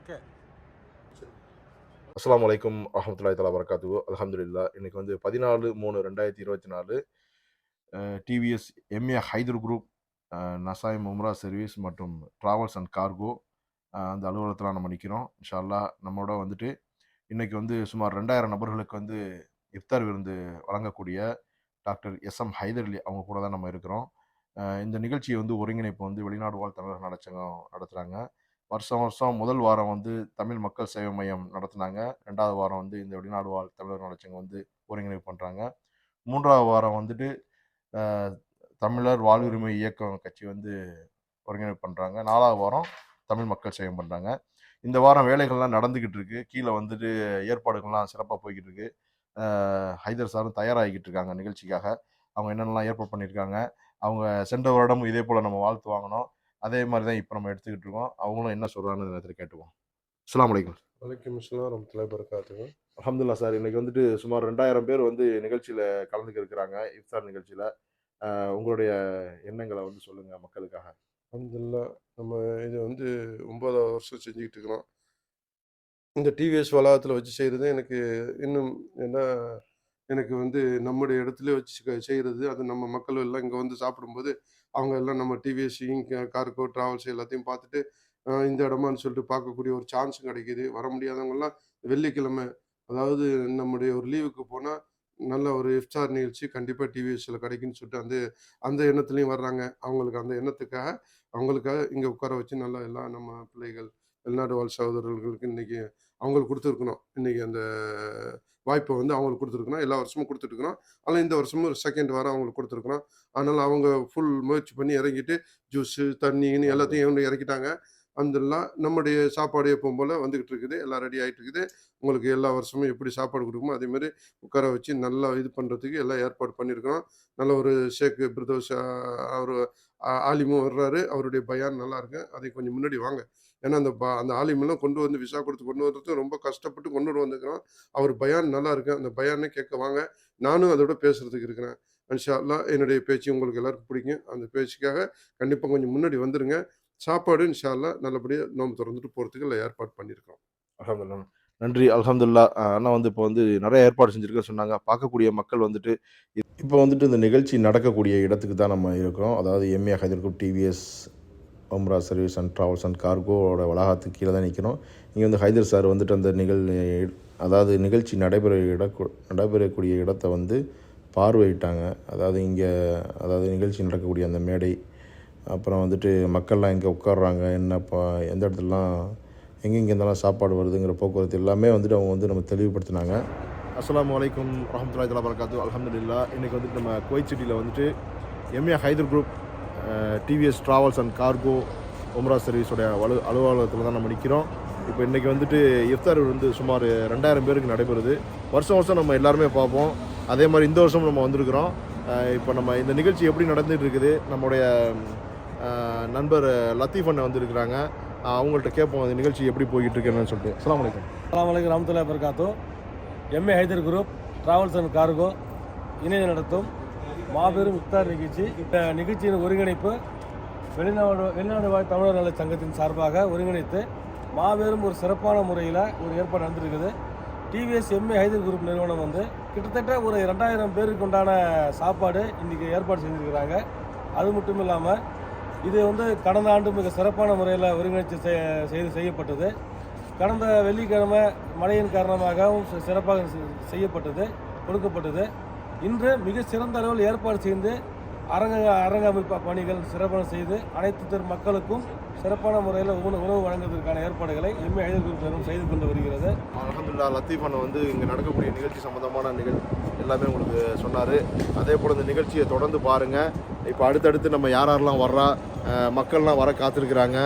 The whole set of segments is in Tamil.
ஓகே. அஸ்ஸலாமு அலைக்கும் வரஹ்மத்துல்லாஹி தஆலா வபரகாத்துஹு. அல்ஹம்துலில்லாஹ். இன்னைக்கு வந்து 14/3/2024 டிவிஎஸ் எம்ஏ ஹைதர் குரூப் நசாயம் உம்ரா சர்வீஸ் மற்றும் டிராவல்ஸ் அண்ட் கார்கோ அந்த அலுவலகத்தில் நம்ம நிற்கிறோம். இன்ஷா அல்லாஹ் நம்மோட வந்துட்டு இன்னைக்கு வந்து சுமார் 2000 நபர்களுக்கு வந்து இஃப்தார் விருந்து வழங்கக்கூடிய டாக்டர் எஸ்எம் ஹைதர் அலி அவங்க கூட தான் நம்ம இருக்கிறோம். இந்த நிகழ்ச்சியை வந்து ஒருங்கிணைப்பு வந்து வெளிநாடு வாழ் தமிழர் நலச்சங்கம் நடத்துகிறாங்க. வருஷம் வருஷம் முதல் வாரம் வந்து தமிழ் மக்கள் சேவை மையம் நடத்துனாங்க. 2வது வாரம் வந்து இந்த வெளிநாடு வாழ் தமிழர் நலச்சங்கம் வந்து ஒருங்கிணைப்பு பண்ணுறாங்க. 3வது வாரம் வந்துட்டு தமிழர் வாழ்வுரிமை இயக்கம் கட்சி வந்து ஒருங்கிணைப்பு பண்ணுறாங்க. 4வது வாரம் தமிழ் மக்கள் சேவை பண்ணுறாங்க. இந்த வாரம் வேலைகள்லாம் நடந்துக்கிட்டு இருக்கு. கீழே வந்துட்டு ஏற்பாடுகள்லாம் சிறப்பாக போய்கிட்டு இருக்கு. ஹைதர் சாரும் தயாராகிக்கிட்டு இருக்காங்க நிகழ்ச்சிக்காக. அவங்க என்னென்னலாம் ஏற்பாடு பண்ணியிருக்காங்க, அவங்க சென்ற வருடம் இதே போல் நம்ம வாழ்த்து வாங்கினோம். அதே மாதிரி தான் இப்போ நம்ம எடுத்துக்கிட்டு இருக்கோம். அவங்களும் என்ன சொல்கிறான்னு நேரத்தில் கேட்டுவோம். அஸ்ஸலாமு அலைக்கும். வலைக்கம் அஸ்ஸலாம் வரஹ்மத்துல்லாஹி வபரகாத்துஹு. அல்ஹம்துலில்லாஹ் சார். இன்னைக்கு வந்துட்டு சுமார் 2000 பேர் வந்து நிகழ்ச்சியில் கலந்துக்க இருக்கிறாங்க. இஃப்தார் நிகழ்ச்சியில் உங்களுடைய எண்ணங்களை வந்து சொல்லுங்க மக்களுக்காக. அல்ஹம்துலில்லாஹ். நம்ம இது வந்து 9வது வருஷம் செஞ்சுக்கிட்டு இருக்கிறோம். இந்த டிவிஎஸ் வளாகத்தில் வச்சு செய்கிறது எனக்கு இன்னும் என்ன எனக்கு வந்து நம்முடைய இடத்துல வச்சு செய்கிறது, அது நம்ம மக்கள் எல்லாம் இங்கே வந்து சாப்பிடும்போது அவங்க எல்லாம் நம்ம டிவிஎஸ்ஸையும் கார்கோ ட்ராவல்ஸ் எல்லாத்தையும் பார்த்துட்டு இந்த இடமான்னு சொல்லிட்டு பார்க்கக்கூடிய ஒரு சான்ஸும் கிடைக்கிது. வர முடியாதவங்கெல்லாம் வெள்ளிக்கிழமை, அதாவது நம்முடைய ஒரு லீவுக்கு போனால் நல்ல ஒரு இஃப்தார் நிகழ்ச்சி கண்டிப்பாக டிவிஎஸ்ஸில் கிடைக்குன்னு சொல்லிட்டு அந்த அந்த எண்ணத்துலையும் வர்றாங்க. அவங்களுக்கு அந்த அவங்களுக்காக இங்கே உட்கார வச்சு நல்லா எல்லாம் நம்ம பிள்ளைகள் வெளிநாடு வாழ் சகோதரர்களுக்கு இன்றைக்கி அவங்களுக்கு கொடுத்துருக்கணும். இன்றைக்கி அந்த வாய்ப்பை வந்து அவங்களுக்கு கொடுத்துருக்கணும். எல்லா வருஷமும் கொடுத்துட்ருக்கணும். ஆனால் இந்த வருஷமும் ஒரு செகண்ட் வாரம் அவங்களுக்கு கொடுத்துருக்கணும். அதனால் அவங்க ஃபுல் முயற்சி பண்ணி இறங்கிட்டு ஜூஸு தண்ணின்னு எல்லாத்தையும் இறக்கிட்டாங்க. அல்ஹம்துலில்லாஹ். நம்முடைய சாப்பாடு எப்பவும் போல் வந்துக்கிட்டு இருக்குது. எல்லாம் ரெடி ஆகிட்டு இருக்குது. உங்களுக்கு எல்லா வருஷமும் எப்படி சாப்பாடு கொடுக்குமோ அதேமாதிரி உட்கார வச்சு நல்லா இது பண்ணுறதுக்கு எல்லாம் ஏற்பாடு பண்ணியிருக்கிறோம். நல்ல ஒரு ஷேக் பிரதோஷ் அவர் ஆலிமும் வர்றாரு. அவருடைய பயான் நல்லா இருக்கு. அதை கொஞ்சம் முன்னாடி வாங்க. ஏன்னா அந்த ஆலிமெல்லாம் கொண்டு வந்து விசா கொடுத்து கொண்டு வர்றது ரொம்ப கஷ்டப்பட்டு கொண்டு வந்துருக்கிறோம். அவர் பயான் நல்லா இருக்கு. அந்த பயானே கேட்க வாங்க. நானும் அதோட பேசுறதுக்கு இருக்கிறேன். இன்ஷா அல்லாஹ் என்னுடைய பேச்சு உங்களுக்கு எல்லாருக்கும் பிடிக்கும். அந்த பேச்சுக்காக கண்டிப்பாக கொஞ்சம் முன்னாடி வந்துருங்க. சாப்பாடு இன்ஷா அல்லாஹ் நல்லபடியாக நோன்பு திறந்துட்டு போகிறதுக்கு எல்லாம் ஏற்பாடு பண்ணியிருக்கோம். அல்ஹம்துலில்லாஹ். நன்றி. அல்ஹம்துலில்லாஹ். அண்ணா வந்து இப்போ வந்து நிறைய ஏற்பாடு செஞ்சுருக்க சொன்னாங்க. பார்க்கக்கூடிய மக்கள் வந்துட்டு இப்போ வந்துட்டு இந்த நிகழ்ச்சி நடக்கக்கூடிய இடத்துக்கு தான் நம்ம இருக்கோம். அதாவது MA Hyder group TVS Umrah service and travels and கார்கோவோட வளாகத்துக்கு கீழே தான் நிற்கணும். இங்கே வந்து ஹைதர் சார் வந்துட்டு அந்த அதாவது நிகழ்ச்சி நடைபெறக்கூடிய இடத்த வந்து பார்வையிட்டாங்க. அதாவது நிகழ்ச்சி நடக்கக்கூடிய அந்த மேடை, அப்புறம் வந்துட்டு மக்கள்லாம் எங்கே உட்காடுறாங்க, எந்த இடத்துலலாம் எங்கெங்கேருந்தெல்லாம் சாப்பாடு வருதுங்கிற போக்குவரத்து எல்லாமே வந்துட்டு அவங்க வந்து நம்ம தெளிவுபடுத்தினாங்க. அஸ்ஸலாமு அலைக்கும் வரஹ்மத்துல்லாஹி தஆலா வபரகாத்துஹு. அல்ஹம்துலில்லாஹ். இன்றைக்கி வந்துட்டு நம்ம குவைத் சிட்டியில் வந்துட்டு MA Hyder group TVS travels and cargo Umrah சர்வீஸோடைய அலுவலகத்தில் தான் நம்ம நிற்கிறோம். இப்போ இன்றைக்கி வந்துட்டு இஃப்தார் வந்து சுமார் 2000 பேருக்கு நடைபெறுது. வருஷம் வருஷம் நம்ம எல்லாருமே பார்ப்போம். அதே மாதிரி இந்த வருஷம் நம்ம வந்திருக்கிறோம். இப்போ நம்ம இந்த நிகழ்ச்சி எப்படி நடந்துகிட்டு இருக்குது, நம்முடைய நண்பர் லத்தீஃப் அண்ணன் வந்துருக்கிறாங்க. அவங்கள்ட்ட கேட்போம் இந்த நிகழ்ச்சி எப்படி போய்கிட்டு இருக்குன்னு சொல்லிட்டு. அஸ்ஸலாமு அலைக்கும். அஸ்ஸலாமு அலைக்கும் வரஹ்மத்துல்லாஹி வபரகாத்துஹு. MA Hyder group travels and cargo இணைந்து நடத்தும் மாபெரும் இஃப்தார் நிகழ்ச்சி. இந்த நிகழ்ச்சியின் ஒருங்கிணைப்பு வெளிநாடு வாழ் தமிழர் நல சங்கத்தின் சார்பாக ஒருங்கிணைத்து மாபெரும் ஒரு சிறப்பான முறையில் ஒரு ஏற்பாடு நடந்திருக்குது. டிவிஎஸ் எம்ஏ ஹைதர் குரூப் நிறுவனம் வந்து கிட்டத்தட்ட ஒரு 2000 பேருக்கு உண்டான சாப்பாடு இன்றைக்கி ஏற்பாடு செஞ்சுருக்கிறாங்க. அது மட்டும் இல்லாமல் இது வந்து கடந்த ஆண்டு மிக சிறப்பான முறையில் ஒருங்கிணைத்து செய்யப்பட்டது. கடந்த வெள்ளிக்கிழமை மழையின் காரணமாகவும் சிறப்பாக செய்யப்பட்டது, கொடுக்கப்பட்டது. இன்று மிக சிறந்த அளவில் ஏற்பாடு செய்து அரங்கமைப்பு பணிகள் சிறப்பாக செய்து அனைத்து மக்களுக்கும் சிறப்பான முறையில் உணவு வழங்குவதற்கான ஏற்பாடுகளை எம்ஏ ஹைதர் குரூப் நிறுவனம் செய்து கொண்டு வருகிறது. அல்ஹம்துலில்லாஹ். லத்தீஃப் அண்ணன் வந்து இங்கே நடக்கக்கூடிய நிகழ்ச்சி சம்மந்தமான எல்லாமே உங்களுக்கு சொன்னார். அதே போல் இந்த நிகழ்ச்சியை தொடர்ந்து பாருங்கள். இப்போ அடுத்தடுத்து நம்ம யாரெல்லாம் வர்றா, மக்கள்லாம் வர காத்திருக்கிறாங்க.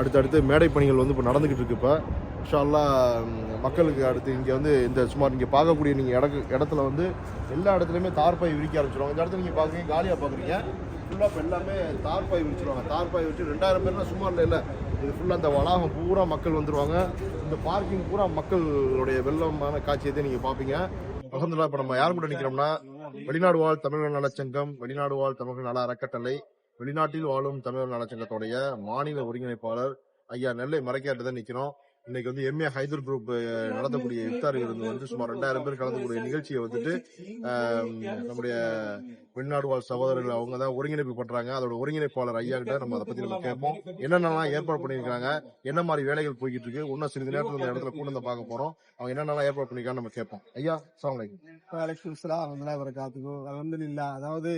அடுத்தடுத்து மேடை பணிகள் வந்து இப்போ நடந்துக்கிட்டு இருக்கு. இப்போ இன்ஷா அல்லாஹ் மக்களுக்கு அடுத்து இங்கே வந்து இந்த சுமார் இங்கே பார்க்கக்கூடிய நீங்கள் இடத்துல வந்து எல்லா இடத்துலையுமே தார்பாய் விரிக்க ஆரம்பிச்சிடுவாங்க. இந்த இடத்துல நீங்கள் பார்க்குறீங்க, காலியாக பார்க்குறீங்க, ஃபுல்லாக இப்போ எல்லாமே தார்பாய் விரிச்சிடுவாங்க. தார்பாய் வச்சு 2000 பேர்லாம் சும்மா இல்லை. இது ஃபுல்லாக அந்த வளாகம் பூரா மக்கள் வந்துடுவாங்க. இந்த பார்க்கிங் பூரா மக்களுடைய வெள்ளமான காட்சியத்தை நீங்கள் பார்ப்பீங்க. அல்ஹம்துலில்லாஹ். இப்போ நம்ம யார் கூட நிற்கிறோம்னா, வெளிநாடு வாழ் தமிழர் நலச்சங்கம், வெளிநாடு வாழ் தமிழர்கள் நல அறக்கட்டளை, வெளிநாட்டில் வாழும் தமிழர் நலச்சங்கத்துடைய மாநில ஒருங்கிணைப்பாளர் ஐயா நெல்லை மறைக்காட்டு தான் நிற்கிறோம். இன்னைக்கு வந்து எம்ஏ ஹைதர் குரூப் நடத்தக்கூடிய இஃப்தார் விருந்து வந்து சுமார் 2000 பேர் கலந்துக்கூடிய நிகழ்ச்சியை வந்துட்டு நம்முடைய வெளிநாடு வாழ் சகோதரர்கள் அவங்க தான் ஒருங்கிணைப்பு பண்றாங்க. அதோட ஒருங்கிணைப்பாளர் ஐயா கிட்ட நம்ம அதை பத்தி நம்ம கேட்போம். என்னென்னலாம் ஏற்பாடு பண்ணியிருக்காங்க, என்ன மாதிரி வேலைகள் போய்கிட்டு இருக்கு, இன்னும் சிறிது நேரத்தில் இந்த இடத்துல கூட வந்து பார்க்க போறோம். அவங்க என்னென்னலாம் ஏற்பாடு பண்ணிருக்காங்க நம்ம கேட்போம். ஐயா அஸ்ஸலாமு அலைக்கும். அல்ஹம்துலில்லாஹ். அதாவது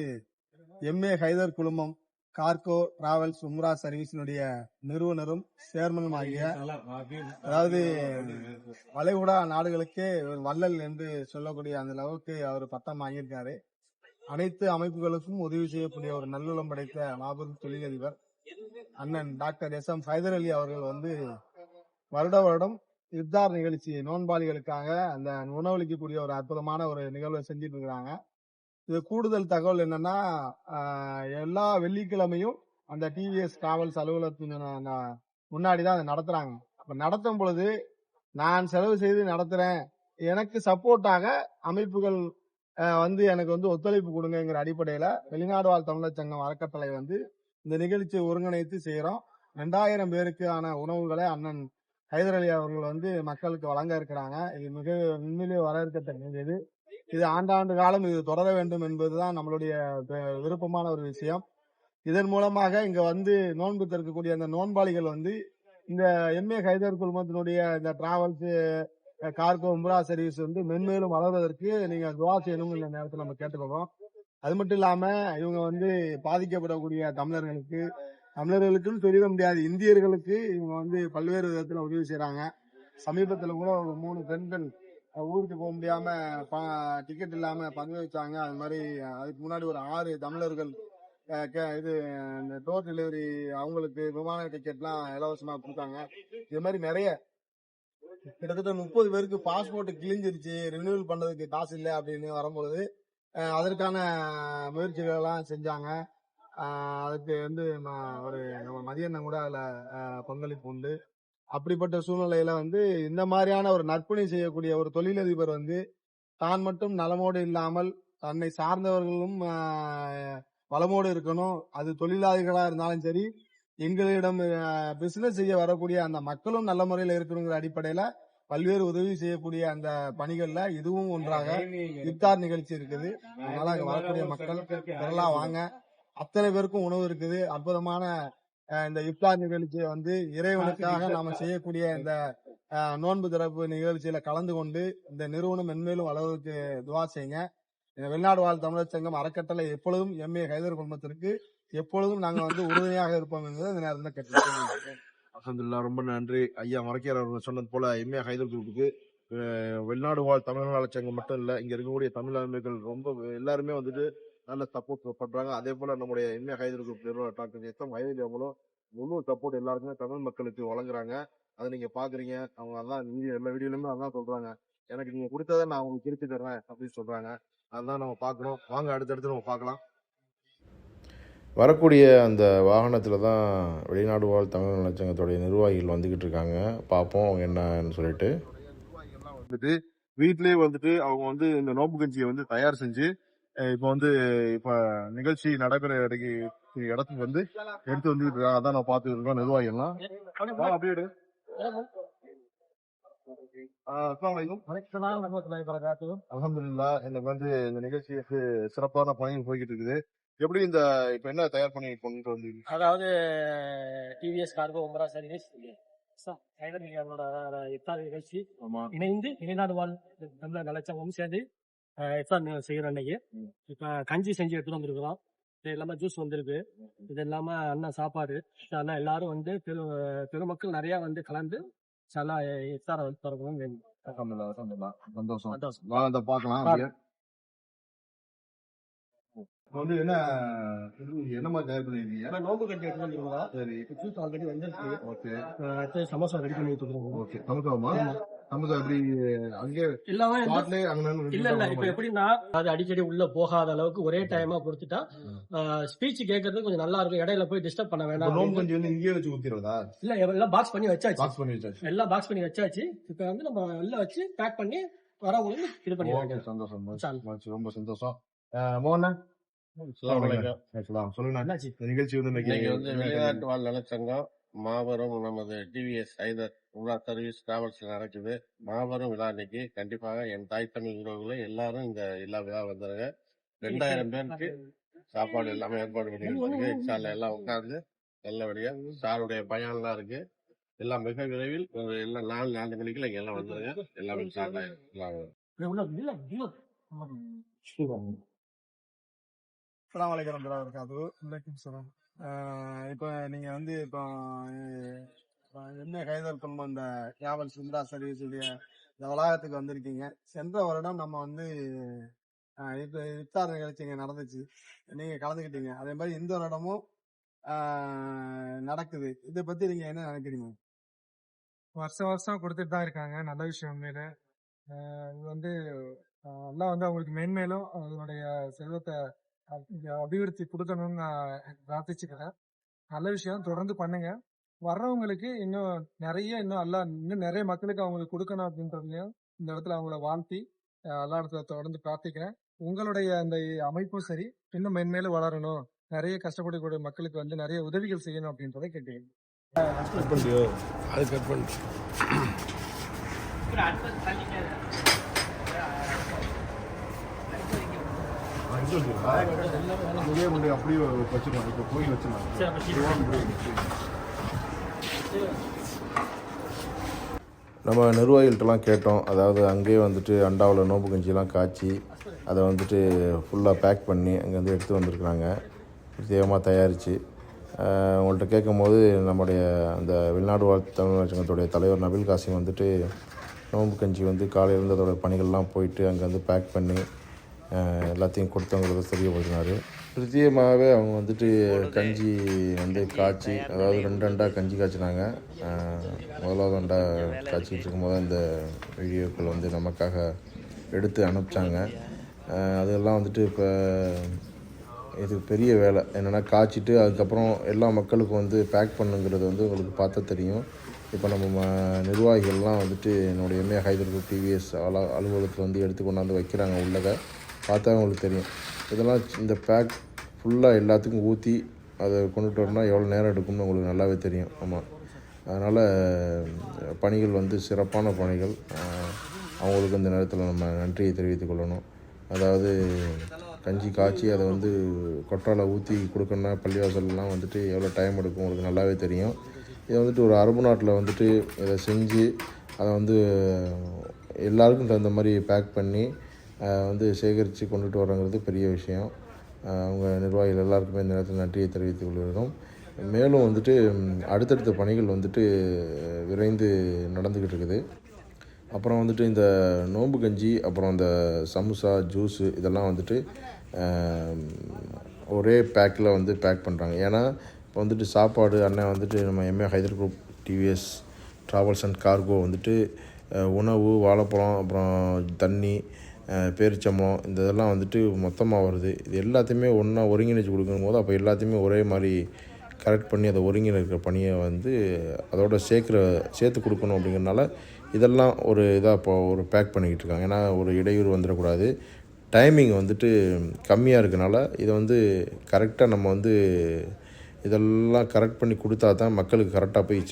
எம்ஏ ஹைதர் குழுமம் கார்கோ டிராவல்ஸ் உம்ரா சர்வீஸினுடைய நிறுவனரும் சேர்மனும் ஆகிய, அதாவது வளைகுடா நாடுகளுக்கே ஒரு வள்ளல் என்று சொல்லக்கூடிய அந்த அளவுக்கு அவர் பட்டம் வாங்கியிருக்காரு. அனைத்து அமைப்புகளுக்கும் உதவி செய்யக்கூடிய ஒரு நல்லுளம் படைத்த மாபெரும் தொழிலதிபர் அண்ணன் டாக்டர் எஸ் எம் ஹைதர் அலி அவர்கள் வந்து வருடம் இஃப்தார் நிகழ்ச்சி நோன்பாளிகளுக்காக அந்த உணவளிக்கக்கூடிய ஒரு அற்புதமான ஒரு நிகழ்வை செஞ்சிட்டு இருக்கிறாங்க. இது கூடுதல் தகவல் என்னன்னா, எல்லா வெள்ளிக்கிழமையும் அந்த டிவிஎஸ் டிராவல்ஸ் அலுவலகத்தின் முன்னாடிதான் அதை நடத்துறாங்க. அப்ப நடத்தும் பொழுது நான் செலவு செய்து நடத்துறேன், எனக்கு சப்போர்ட்டாக அமைப்புகள் வந்து எனக்கு வந்து ஒத்துழைப்பு கொடுங்கிற அடிப்படையில வெளிநாடு வாழ் தமிழர் சங்கம் அறக்கட்டளை வந்து இந்த நிகழ்ச்சியை ஒருங்கிணைத்து செய்யறோம். 2000 பேருக்கான உணவுகளை அண்ணன் ஹைதர் அலி அவர்கள் வந்து மக்களுக்கு வழங்க இருக்கிறாங்க. இது மிக உண்மையிலே வரவேற்கத்தக்கது. இது ஆண்டாண்டு காலம் இது தொடர வேண்டும் என்பதுதான் நம்மளுடைய விருப்பமான ஒரு விஷயம். இதன் மூலமாக இங்க வந்து நோன்பு திறக்கக்கூடிய அந்த நோன்பாளிகள் வந்து இந்த எம்ஏ ஹைதர் குழுமத்தினுடைய இந்த டிராவல்ஸ் கார்கோ உம்ரா சர்வீஸ் வந்து மென்மேலும் வளர்வதற்கு நீங்க துவா செய்யணும் இந்த நேரத்தில் நம்ம கேட்டுக்கோம். அது மட்டும் இல்லாம இவங்க வந்து பாதிக்கப்படக்கூடிய தமிழர்களுக்குன்னு சொல்லிட முடியாது, இந்தியர்களுக்கு இவங்க வந்து பல்வேறு விதத்துல உதவி செய்யறாங்க. சமீபத்துல கூட ஒரு 3 பெண்கள் ஊருக்கு போக முடியாம டிக்கெட் இல்லாம பங்கு வச்சாங்க. அது மாதிரி அதுக்கு முன்னாடி ஒரு 6 தமிழர்கள் இது இந்த டோர் டெலிவரி அவங்களுக்கு விமான டிக்கெட்லாம் இலவசமா கொடுத்தாங்க. இது மாதிரி நிறைய கிட்டத்தட்ட 30 பேருக்கு பாஸ்போர்ட் கிழிஞ்சிருச்சு, ரினியூவல் பண்றதுக்கு காசு இல்லை அப்படின்னு வரும்பொழுது அதற்கான முயற்சிகள் எல்லாம் செஞ்சாங்க. அதுக்கு வந்து ஒரு நம்ம மதியண்ணன் கூட அதுல பங்களிப்பு உண்டு. அப்படிப்பட்ட சூழ்நிலையில வந்து இந்த மாதிரியான ஒரு நற்பணி செய்யக்கூடிய ஒரு தொழிலதிபர் வந்து தான் மட்டும் நலமோடு இல்லாமல் தன்னை சார்ந்தவர்களும் வளமோடு இருக்கணும். அது தொழிலாளிகளா இருந்தாலும் சரி, எங்களிடம் பிசினஸ் செய்ய வரக்கூடிய அந்த மக்களும் நல்ல முறையில் இருக்கணுங்கிற அடிப்படையில பல்வேறு உதவி செய்யக்கூடிய அந்த பணிகள்ல இதுவும் ஒன்றாக இஃப்தார் நிகழ்ச்சி இருக்குது. அதனால அங்க வரக்கூடிய மக்கள் திரளா வாங்க. அத்தனை பேருக்கும் உணவு இருக்குது. அற்புதமான இந்த இஃப்தார் நிகழ்ச்சியை வந்து இறைவனுக்காக நாம செய்யக்கூடிய இந்த நோன்பு திறப்பு நிகழ்ச்சியில கலந்து கொண்டு இந்த நிறுவனம் மென்மேலும் வளர்வதற்கு துவா செய்யுங்க. வெளிநாடு வாழ் தமிழர் சங்கம் அறக்கட்டளை எப்பொழுதும் எம்ஏ ஹைதர் குழுமத்திற்கு எப்பொழுதும் நாங்க வந்து உறுதுணையாக இருப்போம் என்பதை இந்த நேரத்தில் கேட்டுக்கொள்கிறேன். அல்ஹம்துலில்லாஹ். ரொம்ப நன்றி ஐயா. மரக்கியார் அவர்கள் சொன்னது போல எம்ஏ ஹைதர் குரூப்புக்கு வெளிநாடு வாழ் தமிழர் நல சங்கம் மட்டும் இல்ல, இங்க இருக்கக்கூடிய தமிழ் அமைப்புகள் ரொம்ப எல்லாருமே வந்துட்டு நல்ல சப்போர்ட் பண்றாங்க. அதே போல நம்முடைய எம்ஏ ஹைதர் குரூப் நிறுவனர் டாக்டர் எஸ் எம் ஹைதர் அவங்களும் முழு சப்போர்ட் எல்லாருக்குமே தமிழ் மக்களுக்கு வழங்குறாங்க. அதை நீங்க பாக்குறீங்க. அவங்க அதான் எல்லா வீடியோலுமே அதான் சொல்றாங்க, எனக்கு நீங்க கொடுத்ததை நான் உங்களுக்கு திருப்பி தர்றேன் அப்படின்னு சொல்றாங்க. அதான் நம்ம பாக்குறோம். வாங்க அடுத்தடுத்து நம்ம பார்க்கலாம். வரக்கூடிய அந்த வாகனத்தில் தான் வெளிநாடு வாழ் தமிழ் நலச்சங்கத்துடைய நிர்வாகிகள் வந்துக்கிட்டு இருக்காங்க. பார்ப்போம் அவங்க என்னன்னு சொல்லிட்டு. நிர்வாகிகள்லாம் வந்துட்டு வீட்டிலேயே வந்துட்டு அவங்க வந்து இந்த நோம்பு கஞ்சியை வந்து தயார் செஞ்சு இப்போ வந்து இப்போ நிகழ்ச்சி நடைபெற இடத்துக்கு வந்து எடுத்து வந்துட்டு இருக்காங்க. அதான் நான் பார்த்துட்டு இருக்கோம் நிர்வாகிகள்லாம். அப்படியே எடு. அல்ஹம்துலில்லாஹ். எனக்கு வந்து இந்த நிகழ்ச்சிக்கு சிறப்பான பணிகள் போய்கிட்டு இருக்குது. எப்படி இந்த இப்ப என்ன தயார் பண்ணி கொண்டு வந்து, அதாவது டிவிஎஸ் கார்கோ உம்ரா சர்வீஸ் இஃப்தார் நிகழ்ச்சி இணைந்து வெளிநாடு வாழ் தமிழர் நலச்சங்கமும் சேர்ந்து இஃப்தார் செய்யற அன்னைக்கு இப்ப கஞ்சி செஞ்சு எடுத்துட்டு வந்திருக்கிறோம். இது இல்லாம ஜூஸ் வந்திருக்கு. இது இல்லாம அண்ணன் சாப்பாடு எல்லாரும் வந்து பெருமக்கள் நிறைய வந்து கலந்து இஃப்தாரை வந்து திறக்கணும் வேணும். சந்தோஷம். பார்க்கலாம். வந்து என்ன மாதிரி தயார் பண்ணிருக்கீங்க? நோம்பு கட்டி எடுத்து வந்துருக்கோம். சரி, ஜூஸ் ஆல்ரெடி வந்துருக்கு. ஓகே. சமோசா ரெடி பண்ணி வச்சுருக்கோம். ஓகே. சமோசாமா? சமோசா எப்படி அங்கே எல்லாமே இல்ல இப்ப எப்படின்னா அது அடிக்கடி உள்ள போகாத அளவுக்கு ஒரே டைமா கொடுத்துட்டா ஸ்பீச் கேட்கறது கொஞ்சம் நல்லா இருக்கும். இடையில போய் டிஸ்டர்ப் பண்ண வேண்டாம். நோம்பு கஞ்சி வந்து இங்கே வச்சு ஊத்திடுறதா? இல்ல எல்லாம் பாக்ஸ் பண்ணி வச்சாச்சு. எல்லாம் பாக்ஸ் பண்ணி வச்சாச்சு. இப்ப வந்து நம்ம எல்லாம் வச்சு பேக் பண்ணி வரவங்களுக்கு இது பண்ணி. சந்தோஷம். ரொம்ப சந்தோஷம். மோகன் நிகழ்ச்சி வந்து வெளிநாட்டு வாழ் நலச்சங்கம் மாபெரும் நமது டிவிஎஸ் ஹைதர் உலா சர்வீஸ் டிராவல்ஸ் நடக்குது. மாபெரும் விழா இன்னைக்கு. கண்டிப்பாக என் தாய் தமிழ் உறவுகளை எல்லாரும் இந்த எல்லா விழா வந்துருங்க. 2000 பேருக்கு சாப்பாடு எல்லாமே ஏற்பாடு பண்ணிட்டு இன்ஷால்ல எல்லாம் உட்கார்ந்து நல்லபடியா சாருடைய பயன்லாம் இருக்கு. எல்லாம் மிக விரைவில் ஒரு எல்லாம் 4 மணிக்குள்ள இங்க எல்லாம் வந்துருங்க. எல்லாமே இன்ஷால்லா எல்லாம் அஸ்ஸலாமு அலைக்கும் வரஹ்மத்துல்லாஹி வபரகாத்துஹு. வலைக்கும் ஸலாம். இப்போ நீங்க வந்து இப்போ ஹைதர் குழுமம் இந்த டிராவல்ஸ் உம்ரா சர்வீஸ் உடைய இந்த வளாகத்துக்கு வந்திருக்கீங்க. சென்ற வருடம் நம்ம வந்து இப்போ இஃப்தார் நிகழ்ச்சி இங்க நடந்துச்சு, நீங்க கலந்துக்கிட்டீங்க. அதே மாதிரி இந்த வருடமும் நடக்குது. இதை பத்தி நீங்க என்ன நினைக்கிறீங்க? வருஷம் வருஷம் கொடுத்துட்டு தான் இருக்காங்க. நல்ல விஷயம் உண்மையில. இது வந்து அல்லாஹ் வந்து அவங்களுக்கு மேன்மேலும் அதனுடைய செல்வத்தை அபிவிருத்தி கொடுக்கணும்னு நான் பிரார்த்திச்சுக்கிறேன். நல்ல விஷயம், தொடர்ந்து பண்ணுங்க. வர்றவங்களுக்கு இன்னும் அல்லாஹ் இன்னும் நிறைய மக்களுக்கு அவங்களுக்கு கொடுக்கணும் அப்படின்றதையும் இந்த இடத்துல அவங்கள வாழ்த்தி அல்லாஹ் இடத்துல தொடர்ந்து பிரார்த்திக்கிறேன். உங்களுடைய அந்த அமைப்பும் சரி இன்னும் மென்மேலும் வளரணும், நிறைய கஷ்டப்படக்கூடிய மக்களுக்கு வந்து நிறைய உதவிகள் செய்யணும் அப்படின்றதை கேட்டேன். அது கட் பண்ணிட்டு அப்படியே வச்சிருவாங்க. இப்போ கோயில் வச்சிருவாங்க. நம்ம நிர்வாகிகள்ட்டெல்லாம் கேட்டோம். அதாவது அங்கேயே வந்துட்டு அண்டாவில் நோம்பு கஞ்சியெல்லாம் காய்ச்சி அதை வந்துட்டு ஃபுல்லாக பேக் பண்ணி அங்கேருந்து எடுத்து வந்திருக்குறாங்க, பிரத்யேகமாக தயாரித்து. உங்கள்கிட்ட கேட்கும் போது நம்முடைய அந்த வெளிநாடு வாழ் தமிழ் சங்கத்துடைய தலைவர் நபில் காசிம் வந்துட்டு நோம்பு கஞ்சி வந்து காலையிலேருந்து அதோட பணிகள்லாம் போயிட்டு அங்கேருந்து பேக் பண்ணி எல்லாத்தையும் கொடுத்தவங்களுக்கு தெரியப்படுத்தினார். பிரத்யேகமாகவே அவங்க வந்துட்டு கஞ்சி வந்து காய்ச்சி, அதாவது 2 அண்டா கஞ்சி காய்ச்சினாங்க. முதலாவது அண்டா காய்ச்சிக்கிட்டு இருக்கும்போது அந்த வீடியோக்கள் வந்து நமக்காக எடுத்து அனுப்பிச்சாங்க. அதெல்லாம் வந்துட்டு இப்போ இது பெரிய வேலை என்னென்னா காய்ச்சிட்டு அதுக்கப்புறம் எல்லா மக்களுக்கும் வந்து பேக் பண்ணுங்கிறது வந்து உங்களுக்கு பார்த்தா தெரியும். இப்போ நம்ம நிர்வாகிகள்லாம் வந்துட்டு என்னுடைய எம்ஏ ஹைதர் குரூப் டிவிஎஸ் அலுவலகத்தில் வந்து எடுத்து கொண்டாந்து வைக்கிறாங்க. உள்ளதை பார்த்தா உங்களுக்கு தெரியும். இதெல்லாம் இந்த பேக் ஃபுல்லாக எல்லாத்துக்கும் ஊற்றி அதை கொண்டுட்டு வரணும்னா எவ்வளோ நேரம் எடுக்கும்னு உங்களுக்கு நல்லாவே தெரியும். ஆமாம், அதனால் பணிகள் வந்து சிறப்பான பணிகள். அவங்களுக்கு இந்த நேரத்தில் நம்ம நன்றியை தெரிவித்துக் கொள்ளணும். அதாவது கஞ்சி காய்ச்சி அதை வந்து கொட்டாவில் ஊற்றி கொடுக்கணுன்னா பள்ளிவாசல்லாம் வந்துட்டு எவ்வளோ டைம் எடுக்கும் உங்களுக்கு நல்லாவே தெரியும். இதை வந்துட்டு ஒரு அரபு நாட்டில் வந்துட்டு இதை செஞ்சு அதை வந்து எல்லாருக்கும் தகுந்த மாதிரி பேக் பண்ணி வந்து சேகரித்து கொண்டுட்டு வர்றங்கிறது பெரிய விஷயம். அவங்க நிர்வாகிகள் எல்லாருக்குமே இந்த நேரத்தில் நன்றியை தெரிவித்துக் கொள்கிறோம். மேலும் வந்துட்டு அடுத்தடுத்த பணிகள் வந்துட்டு விரைந்து நடந்துக்கிட்டு இருக்குது. அப்புறம் வந்துட்டு இந்த நோம்பு கஞ்சி, அப்புறம் இந்த சமோசா, ஜூஸு இதெல்லாம் வந்துட்டு ஒரே பேக்கில் வந்து பேக் பண்ணுறாங்க. ஏன்னா இப்போ வந்துட்டு சாப்பாடு அண்ணன் வந்துட்டு நம்ம MA Hyder group TVS travels and cargo வந்துட்டு உணவு, வாழைப்பழம், அப்புறம் தண்ணி, பேரிச்சம்பழம் இந்த இதெல்லாம் வந்துட்டு மொத்தமாக வருது. இது எல்லாத்தையுமே ஒன்றா ஒருங்கிணைச்சு கொடுக்கும் போது அப்போ எல்லாத்தையுமே ஒரே மாதிரி கரெக்ட் பண்ணி அதை ஒருங்கிணைக்கிற பணியை வந்து அதோட சேர்த்து கொடுக்கணும். அப்படிங்கிறனால இதெல்லாம் ஒரு இதாக இப்போ ஒரு பேக் பண்ணிக்கிட்டு இருக்காங்க. ஏன்னா ஒரு இடையூறு வந்துடக்கூடாது. டைமிங் வந்துட்டு கம்மியாக இருக்கனால இதை வந்து கரெக்டாக நம்ம வந்து இதெல்லாம் கரெக்ட் பண்ணி கொடுத்தா தான் மக்களுக்கு கரெக்டாக போய்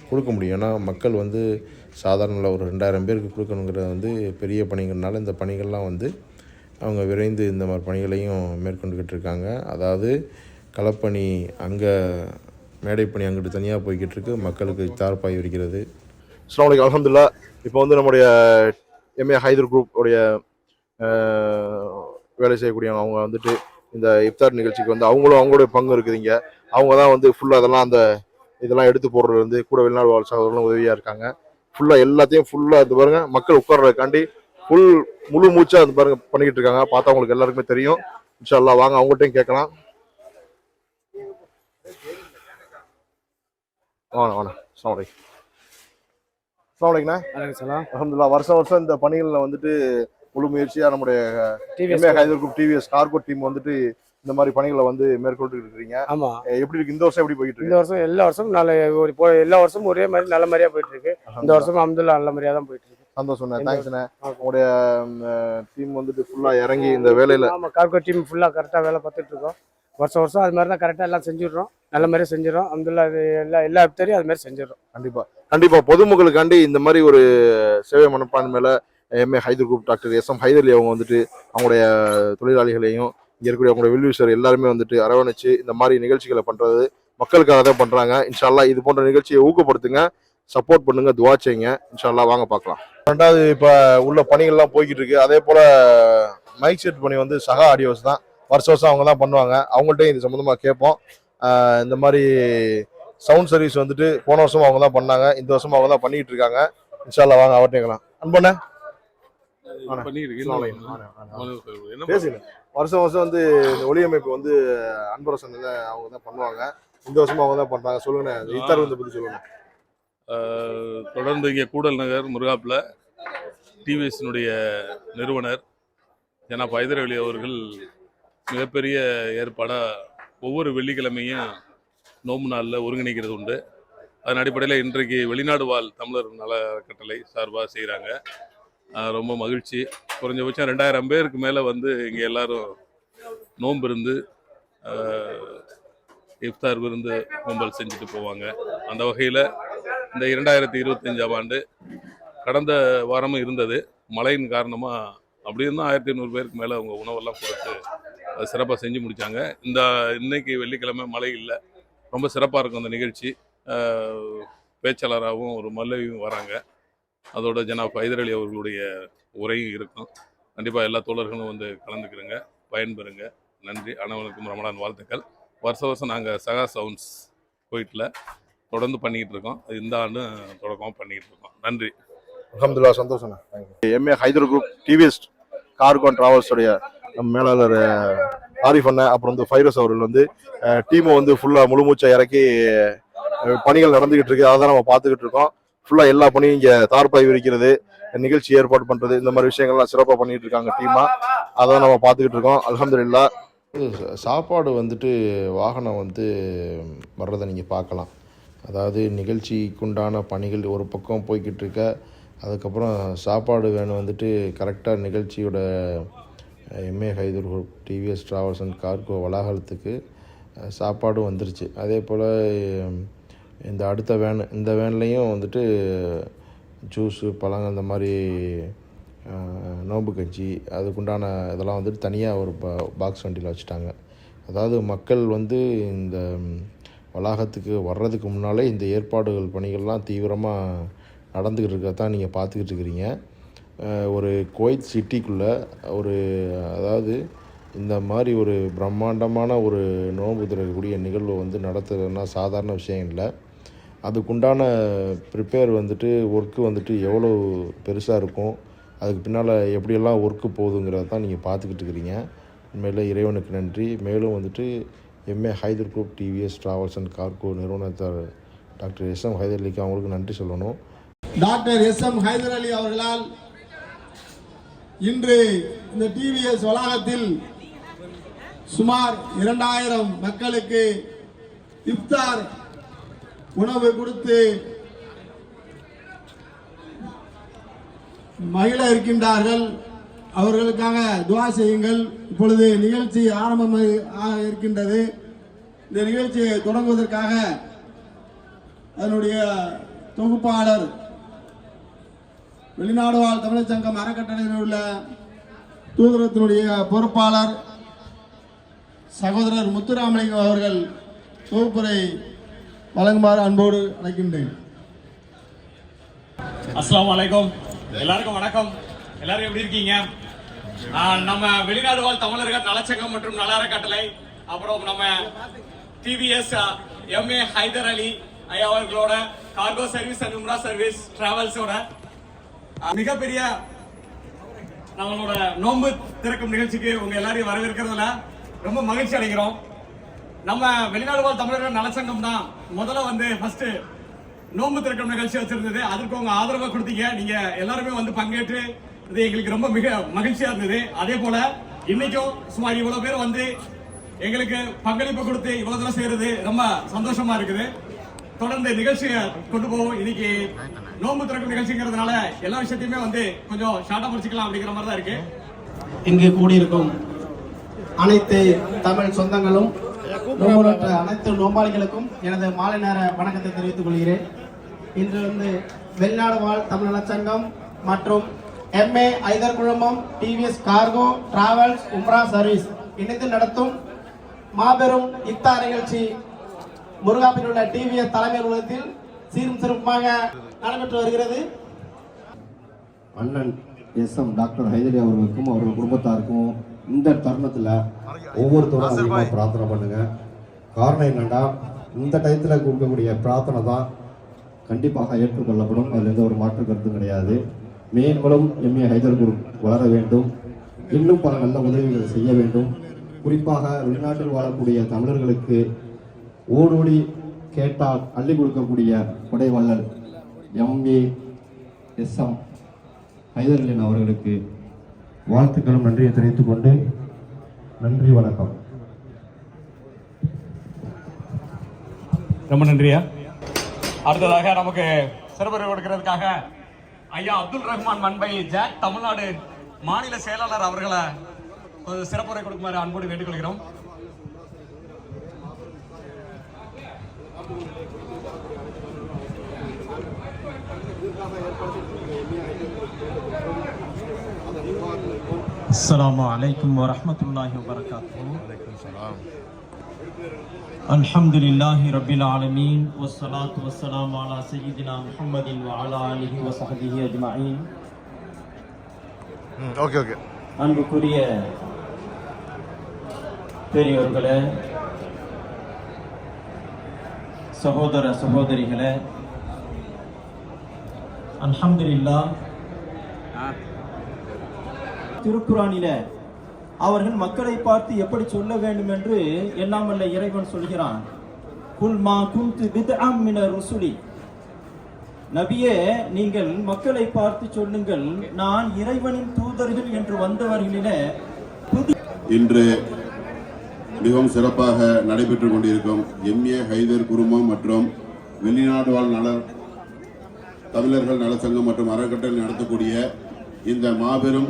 கொடுக்க முடியும். ஏன்னா மக்கள் வந்து சாதாரண ஒரு 2000 பேருக்கு கொடுக்கணுங்கிறது வந்து பெரிய பணிங்கிறனால இந்த பணிகள்லாம் வந்து அவங்க விரைந்து இந்த மாதிரி பணிகளையும் மேற்கொண்டுக்கிட்டு இருக்காங்க. அதாவது களப்பணி அங்கே, மேடைப்பணி அங்கிட்டு தனியாக போய்கிட்டு இருக்கு, மக்களுக்கு தார்பாய் விரிக்கிறது. அஸ்ஸலாமு அலைக்கும். அல்ஹம்துலில்லாஹ். இப்போ வந்து நம்முடைய எம்ஏ ஹைதர் குரூப் உடைய வேலை செய்யக்கூடியவங்க அவங்க வந்துட்டு இந்த இஃப்தார் நிகழ்ச்சிக்கு வந்து அவங்களுடைய பங்கு இருக்குதுங்க. அவங்க தான் வந்து ஃபுல்லாக இதெல்லாம் எடுத்து போடுறது வந்து கூட வெளிநாடு வாழ் சகோதரர்களும் உதவியாக இருக்காங்க. ஃபுல்லாக எல்லாத்தையும் ஃபுல்லாக இது பாருங்க, மக்கள் உட்கார்றதுக்காண்டி முழு மூச்சாக அது பாருங்க பண்ணிக்கிட்டு இருக்காங்க. பார்த்தா அவங்களுக்கு எல்லாருக்குமே தெரியும். இன்ஷா அல்லாஹ் வாங்க அவங்ககிட்டையும் கேட்கலாம். வாங்க. அஸ்ஸலாமு அலைக்கும். அல்ஹம்துலில்லாஹ். வருஷம் இந்த பணிகளில் வந்துட்டு முழு முயற்சியாக நம்முடைய MA Hyder group TVS cargo team வந்துட்டு இந்த மாதிரி பணிகளை வந்து மேற்கொண்டு இருக்கிறீங்க. ஆமா, எப்படி இருக்கு இந்த வருஷம்? எப்படி போயிட்டு இருக்கு? இந்த வருஷம் எல்லா வருஷமும் எல்லா வருஷமும் ஒரே மாதிரி நல்ல மாதிரியா போயிட்டு இருக்கு. இந்த வருஷம் அல்ஹம்துலில்லாஹ் நல்ல மாதிரியா தான் போயிட்டு இருக்கு. சந்தோஷம். தேங்க்ஸ்ண்ணே. உங்களுடைய டீம் வந்துட்டு ஃபுல்லா இறங்கி இந்த வேலையில. ஆமா, கார்கோ டீம் ஃபுல்லா கரெக்டா வேலை பார்த்துட்டு இருக்கோம். வருஷம் வருஷம் அது மாதிரி தான் கரெக்டாக எல்லாம் செஞ்சிடுறோம், நல்ல மாதிரியே செஞ்சிடறோம். அல்ஹம்துலில்லாஹ். இது எல்லா இஃப்தாரையும் அது மாதிரி செஞ்சிடறோம். கண்டிப்பா பொதுமக்களுக்காண்டி இந்த மாதிரி ஒரு சேவை மனப்பான்மையில MA Hyder group doctor SM Haider Ali அவங்க வந்துட்டு அவங்களுடைய தொழிலாளிகளையும் இங்க இருக்கக்கூடிய அவங்களுடைய வெல்விஷர் எல்லாருமே வந்துட்டு அரவணைச்சு இந்த மாதிரி நிகழ்ச்சிகளை பண்றது மக்களுக்காக தான் பண்றாங்க. இன்ஷா அல்லாஹ் இது போன்ற நிகழ்ச்சியை ஊக்கப்படுத்துங்க, சப்போர்ட் பண்ணுங்க, துவா செய்யுங்க. இன்ஷா அல்லாஹ் வாங்க பார்க்கலாம். ரெண்டாவது இப்போ உள்ள பணிகள்லாம் போய்கிட்டு இருக்கு. அதே போல மைக் செட் பணி வந்து சகா ஆடியோஸ் தான் வருஷம் அவங்க தான் பண்ணுவாங்க. அவங்கள்ட்டையும் இது சம்மந்தமா கேட்போம். இந்த மாதிரி சவுண்ட் சர்வீஸ் வந்துட்டு போன வருஷம் அவங்க தான் பண்ணாங்க, இந்த வருஷம் அவங்க தான் பண்ணிட்டு இருக்காங்க. இன்ஷா அல்லாஹ் வாங்க அவர்கிட்ட அன்பண்ண பேசுங்க. வருஷம் வந்து இந்த ஒளியமைப்பு வந்து அன்பரசன் அவங்க தான் பண்ணுவாங்க, இந்த வருஷம் அவங்க தான் பண்றாங்க. சொல்லுங்க, இஃப்தார் வந்து பத்தி சொல்லுங்க. தொடர்ந்து இங்கே கூடல் நகர் முருகாப்பில் டிவிஎஸ்னுடைய நிறுவனர் ஜனாப் ஹைதர் அலி அவர்கள் மிகப்பெரிய ஏற்பாடாக ஒவ்வொரு வெள்ளிக்கிழமையும் நோம்பு நாளில் ஒருங்கிணைக்கிறது உண்டு. அதன் அடிப்படையில் இன்றைக்கு வெளிநாடு வாழ் தமிழர் நல அறக்கட்டளை சார்பாக செய்கிறாங்க. ரொம்ப மகிழ்ச்சி. குறைஞ்சபட்சம் 2000 பேருக்கு மேலே வந்து இங்கே எல்லாரும் நோன்பு இருந்து இஃப்தார் விருந்து கும்பல் செஞ்சுட்டு போவாங்க. அந்த வகையில் இந்த 2025ஆம் ஆண்டு கடந்த வாரமும் இருந்தது. மழையின் காரணமாக அப்படி இருந்தால் 1500 பேருக்கு மேலே அவங்க உணவெல்லாம் கொடுத்து அது சிறப்பாக செஞ்சு முடித்தாங்க. இன்னைக்கு வெள்ளிக்கிழமை மழை இல்லை, ரொம்ப சிறப்பாக இருக்கும் அந்த நிகழ்ச்சி. பேச்சாளராகவும் ஒரு மல்லையும் வராங்க. அதோட ஜனாப் ஹைதர் அலி அவர்களுடைய உரையும் இருக்கும். கண்டிப்பாக எல்லா தோழர்களும் வந்து கலந்துக்கிறங்க, பயன்பெறுங்க. நன்றி. அனைவருக்கும் ரமலான் வாழ்த்துக்கள். வருஷம் நாங்கள் சகா சவுண்ட்ஸ் கோயிட்டில் தொடர்ந்து பண்ணிக்கிட்டு இருக்கோம். அது இந்த ஆண்டு தொடக்கமாக பண்ணிக்கிட்டு இருக்கோம். நன்றி. அல்ஹம்துலில்லாஹ், சந்தோஷம். MA Hyder group TVS cargo டிராவல்ஸோடைய மேலாளர் ஆரிஃப் அண்ணன், அப்புறம் வந்து ஃபைரஸ் அவர்கள் வந்து டீமை வந்து ஃபுல்லாக முழுமூச்சை இறக்கி பணிகள் நடந்துகிட்டு இருக்கு. அதை தான் நம்ம பார்த்துக்கிட்டு இருக்கோம். ஃபுல்லாக எல்லா பணியும் இங்கே தார்பாய் விரிக்கிறது, நிகழ்ச்சி ஏற்பாடு பண்ணுறது, இந்த மாதிரி விஷயங்கள்லாம் சிறப்பாக பண்ணிட்டு இருக்காங்க டீமா. அதான் நம்ம பார்த்துக்கிட்டு இருக்கோம். அல்ஹம்துலில்லாஹ். சாப்பாடு வந்துட்டு வாகனம் வந்து வர்றதை நீங்கள் பார்க்கலாம். அதாவது நிகழ்ச்சிக்குண்டான பணிகள் ஒரு பக்கம் போய்கிட்டு இருக்க, அதுக்கப்புறம் சாப்பாடு வேணும் வந்துட்டு கரெக்டாக நிகழ்ச்சியோட MA Hyder group TVS travels and cargo வளாகத்துக்கு சாப்பாடும் வந்துருச்சு. அதே போல் இந்த அடுத்த இந்த வேன்லேயும் வந்துட்டு ஜூஸு பழங்கள் இந்த மாதிரி நோம்பு கஞ்சி அதுக்குண்டான இதெல்லாம் வந்துட்டு தனியாக ஒரு பாக்ஸ் வண்டியில் வச்சுட்டாங்க. அதாவது மக்கள் வந்து இந்த வளாகத்துக்கு வர்றதுக்கு முன்னாலே இந்த ஏற்பாடுகள் பணிகள்லாம் தீவிரமாக நடந்துக்கிட்டு இருக்கதான் நீங்கள் பார்த்துக்கிட்டு இருக்கிறீங்க. ஒரு குவைத் சிட்டிக்குள்ளே அதாவது இந்த மாதிரி ஒரு பிரம்மாண்டமான ஒரு நோன்பு திறக்கக்கூடிய நிகழ்வு வந்து நடத்துறதுனா சாதாரண விஷயம் இல்லை. அதுக்குண்டான ப்ரிப்பேர் வந்துட்டு ஒர்க்கு வந்துட்டு எவ்வளோ பெருசாக இருக்கும், அதுக்கு பின்னால் எப்படியெல்லாம் ஒர்க்கு போகுதுங்கிறத தான் நீங்கள் பார்த்துக்கிட்டு இருக்கிறீங்க. உண்மையில் இறைவனுக்கு நன்றி. மேலும் வந்துட்டு MA Hyder group TVS travels and cargo நிறுவனத்தார் டாக்டர் எஸ்எம் ஹைதர் அலிக்கு அவங்களுக்கு நன்றி சொல்லணும். டாக்டர் எஸ்எம் ஹைதர் அலி அவர்களால் இன்று இந்த டிவிஎஸ் வளாகத்தில் சுமார் 2000 மக்களுக்கு இஃப்தார் உணவு கொடுத்து மகிழ இருக்கின்றார்கள். அவர்களுக்காக துஆ செய்யுங்கள். இப்பொழுது நிகழ்ச்சி ஆரம்பமாக இருக்கின்றது. இந்த நிகழ்ச்சியை தொடங்குவதற்காக அதனுடைய தொகுப்பாளர் வெளிநாடு வாழ் தமிழர் சங்கம் அறக்கட்டளையில் உள்ள தூதரத்தினுடைய பொறுப்பாளர் சகோதரர் முத்துராமலிங்கம் அவர்கள் தொகுப்புரை வழங்குமாறு அன்போடு அழைக்கின்றேன். அஸ்ஸலாமு அலைக்கும். எல்லாருக்கும் வணக்கம். எல்லாரும் எப்படி இருக்கீங்க? நம்ம வெளிநாடு வாழ் தமிழர்கள் நலச்சங்கம் மற்றும் நல அறக்கட்டளை, அப்புறம் நம்ம டிவிஎஸ் எம்ஏ ஹைதர் அலி ஐயா அவர்களோட cargo service and Umrah service டிராவல்ஸோட மிகப்பெரிய நம்மளோட நோன்பு திறக்கும் நிகழ்ச்சிக்கு உங்க எல்லாரையும் வரவேற்கிறதுல ரொம்ப மகிழ்ச்சி அடைகிறோம். நம்ம வெளிநாடு வாழ் தமிழர்கள் நலச்சங்கம் தான் முதல்ல வந்து ஃபர்ஸ்ட் நோன்பு திறக்கும் நிகழ்ச்சி வச்சிருந்தது. அதற்கு உங்க ஆதரவை கொடுத்தீங்க. நீங்க எல்லாருமே வந்து பங்கேற்று இது எங்களுக்கு ரொம்ப மிக மகிழ்ச்சியா இருந்தது. அதே போல இன்னைக்கும் சுமார் இவ்வளவு பேர் வந்து எங்களுக்கு பங்களிப்பு கொடுத்து இவ்வளவு தூரம் செய்யறது ரொம்ப சந்தோஷமா இருக்குது. தொடர்ந்து நிகழ்ச்சியை கொண்டு போவோம். இன்னைக்கு நோன்பு திறக்கும் நிகழ்ச்சிங்கிறதுனால எல்லா விஷயத்தையுமே வந்து கொஞ்சம் ஷார்ட்டா முடிச்சுக்கலாம் அப்படிங்கிற மாதிரி தான் இருக்கு. இங்கு கூடியிருக்கும் அனைத்து தமிழ் சொந்தங்களும் நோம்புற்ற அனைத்து நோம்பாளிகளுக்கும் எனது மாலை நேர வணக்கத்தை தெரிவித்துக் கொள்கிறேன். இன்று வந்து வெளிநாடு வாழ் தமிழ் நலச்சங்கம் மற்றும் MA ஹைதர் குழுமம், டிவிஎஸ் கார்கோ டிராவல்ஸ் உம்ரா சர்வீஸ் இணைந்து நடத்தும் மாபெரும் இஃப்தார் நிகழ்ச்சி முருகாப்பில் உள்ள டிவிஎஸ் தலைமை அலுவலகத்தில் சீரும் சிறப்பாக நடைபெற்று வருகிறது. அண்ணன் SM டாக்டர் ஹைதரி அவர்களுக்கும் அவர்கள் குடும்பத்தாருக்கும் இந்த தருணத்தில் ஒவ்வொருத்தரும் அதிகமாக பிரார்த்தனை பண்ணுங்க. காரணம் என்னன்னா, இந்த டயத்தில் கொடுக்கக்கூடிய பிரார்த்தனை தான் கண்டிப்பாக ஏற்றுக்கொள்ளப்படும். அதில் எந்த ஒரு மாற்று கருத்தும் கிடையாது. மேன்மலும் MA ஹைதர் குரூப் வளர வேண்டும், இன்னும் பல நல்ல உதவிகளை செய்ய வேண்டும். குறிப்பாக வெளிநாட்டில் வாழக்கூடிய தமிழர்களுக்கு ஓடோடி கேட்டால் அள்ளி கொடுக்கக்கூடிய கொடைவள்ளல் MA SM ஹைதர்லின் அவர்களுக்கு வாழ்த்துக்களும் நன்றியை தெரிவித்துக் கொண்டு நன்றி, வணக்கம். ரொம்ப நன்றியா. அடுத்ததாக நமக்கு சிறப்பு கொடுக்கிறதுக்காக ஐயா அப்துல் ரஹ்மான் மன்பை ஜாக் தமிழ்நாடு மாநில செயலாளர் அவர்களை ஒரு சிறப்புரை கொடுக்குமாறு அன்போடு வேண்டுகொள்கிறோம். السلام عليكم ورحمة الله وبركاته. الحمد لله رب العالمين والصلاة والسلام على سيدنا محمد وعلى آله وصحبه أجمعين. ஓகே அன்புக்குரிய பெரியோர்களே, சகோதர சகோதரிகளே, அல்ஹம்துலில்லாஹ், திருக்குரானில அவர்கள் மக்களை பார்த்து எப்படி சொல்ல வேண்டும் என்று எல்லாம் வல்ல இறைவன் சொல்கிறான். குல் மா குன்து பித்அம் மினர் ருசுலி, நபியே நீங்கள் மக்களை பார்த்து சொல்லுங்கள், நான் இறைவனின் தூதர்கள் என்று வந்தவர்களிலே இன்று மிகவும் சிறப்பாக நடைபெற்றுக் கொண்டிருக்கும் MA ஹைதர் குழுமம் மற்றும் வெளிநாடு வாழ் தமிழர்கள் நலச்சங்கம் மற்றும் அறக்கட்டளை நடத்தக்கூடிய இந்த மாபெரும்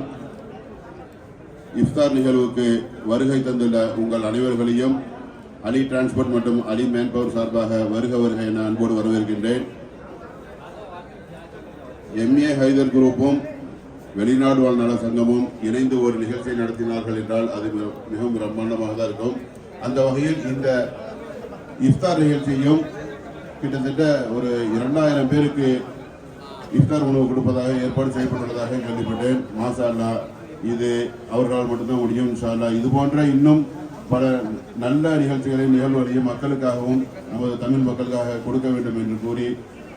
இஃப்தார் நிகழ்வுக்கு வருகை தந்துள்ள உங்கள் அனைவர்களையும் அலி டிரான்ஸ்போர்ட் மற்றும் அலி மேன்பவர் சார்பாக வருக வருக என அன்போடு வரவேற்கின்றேன். MA ஹைதர் குரூப்பும் வெளிநாடு வாழ் நல சங்கமும் இணைந்து ஒரு நிகழ்ச்சியை நடத்தினார்கள் என்றால் அது மிகவும் பிரம்மாண்டமாக தான் இருக்கும். அந்த வகையில் இந்த இஃப்தார் நிகழ்ச்சியும் கிட்டத்தட்ட ஒரு 2000 பேருக்கு இஃப்தார் உணவு கொடுப்பதாக ஏற்பாடு செய்யப்பட்டுள்ளதாக கேள்விப்பட்டேன். மாஷா அல்லாஹ், இது அவர்களால் மட்டும்தான் முடியும். இன்ஷா அல்லாஹ் இது போன்ற இன்னும் பல நல்ல நிகழ்ச்சிகளையும் நிகழ்வுகளையும் மக்களுக்காகவும் நமது தமிழ் மக்களுக்காக கொடுக்க வேண்டும் என்று கூறி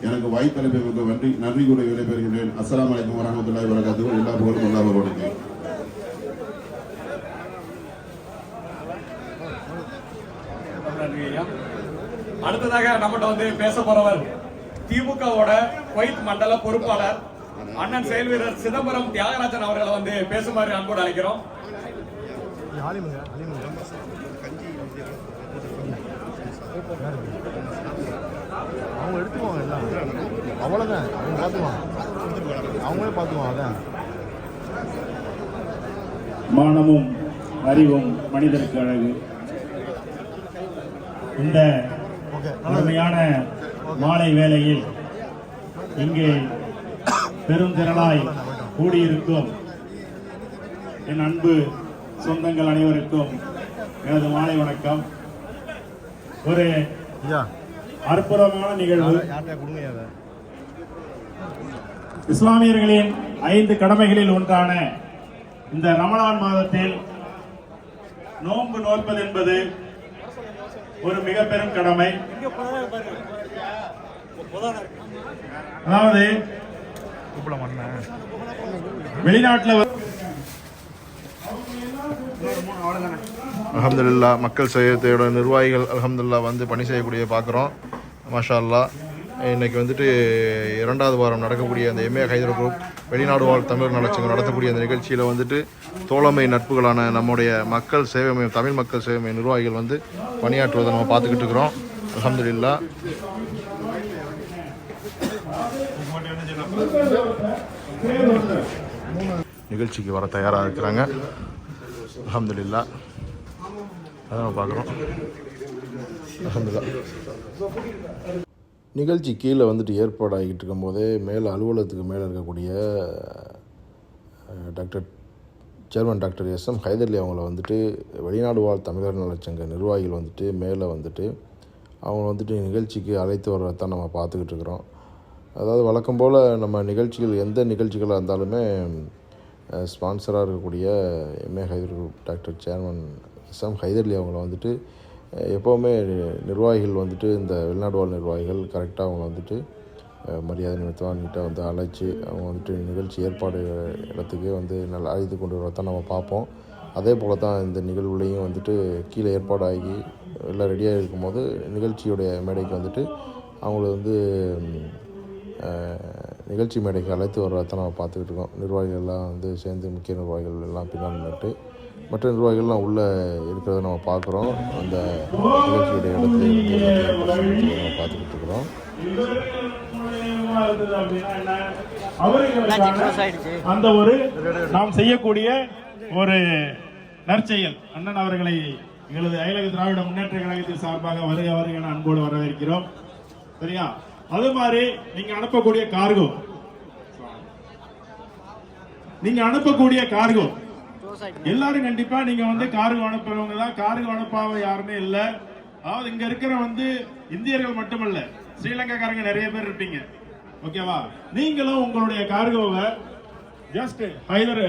எனக்கு வாய்ப்பளிப்பதற்கு நன்றி கூறி விடைபெறுகின்றேன். அஸ்ஸலாமு அலைக்கும் வரஹ்மத்துல்லாஹி வபரகாத்துஹு. எல்லா புகழும் அல்லாஹ் ஒருவனுக்கே. அடுத்ததாக நம்மகிட்ட பேச போறவர் திமுகவோட குவைத் மண்டல பொறுப்பாளர் அண்ணன் செயல் வீரர் சிதம்பரம் தியாகராஜன் அவர்களை பேசுமாறு அன்போடு அழைக்கிறோம். அவங்க எடுத்துக்குவாங்க எல்லாம், அவ்வளோதான். அவங்க பார்த்துக்குவாங்க, அவங்களே பார்த்துக்குவாங்க. அதான் மானமும் அறிவும் மனிதருக்கு அழகு. இந்த அருமையான மாலை வேளையில் இங்கே பெருந்திரளாய் கூடியிருக்கும் என் அன்பு சொந்தங்கள் அனைவருக்கும் எனது மாலை வணக்கம். ஒரு அற்புதமான நிகழ்வு. இஸ்லாமியர்களின் 5 கடமைகளில் ஒன்றான இந்த ரமலான் மாதத்தில் நோன்பு நோற்பது என்பது ஒரு மிக பெரும் கடமை. அதாவது வெளிநாட்டில் அல்ஹம்துலில்லாஹ் மக்கள் சேவையோட நிர்வாகிகள் அல்ஹம்துலில்லாஹ் பணி செய்யக்கூடிய பார்க்குறோம். மாஷா அல்லாஹ், இன்னைக்கு 2வது வாரம் நடக்கக்கூடிய அந்த MA ஹைதர் குரூப் வெளிநாடு வாழ் தமிழர் நலச்சங்கம் நடத்தக்கூடிய அந்த நிகழ்ச்சியில் தோழமை நட்புகளான நம்முடைய மக்கள் சேவை மையம், தமிழ் மக்கள் சேவை மைய நிர்வாகிகள் பணியாற்றுவதை நம்ம பார்த்துக்கிட்டு இருக்கிறோம். அல்ஹம்துலில்லாஹ். நிகழ்ச்சிக்கு வர தயாராக இருக்கிறாங்க. அல்ஹம்துலில்லாஹ், அதை நம்ம பார்க்குறோம். நிகழ்ச்சி கீழே வந்துட்டு ஏற்பாடாகிட்டு இருக்கும்போதே மேலே அலுவலகத்துக்கு மேலே இருக்கக்கூடிய சேர்மன் டாக்டர் எஸ்எம் ஹைதர்லி அவங்கள வந்துட்டு வெளிநாடு வாழ் தமிழர் நலச்சங்க நிர்வாகிகள் வந்துட்டு மேலே வந்துட்டு அவங்க வந்துட்டு நிகழ்ச்சிக்கு அழைத்து வர்றதான் நம்ம பார்த்துக்கிட்டு இருக்கிறோம். அதாவது வழக்கம் போல் நம்ம நிகழ்ச்சிகள் எந்த நிகழ்ச்சிகளாக இருந்தாலுமே ஸ்பான்சராக இருக்கக்கூடிய MA Hyder group doctor chairman SM ஹைதர்லி அவங்கள வந்துட்டு எப்போவுமே நிர்வாகிகள் வந்துட்டு இந்த வெளிநாடு வாழ் நிர்வாகிகள் கரெக்டாக அவங்க வந்துட்டு மரியாதை நிமித்தமாக நீட்டாக வந்து அழைச்சி அவங்க வந்துட்டு நிகழ்ச்சி ஏற்பாடு இடத்துக்கே வந்து நல்லா அழைத்து கொண்டு வரதான் நம்ம பார்ப்போம். அதே போல் தான் இந்த நிகழ்வுலையும் வந்துட்டு கீழே ஏற்பாடாகி எல்லாம் ரெடியாக இருக்கும்போது நிகழ்ச்சியுடைய மேடைக்கு வந்துட்டு அவங்கள வந்து நிகழ்ச்சி மேடைக்கு அழைத்து வர்றதான் நம்ம பார்த்துக்கிட்டு இருக்கோம். நிர்வாகிகள்லாம் வந்து சேர்ந்து முக்கிய நிர்வாகிகள் எல்லாம் பின்னால் நின்று மற்ற நிர்வாகிகள்லாம் உள்ளே இருக்கிறத நம்ம பார்க்குறோம். அந்த நிகழ்ச்சியுடைய இடத்துல நம்ம பார்த்துக்கிட்டு இருக்கிறோம். அந்த ஒரு நாம் செய்யக்கூடிய ஒரு நற்செயல் அண்ணன் அவர்களை எங்களது அயலக திராவிட முன்னேற்ற கழகத்தின் சார்பாக வருக வருக அன்போடு வரவேற்கிறோம். சரியா? அது மாதிரி நீங்க அனுப்பக்கூடிய கார்கோ எல்லாரும் கண்டிப்பா நீங்க வந்து கார்கோ அனுப்புறவங்க தான். கார்கோ அனுப்பாம யாருமே இல்ல. அதாவது இங்க இருக்கிற வந்து இந்தியர்கள் மட்டுமல்ல, ஸ்ரீலங்காக்காரங்க நிறைய பேர் இருப்பீங்க. ஓகேவா? நீங்களும் உங்களுடைய கார்கோவை ஜஸ்ட் ஹைதர்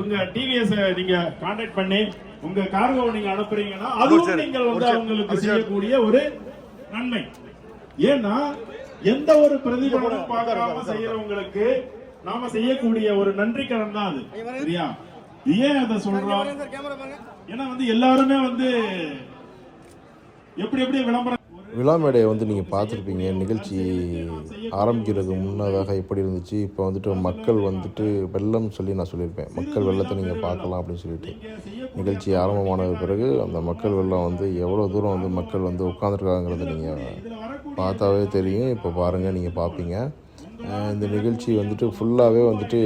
உங்க டிவிஎஸ் நீங்க கான்டாக்ட் பண்ணி உங்க கார்கோவை நீங்க அனுப்புறீங்கன்னா அதுவும் நீங்கள் வந்து அவங்களுக்கு செய்யக்கூடிய ஒரு நன்மை. ஏன்னா எந்த ஒரு பிரதிபலனும் பார்க்காம செய்யறவங்களுக்கு நாம செய்யக்கூடிய ஒரு நன்றி கடன் தான் அது. சரியா? ஏன் அதை சொல்றோம்? ஏன்னா வந்து எல்லாருமே வந்து எப்படி விளம்பரம் விழா மேடையை வந்து நீங்கள் பார்த்துருப்பீங்க. நிகழ்ச்சி ஆரம்பிக்கிறதுக்கு முன்னதாக எப்படி இருந்துச்சு, இப்போ வந்துட்டு மக்கள் வந்துட்டு வெள்ளம் சொல்லி நான் சொல்லியிருப்பேன். மக்கள் வெள்ளத்தை நீங்கள் பார்க்கலாம் அப்படின்னு சொல்லிட்டு நிகழ்ச்சி ஆரம்பமான பிறகு அந்த மக்கள் வெள்ளம் வந்து எவ்வளோ தூரம் வந்து மக்கள் வந்து உட்காந்துருக்காங்கிறத நீங்கள் பார்த்தாவே தெரியும். இப்போ பாருங்கள், நீங்கள் பார்ப்பீங்க. இந்த நிகழ்ச்சி வந்துட்டு ஃபுல்லாகவே வந்துட்டு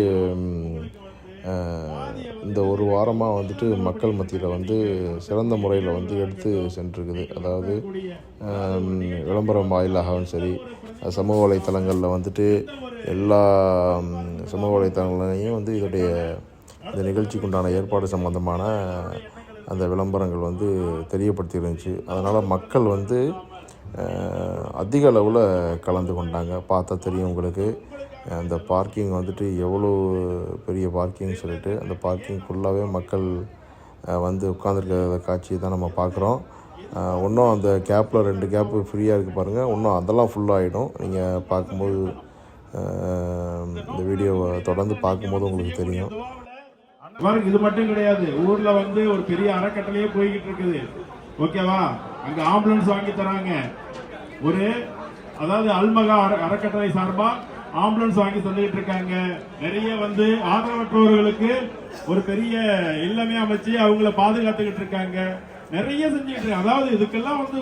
இந்த ஒரு வாரமாக வந்துட்டு மக்கள் மத்தியில் வந்து சிறந்த முறையில் வந்து எடுத்து சென்றிருக்குது. அதாவது விளம்பரம் வாயிலாகவும் சரி, சமூக வலைத்தளங்களில் வந்துட்டு எல்லா சமூக வலைத்தளங்களையும் வந்து இந்த நிகழ்ச்சிக்கு உண்டான ஏற்பாடு சம்பந்தமான அந்த விளம்பரங்கள் வந்து தெரியப்படுத்தி இருந்துச்சு. அதனால் மக்கள் வந்து அதிக அளவில் கலந்து கொண்டாங்க. பார்த்தா தெரியும் உங்களுக்கு. அந்த பார்க்கிங் வந்துட்டு எவ்வளோ பெரிய பார்க்கிங் சொல்லிட்டு அந்த பார்க்கிங் ஃபுல்லாகவே மக்கள் வந்து உட்காந்துருக்க காட்சியை தான் நம்ம பார்க்குறோம். இன்னும் அந்த கேப்பில் 2 கேப்பு ஃப்ரீயாக இருக்குது பாருங்கள். இன்னும் அதெல்லாம் ஃபுல்லாகிடும். நீங்கள் பார்க்கும்போது இந்த வீடியோவை தொடர்ந்து பார்க்கும்போது உங்களுக்கு தெரியும். இது மட்டும் கிடையாது, ஊர்ல வந்து ஒரு பெரிய அறக்கட்டளையே போய்கிட்டு இருக்குது. ஓகேவா? அங்க ஆம்புலன்ஸ் வாங்கி தராங்க. அதாவது அல்மகா அறக்கட்டளை சார்பா ஆம்புலன்ஸ் வாங்கி தந்துகிட்டு இருக்காங்க. நிறைய வந்து ஆதரவற்றவர்களுக்கு ஒரு பெரிய இல்லமே அமைச்சு அவங்கள பாதுகாத்துக்கிட்டு இருக்காங்க. நிறைய செஞ்சுட்டு இருக்காங்க. அதாவது இதுக்கெல்லாம் வந்து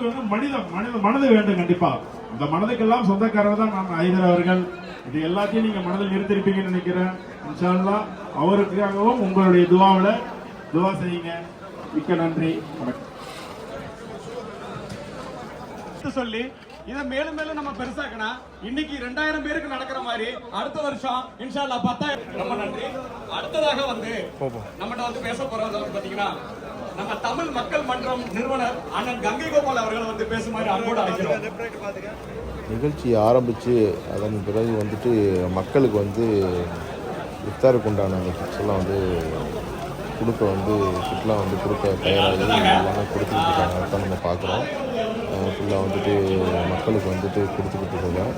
மனது வேண்டும். கண்டிப்பா இந்த மனதுக்கெல்லாம் சொந்தக்காரர் தான் நம்ம ஹைதர் அவர்கள். இது எல்லாத்தையும் நீங்க மனதில் நிறுத்திருப்பீங்கன்னு நினைக்கிறேன். இன்ஷா அல்லாஹ் அவருக்காகவும் உங்களுடைய துவா செய்யுங்க. மிக்க நன்றி. சொல்லி இதை மேலும் மேலும் நம்ம பெருசாக்கணும். இன்னைக்கு 2000 பேருக்கு நடக்கிற மாதிரி அடுத்த வருஷம் இன்ஷா அல்லாஹ் 10,000. ரொம்ப நன்றி. அடுத்ததாக வந்து நம்மகிட்ட வந்து பேச போறது பாத்தீங்கன்னா நம்ம தமிழ் மக்கள் மன்றம் நிறுவனர் அண்ணன் கங்கை கோபால் அவர்கள் வந்து பேசுமாறு அன்போடு அழைக்கிறோம். நிகழ்ச்சி ஆரம்பித்து அதன் பிறகு வந்துட்டு மக்களுக்கு வந்து இஃப்தாருக்கு உண்டான அந்த கிட்ஸ்லாம் வந்து கிட்லாம் வந்து கொடுக்க தயாராகி எல்லாமே கொடுத்துக்கிட்டு இருக்காங்க. அதான் நம்ம பார்க்குறோம். ஃபுல்லாக வந்துட்டு மக்களுக்கு வந்துட்டு கொடுத்துக்கிட்டு இருக்கோம்.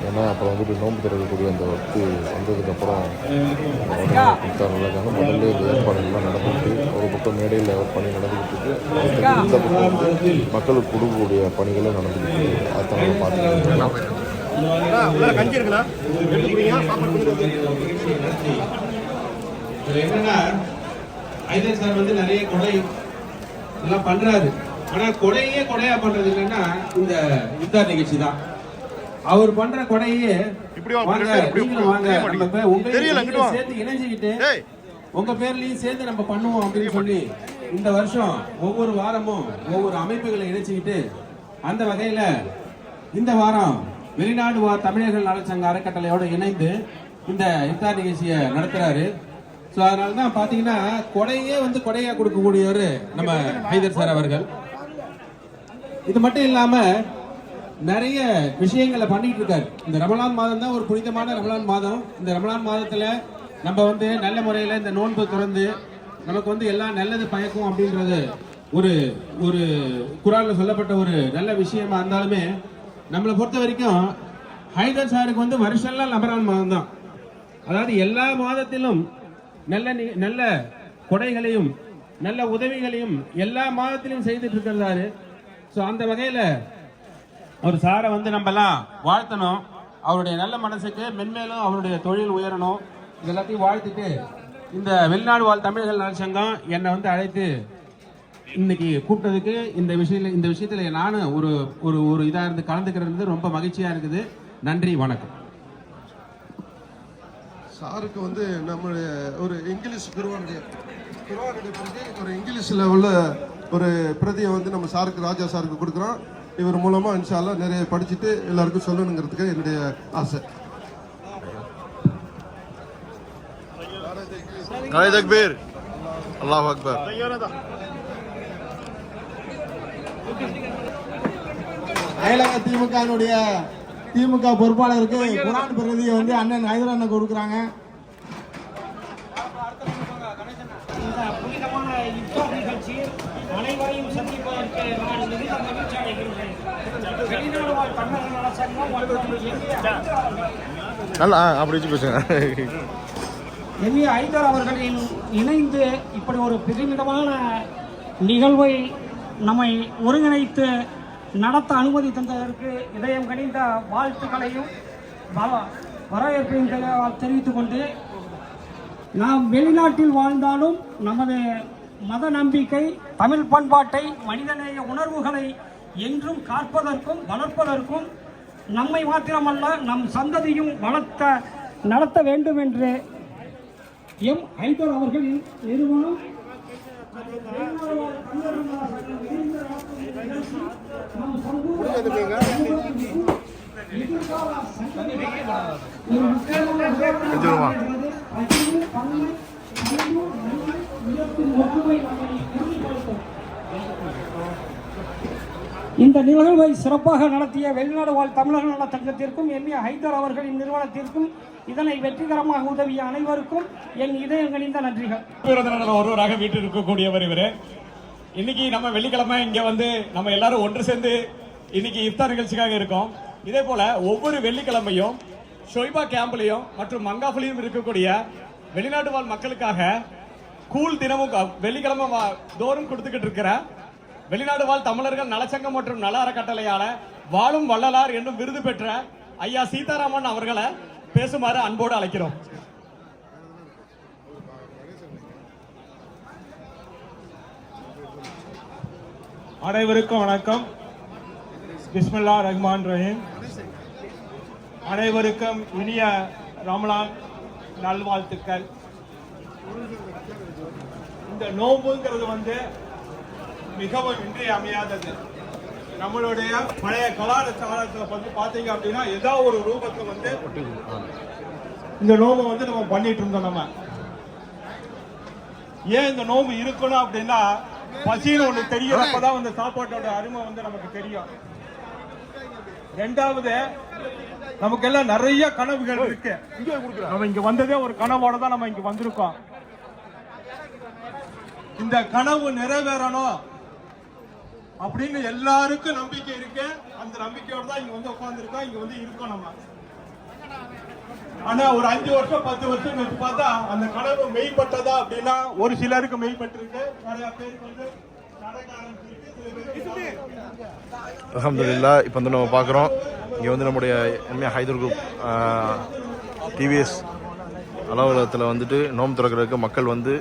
ஏன்னா அப்புறம் வந்துட்டு நோன்பு திறக்கக்கூடிய அந்த வக்து வந்ததுக்கப்புறம் கொடுத்தா நல்லாக்காங்க. முதல்ல இந்த ஏற்பாடுகள்லாம் நடந்துக்கிட்டு ஒரு பக்கம் மேடையில் பணி நடந்துக்கிட்டு இருக்கு. இந்த பக்கம் வந்து மக்களுக்கு கொடுக்கக்கூடிய பணிகளும் நடந்துக்கிட்டு இருக்கு. அதான் நம்ம பார்த்துக்கலாம். என்னன்னா ஹைதர் சார் வந்து நிறைய கொடை எல்லாம் பண்றாரு. ஆனா கொடையா பண்றது இல்லைன்னா இந்த இஃப்தார் நிகழ்ச்சி தான். அவர் பண்ற கொடையே நீங்களும் வாங்க நம்ம உங்க சேர்த்து இணைஞ்சுக்கிட்டு உங்க பேர்லயும் சேர்ந்து நம்ம பண்ணுவோம் அப்படின்னு சொல்லி இந்த வருஷம் ஒவ்வொரு வாரமும் ஒவ்வொரு அமைப்புகளை இணைச்சிக்கிட்டு அந்த வகையில இந்த வாரம் வெளிநாடு வாழ் தமிழர்கள் நலச்சங்க அறக்கட்டளையோடு இணைந்து இந்த இஃப்தார் நிகழ்ச்சியை நடத்துறாரு. ஸோ அதனால தான் பார்த்தீங்கன்னா கொடையே வந்து கொடையா கொடுக்கக்கூடியவர் நம்ம ஹைதர் சார் அவர்கள். இது மட்டும் இல்லாம நிறைய விஷயங்களை பண்ணிட்டு இருக்காரு. இந்த ரமலான் மாதம் தான் ஒரு புனிதமான ரமலான் மாதம். இந்த ரமலான் மாதத்துல நம்ம வந்து நல்ல முறையில இந்த நோன்பு திறந்து நமக்கு வந்து எல்லாம் நல்லது பயக்கும் அப்படின்றது ஒரு ஒரு குரான்ல சொல்லப்பட்ட ஒரு நல்ல விஷயமா இருந்தாலுமே நம்மளை பொறுத்த வரைக்கும் ஹைதர் சாருக்கு வந்து வருஷம்லாம் ரமலான் மாதம் தான். அதாவது எல்லா மாதத்திலும் நல்ல கொடைகளையும் நல்ல உதவிகளையும் எல்லா மாதத்திலும் செய்துட்டு இருக்கிறாரு. ஸோ அந்த வகையில் ஒரு சாரை வந்து நம்ம எல்லாம் வாழ்த்தணும். அவருடைய நல்ல மனசுக்கு மென்மேலும் அவருடைய தொழில் உயரணும். இது எல்லாத்தையும் வாழ்த்துட்டு இந்த வெளிநாடு வாழ் தமிழர்கள் நலச்சங்கம் என்னை வந்து அழைத்து இன்னைக்கு கூப்பிட்டதுக்கு இந்த விஷயத்துல நானும் ஒரு ஒரு ஒரு இதாக இருந்து கலந்துக்கிறது ரொம்ப மகிழ்ச்சியா இருக்குது. நன்றி, வணக்கம். சாருக்கு வந்து நம்மளுடைய ஒரு இங்கிலீஷ் குருவானுடைய பிறகு ஒரு இங்கிலீஷில் உள்ள ஒரு பிரதியை வந்து நம்ம சாருக்கு ராஜா சாருக்கு கொடுக்குறோம். இவர் மூலமாக இன்ஷா அல்லாஹ் நிறைய படிச்சுட்டு எல்லாருக்கும் சொல்லணுங்கிறதுக்கு என்னுடைய ஆசை. நாரே தக்பீர், அல்லாஹ் அக்பர். அயலக திமுக பொறுப்பாளருக்கு குரான் பிரதியை வந்து அண்ணன் ஹைதர் அண்ணன் கொடுக்குறாங்க. இந்த புனிதமான இஃப்தார் நிகழ்ச்சி அனைவரையும் சந்திப்பதற்கு நான் மிகுந்த மகிழ்ச்சி அடைகின்றேன். வெளிநாடு வாழ் தமிழர்கள் நலச்சங்கம் எம்ஏ ஹைதர் அவர்களின் இணைந்து இப்படி ஒரு பெருமிதமான நிகழ்வை நம்மை ஒருங்கிணைத்து நடத்த அனுமதி தந்ததற்கு இதயம் கனிந்த வாழ்த்துக்களையும் வரவேற்பையும் தெரிவித்துக் கொண்டு, நாம் வெளிநாட்டில் வாழ்ந்தாலும் நமது மத நம்பிக்கை, தமிழ் பண்பாட்டை, மனிதநேய உணர்வுகளை என்றும் காப்பதற்கும் வளர்ப்பதற்கும் நம்மை மாத்திரமல்ல நம் சந்ததியும் நடத்த வேண்டும் என்று எம் ஹைதர் அவர்களின் நிறுவனம் இந்த நிகழ்வை சிறப்பாக நடத்திய வெளிநாடு வாழ் தமிழர்கள் நல சங்கத்திற்கும் எம்ஏ ஹைதர் அவர்களின் நிறுவனத்திற்கும் இதனை வெற்றிகரமாக உதவிய அனைவருக்கும் என் இதயம் கனிந்த நன்றிகள். ஒருவராக வீட்டில் இருக்கக்கூடியவர் இவரு. இன்னைக்கு நம்ம வெள்ளிக்கிழமை இங்க வந்து நம்ம எல்லாரும் ஒன்று சேர்ந்து இன்னைக்கு இஃப்தார் நிகழ்ச்சிக்காக இருக்கோம். இதே போல ஒவ்வொரு வெள்ளிக்கிழமையும் ஷொய்பா கேம்ப்லையும் மற்றும் மங்காஃபுலையும் இருக்கக்கூடிய வெளிநாட்டு வாழ் மக்களுக்காக கூல் தினமும் வெள்ளிக்கிழமை தோறும் கொடுத்துக்கிட்டு இருக்கிற வெளிநாடு வாழ் தமிழர்கள் நலச்சங்கம் மற்றும் நல அறக்கட்டளையால வாழும் வள்ளலார் என்னும் விருது பெற்ற ஐயா சீதாராமன் அவர்களை பேசுமாறு அன்போடு அழைக்கிறோம். அனைவருக்கும் வணக்கம். பிஸ்மில்லா ரஹ்மான் ரஹீம். அனைவருக்கும் இனிய ரமலான் நல்வாழ்த்துக்கள். இந்த நோம்புங்கிறது வந்து மிகவும் இன்றியமையாதது. நம்மளுடைய பழைய கலாச்சாரத்தை வந்து பார்த்தீங்க அப்படின்னா ஏதோ ஒரு ரூபத்தை வந்து இந்த நோம்பு வந்து நம்ம பண்ணிட்டு இருந்தோம். நம்ம ஏன் இந்த நோம்பு இருக்கணும் அப்படின்னா பசின்னு ஒண்ணு தெரியறப்பதான் இந்த சாப்பாட்டோட அருமை வந்து நமக்கு தெரியும். ரெண்டாவது, நமக்கு எல்லாம் நிறைய கனவுகள் இருக்கு. நம்ம இங்க வந்ததே ஒரு கனவோட தான் நம்ம இங்க வந்திருக்கோம். இந்த கனவு நிறைவேறணும் அப்படின்னு எல்லாருக்கும் நம்பிக்கை இருக்கு. அந்த நம்பிக்கையோட தான் இங்க வந்து உட்கார்ந்துருக்கோம், இங்க வந்து இருக்கோம் நம்ம. ஆனா ஒரு 5 வருஷம் 10 வருஷம் வச்சு பார்த்தா அந்த கனவு மெய்ப்பட்டதா அப்படின்னா ஒரு சிலருக்கு மெய்ப்பட்டிருக்கு, நிறைய பேருக்கு வந்து நடக்க ஆரம்பிச்சிருக்கு. அல்ஹம்துலில்லாஹ். இப்போ வந்து நம்ம பார்க்குறோம் இங்கே வந்து நம்முடைய எம்ஏ ஹைதர் குரூப் டிவிஎஸ் அலுவலகத்தில் வந்துட்டு நோம்பு திறக்கிறதுக்கு மக்கள் வந்து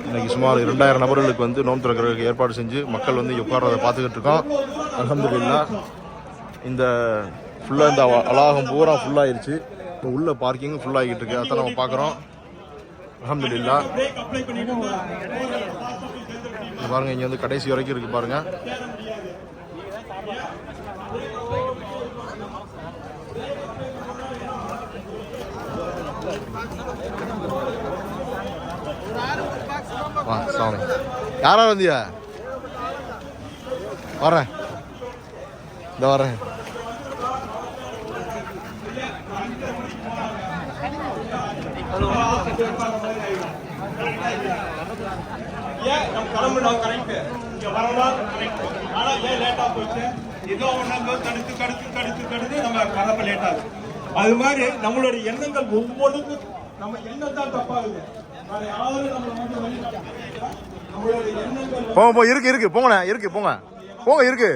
இன்னைக்கு சுமார் 2000 நபர்களுக்கு வந்து நோம்பு திறக்கிறதுக்கு ஏற்பாடு செஞ்சு மக்கள் வந்து உட்கார்றதை பார்த்துக்கிட்டு இருக்கோம். அல்ஹம்துலில்லாஹ். இந்த ஃபுல்லாக இந்த வளாகம் பூரா ஃபுல்லாகிடுச்சு. இப்போ உள்ள பார்க்கிங் ஃபுல்லாகிட்டு இருக்கு. அதான் நம்ம பார்க்குறோம். அல்ஹம்துலில்லாஹ். பாருங்க இங்கே வந்து கடைசி வரைக்கும் இருக்கு பாருங்க. சாமி யாரா வந்தியா? வரேன், இந்த வரேன். ஏன் நம்ம கிளம்புனோம் கரெக்ட், இங்க வரணும் கரெக்ட். ஆனா ஏன் லேட்டா போச்சு? ஏதோ ஒண்ணு கடுத்து நம்ம கிளம்ப லேட் ஆகுது. அது மாதிரி நம்மளுடைய எண்ணங்கள் ஒவ்வொன்றுக்கும் நம்ம எண்ணம் தான் தப்பாகுது. வேற யாரும் நம்ம வந்து நம்மளுடைய எண்ணங்கள் போங்க இருக்கு போங்கண்ணே, இருக்கு போங்க இருக்கு.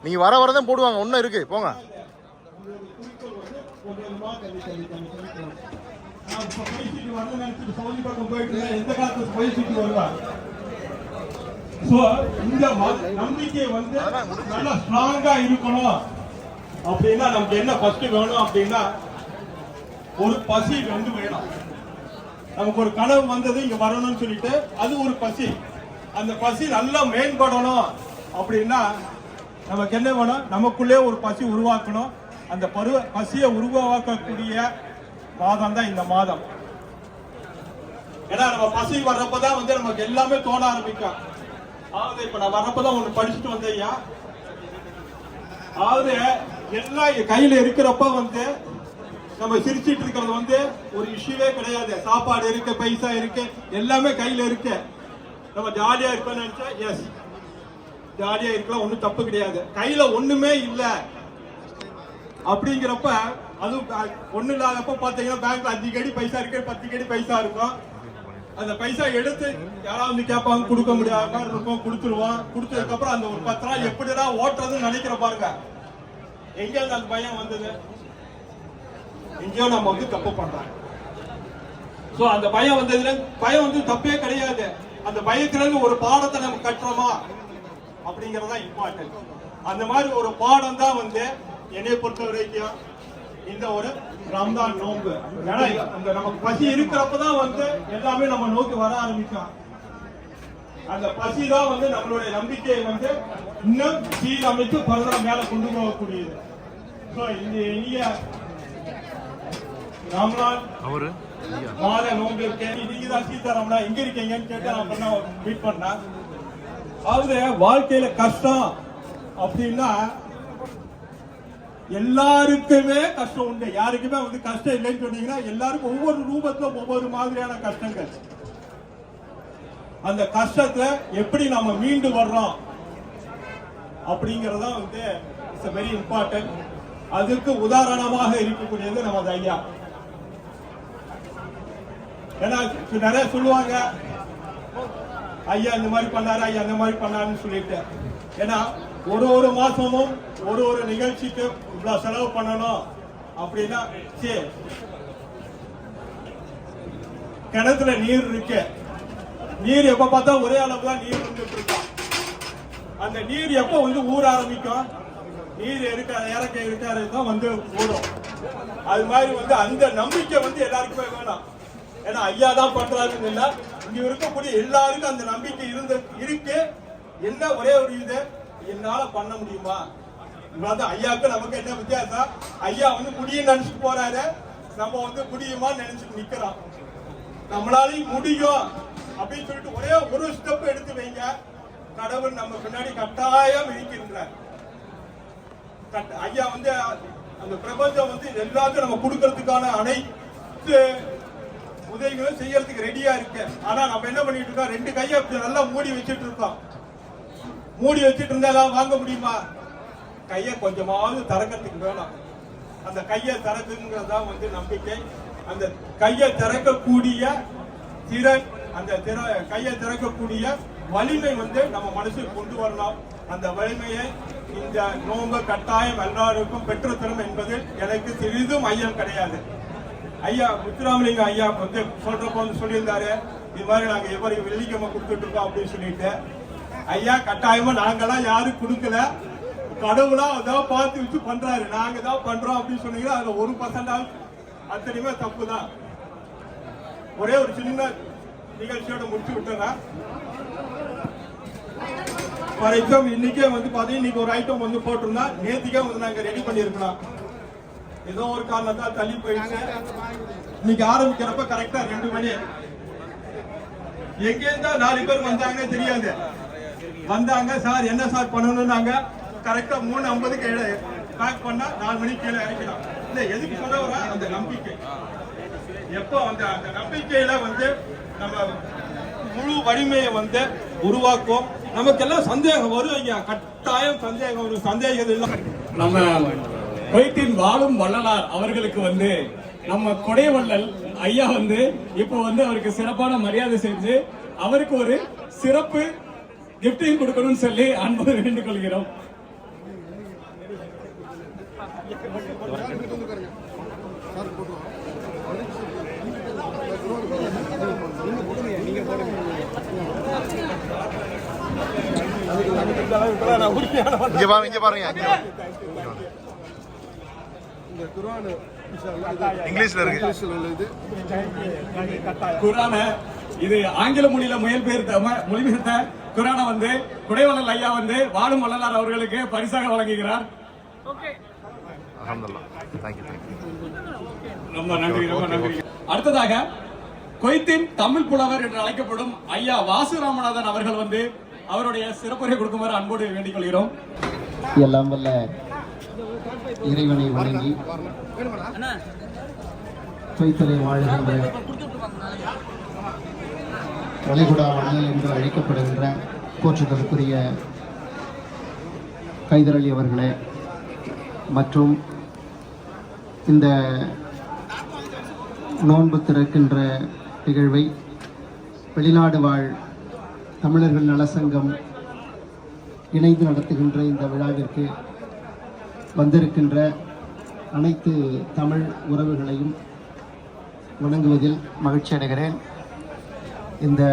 நீங்க வரதான் போடுவாங்க, ஒன்னும் இருக்கு போங்க. எந்த காலத்துல போயிட்டு வருவாங்க. இந்த நம்பிக்கை வந்து நல்லா ஸ்ட்ராங்கா இருக்கணும் அப்படின்னா நமக்கு என்ன ஃபர்ஸ்ட் வேணும் அப்படின்னா ஒரு பசி வந்து வேணும். நமக்கு ஒரு கனவு வந்தது இங்க வரணும்னு சொல்லிட்டு அது ஒரு பசி. அந்த பசி நல்லா மேம்படணும் அப்படின்னா நமக்கு என்ன வேணும்? நமக்குள்ளே ஒரு பசி உருவாக்கணும். அந்த பசியை உருவாக்கக்கூடிய மாதம் தான் இந்த மாதம். ஏன்னா நம்ம பசி வர்றப்பதான் வந்து நமக்கு எல்லாமே தோண ஆரம்பிக்கும். அதாவது இப்ப நான் வர்றப்பதான் ஒண்ணு படிச்சுட்டு வந்தேயா, அதாவது எல்லாம் கையில இருக்கிறப்ப வந்து நம்ம சிரிச்சிட்டு இருக்கிறது வந்து ஒரு இஷ்யூவே கிடையாது. சாப்பாடு இருக்கு, பைசா இருக்கு, எல்லாமே கையில இருக்கு. நம்ம ஜாலியா இருக்கோம்னு நினைச்சா எஸ் ஜாலியா இருக்கலாம், ஒண்ணும் தப்பு கிடையாது. கையில ஒண்ணுமே இல்ல அப்படிங்கிறப்ப அது ஒண்ணு இல்லாதப்ப பாத்தீங்கன்னா பேங்க்ல 5 கடி பைசா இருக்கு, 10 கடி பைசா இருக்கும். அந்த பைசா எடுத்து யாராவது கேட்பாங்க, கொடுக்க முடியாத மாதிரி இருக்கும், கொடுத்துருவோம். கொடுத்ததுக்கு அப்புறம் அந்த ஒரு 10 நாள் எப்படிதான் ஓட்டுறதுன்னு நினைக்கிற பாருங்க. எங்க அந்த பயம் வந்தது? எங்கேயோ நம்ம வந்து தப்பு பண்றோம். சோ அந்த பயம் வந்ததுல பயம் வந்து தப்பே கிடையாது. அந்த பயத்துல இருந்து ஒரு பாடத்தை நம்ம கட்டுறோமா அப்படிங்கறதா இம்பார்ட்டன்ட். அந்த மாதிரி ஒரு பாடம் தான் வந்து என்னை பொறுத்த வரைக்கும் இந்த ஒரு ரம்ஜான் நோன்பு. ஏன்னா அந்த நமக்கு பசி இருக்கிறப்பதான் வந்து எல்லாமே நம்ம நோக்கி வர ஆரம்பிக்கும். அந்த பசி தான் வந்து நம்மளுடைய நம்பிக்கையை வந்து இன்னும் சீரமைத்து பரதம் மேல கொண்டு போகக்கூடியது. இந்த இனிய ரம்ஜான் மாத நோம்பிற்கு நீங்க தான் சீதாராமனா எங்க இருக்கீங்கன்னு கேட்டு நான் மீட் பண்ணேன். அதாவது வாழ்க்கையில கஷ்டம் அப்படின்னா எல்லாருக்குமே கஷ்டம் உண்டு. யாருக்குமே வந்து கஷ்டம் இல்லைன்னு சொன்னீங்கன்னா எல்லாருக்கும் ஒவ்வொரு ரூபத்துல ஒவ்வொரு மாதிரியான கஷ்டங்கள். அந்த கஷ்டத்தை எப்படி நாம மீண்டு வர்றோம் அப்படிங்கறத வந்து இட்ஸ் வெரி இம்பார்ட்டன்ட். அதுக்கு உதாரணமாக இருக்கக்கூடியது நமது ஐயா. ஏன்னா நிறைய சொல்லுவாங்க ஐயா இந்த மாதிரி பண்ணாரு, ஐயா இந்த மாதிரி பண்ணாருன்னு சொல்லிட்டு. ஏன்னா ஒரு மாசமும் ஒரு நிகழ்ச்சிக்கு இவ்வளவு செலவு பண்ணணும் அப்படின்னா சரி, கிணத்துல நீர் இருக்கு, நீர் எப்ப பார்த்தா ஒரே அளவு தான் நீர் வந்துட்டு இருக்கும். அந்த நீர் எப்ப வந்து ஊற ஆரம்பிக்கும்? நீர் இருக்க வந்து ஊறும். அது மாதிரி வந்து அந்த நம்பிக்கை வந்து எல்லாருக்குமே வேணும். ஏன்னா ஐயா தான் பண்றாருன்னு இல்ல, இங்க இருக்கக்கூடிய எல்லாருக்கும் அந்த நம்பிக்கை இருக்கு. என்ன ஒரே ஒரு இது, என்னால பண்ண முடியுமா? ஐயாவுக்கு நமக்கு என்ன வித்தியாசம்? ஐயா வந்து குடியும் நினைச்சிட்டு போறாரு, நம்ம வந்து குடியுமான்னு நினைச்சிட்டு நிக்கிறோம். நம்மளாலையும் முடியும் அப்படின்னு சொல்லிட்டு ஒரே ஒரு ஸ்டெப் எடுத்து வைங்க, கடவுள் நம்ம பின்னாடி கட்டாயம் இருக்கின்றார். ஐயா வந்து அந்த பிரபஞ்சம் வந்து எல்லாத்தையும் நம்ம கொடுக்கறதுக்கான அனைத்து உதவிகளும் செய்யறதுக்கு ரெடியா இருக்கு. ஆனா நம்ம என்ன பண்ணிட்டு இருக்கோம்? 2 கையை நல்லா மூடி வச்சுட்டு இருக்கோம். மூடி வச்சுட்டு இருந்தா எல்லாம் வாங்க முடியுமா? கையை கொஞ்சமாவது திறக்கிறதுக்கு வேணும். அந்த கையை திறக்குங்கிறதா வந்து நம்பிக்கை. அந்த கையை திறக்கக்கூடிய திறன், அந்த கையை திறக்கக்கூடிய வலிமை வந்து நம்ம மனசுக்கு கொண்டு வரணும். அந்த வலிமையை இந்த நோன்பு கட்டாயம் எல்லாருக்கும் பெற்றுத்தரும் என்பது எனக்கு சிறிதும் ஐயம் கிடையாது. ஐயா முத்துராமலிங்க ஐயா வந்து சொல்றப்ப வந்து சொல்லியிருந்தாரு, இது மாதிரி நாங்க எவரி வெள்ளிக்கிழமை கொடுத்துட்டு இருக்கோம் அப்படின்னு சொல்லிட்டு. ஐயா கட்டாயமா நாங்கெல்லாம் யாரும் கொடுக்கல, கடவுளா அதான் பார்த்து வச்சு பண்றாரு, நாங்க தான் பண்றோம் அப்படின்னு சொன்னீங்கன்னா அதுல 1% அத்தனையுமே தப்பு தான். ஒரே ஒரு சின்ன நிகழ்ச்சியோட முடிச்சு விட்டேன்னா, ஃபார் எக்ஸாம்பிள் இன்னைக்கே வந்து பாத்தீங்கன்னா இன்னைக்கு ஒரு ஐட்டம் வந்து போட்டிருந்தா நேத்திக்கே வந்து நாங்க ரெடி பண்ணிருக்கலாம். ஏதோ ஒரு காரணத்தால் தள்ளி போயிடுச்சு. இன்னைக்கு ஆரம்பிக்கிறப்ப கரெக்டா 2 மணி. எங்க இருந்தா 4 பேர் வந்தாங்கன்னே தெரியாது. வந்தாங்க, சார் என்ன சார் பண்ணணும்னாங்க. கரெக்டா 3:50க்கு பேக் பண்ணா 4 மணிக்கு கீழே இறக்கலாம். இல்ல எதுக்கு சொல்ல வர அந்த நம்பிக்கை. எப்போ அந்த நம்பிக்கையில வந்து நம்ம முழு வலிமையை வந்து உருவாக்கும். நமக்கெல்லாம் சந்தேகம் வரும் ஐயா, கட்டாயம் சந்தேகம் வரும். சந்தேகம் இல்லை. நம்ம குவைத்தின் வாழும் வள்ளலார் அவர்களுக்கு வந்து நம்ம கொடைவள்ளல் ஐயா வந்து இப்போ வந்து அவருக்கு சிறப்பான மரியாதை செஞ்சு அவருக்கு ஒரு சிறப்பு கிஃப்டையும் கொடுக்கணும்னு சொல்லி அன்போடு வேண்டிக் கொள்கிறோம். இங்க பாருங்க இங்கிலீஷ்ல இருக்கு. குர்ஆன இது ஆங்கில மொழியில மொழிபெயர்த்த குர்ஆன வந்து குடைவள்ளல் ஐயா வந்து வாழும் வள்ளலார் அவர்களுக்கு பரிசாக வழங்குகிறார். ரொம்ப நன்றி, ரொம்ப நன்றி. அடுத்ததாக குவைத்தின் தமிழ் புலவர் என்று அழைக்கப்படும் ஐயா வாசு ராமநாதன் அவர்கள் வந்து அவருடைய சிறப்புரை கொடுக்குமாறு அன்போடு வேண்டிக் கொள்கிறோம். எல்லாம் வல்ல இறைவனை வணங்கி குவைத்திலே வாழ்கின்ற வளைகுடா அணில் என்று அழைக்கப்படுகின்ற போற்றுதலுக்குரிய ஹைதர் அலி அவர்களே மற்றும் இந்த நோன்பு திறக்கின்ற நிகழ்வை வெளிநாடு வாழ் தமிழர்கள் நலசங்கம் இணைந்து நடத்துகின்ற இந்த விழாவிற்கு வந்திருக்கின்ற அனைத்து தமிழ் உறவுகளையும் வணங்குவதில் மகிழ்ச்சி அடைகிறேன். இந்த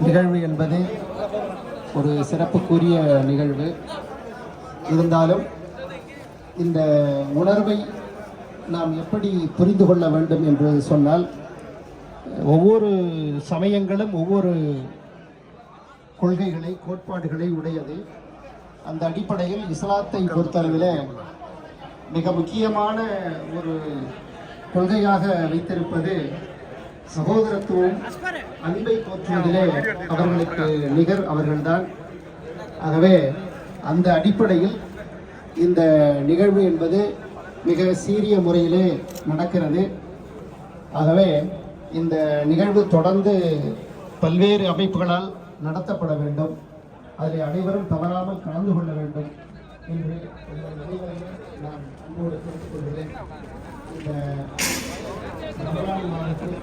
நிகழ்வு என்பது ஒரு சிறப்புக்குரிய நிகழ்வு. இருந்தாலும் இந்த உணர்வை நாம் எப்படி புரிந்து கொள்ள வேண்டும் என்று சொன்னால், ஒவ்வொரு சமயங்களும் ஒவ்வொரு கொள்கைகளை கோட்பாடுகளை உடையது. அந்த அடிப்படையில் இஸ்லாத்தை பொறுத்தளவில் மிக முக்கியமான ஒரு கொள்கையாக வைத்திருப்பது சகோதரத்துவம், அன்பை போற்றுவதிலே அவர்களுக்கு நிகர் அவர்கள்தான். ஆகவே அந்த அடிப்படையில் இந்த நிகழ்வு என்பது மிக சீரிய முறையிலே நடக்கிறது. ஆகவே இந்த நிகழ்வு தொடர்ந்து பல்வேறு அமைப்புகளால் நடத்தப்பட வேண்டும். அதில் அனைவரும் தவறாமல் கலந்து கொள்ள வேண்டும் என்று நான் அன்போடு கேட்டுக்கொள்கிறேன். இந்த ரமலான் மாதத்தில்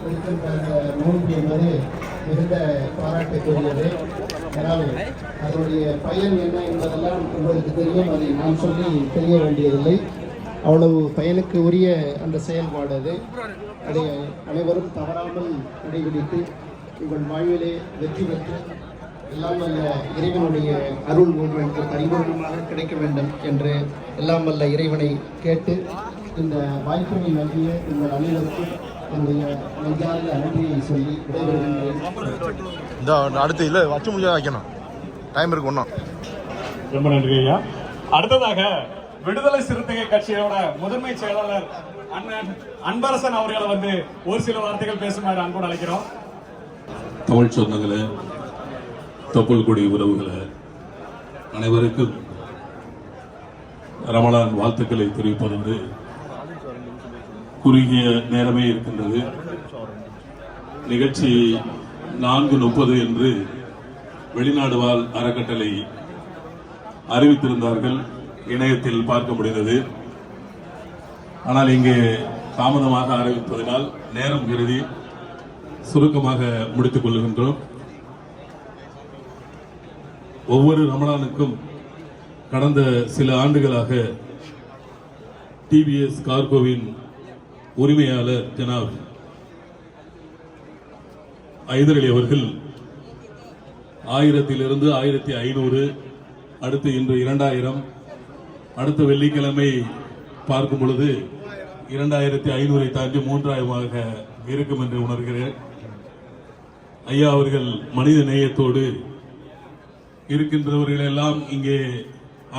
இருக்கின்ற நோன்பு என்பது மிகுந்த பாராட்டுக்குரியது. ஆனால் அதனுடைய பயன் என்ன என்பதெல்லாம் உங்களுக்கு தெரியும். அதை நான் சொல்லி தெரிய வேண்டியதில்லை. அவ்வளவு பயனுக்கு உரிய அந்த செயல்பாடு அது. அதை அனைவரும் தவறாமல் கடைபிடித்து உங்கள் வாழ்விலே வெற்றி பெற்று எல்லாம் வல்ல இறைவனுடைய அருள் உங்களுக்கு பரிபூர்ணமாக கிடைக்க வேண்டும் என்று எல்லாம் வல்ல இறைவனை கேட்டு இந்த வாய்ப்பினை நல்கிய உங்கள் அனைவருக்கும் என்னுடைய நெஞ்சார்ந்த நன்றியை சொல்லி விடைபெறுகின்றேன். அடுத்து இல்லை வச்சு முடிஞ்சா வைக்கணும், டைம் இருக்கு ஒன்றும். ரொம்ப நன்றி ஐயா. அடுத்ததாக விடுதலை சிறுத்தைகள் கட்சியோட முதன்மை செயலாளர் அண்ணன் அன்பரசன் அவர்களை வந்து ஒரு சில வார்த்தைகள் பேசுமாறு அன்போடு அழைக்கிறோம். தமிழ் சொந்தங்களே, தொப்புள் கொடி உறவுகளே, அனைவருக்கும் ரமலான் வாழ்த்துக்களை தெரிவிப்பதோடு குறுகிய நேரமே இருக்கின்றது. நிகழ்ச்சி 4:30 என்று வெளிநாடு வாழ் அறக்கட்டளை அறிவித்திருந்தார்கள், இணையத்தில் பார்க்க முடிந்தது. ஆனால் இங்கே தாமதமாக அறிவிப்பதனால் நேரம் கருதி சுருக்கமாக முடித்துக் கொள்கின்றோம். ஒவ்வொரு ரமலானுக்கும் கடந்த சில ஆண்டுகளாக டிவிஎஸ் கார்கோவின் உரிமையாளர் ஜனாப் ஹைதர் அலி அவர்கள் 1000 1500, அடுத்து இன்று 2000, அடுத்த வெள்ளிக்கிழமை பார்க்கும் பொழுது 2500 தாண்டி 3000 இருக்கும் என்று உணர்கிறேன். ஐயா அவர்கள் மனித நேயத்தோடு இருக்கின்றவர்களெல்லாம் இங்கே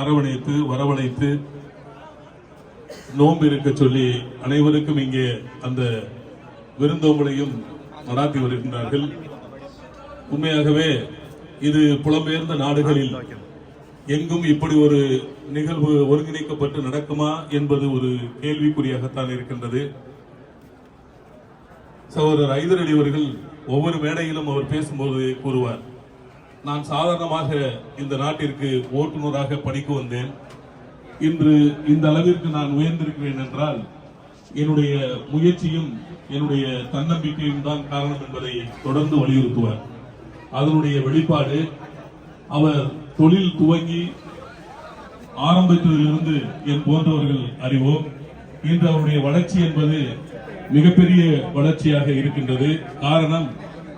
அரவணைத்து வரவழைத்து நோன்பு இருக்க சொல்லி அனைவருக்கும் இங்கே அந்த விருந்தோம்பலையும் நடாத்தி வருகின்றார்கள். உண்மையாகவே இது புலம்பெயர்ந்த நாடுகளில் எங்கும் இப்படி ஒரு நிகழ்வு ஒருங்கிணைக்கப்பட்டு நடக்குமா என்பது ஒரு கேள்விக்குறியாகத்தான் இருக்கின்றது. சகோதரர் ஹைதர் அலி அவர்கள் ஒவ்வொரு மேடையிலும் அவர் பேசும்போது கூறுவார், நான் சாதாரணமாக இந்த நாட்டிற்கு ஓட்டுநராக பணிக்கு வந்தேன். இன்று இந்த அளவிற்கு நான் உயர்ந்திருக்கிறேன் என்றால் என்னுடைய முயற்சியும் என்னுடைய தன்னம்பிக்கையும் தான் காரணம் என்பதை தொடர்ந்து வலியுறுத்துவார். அதனுடைய வெளிப்பாடு அவர் தொழில் துவங்கி ஆரம்பித்ததிலிருந்து என் போன்றவர்கள் அறிவோம். இன்று அவருடைய வளர்ச்சி என்பது மிகப்பெரிய வளர்ச்சியாக இருக்கின்றது. காரணம்,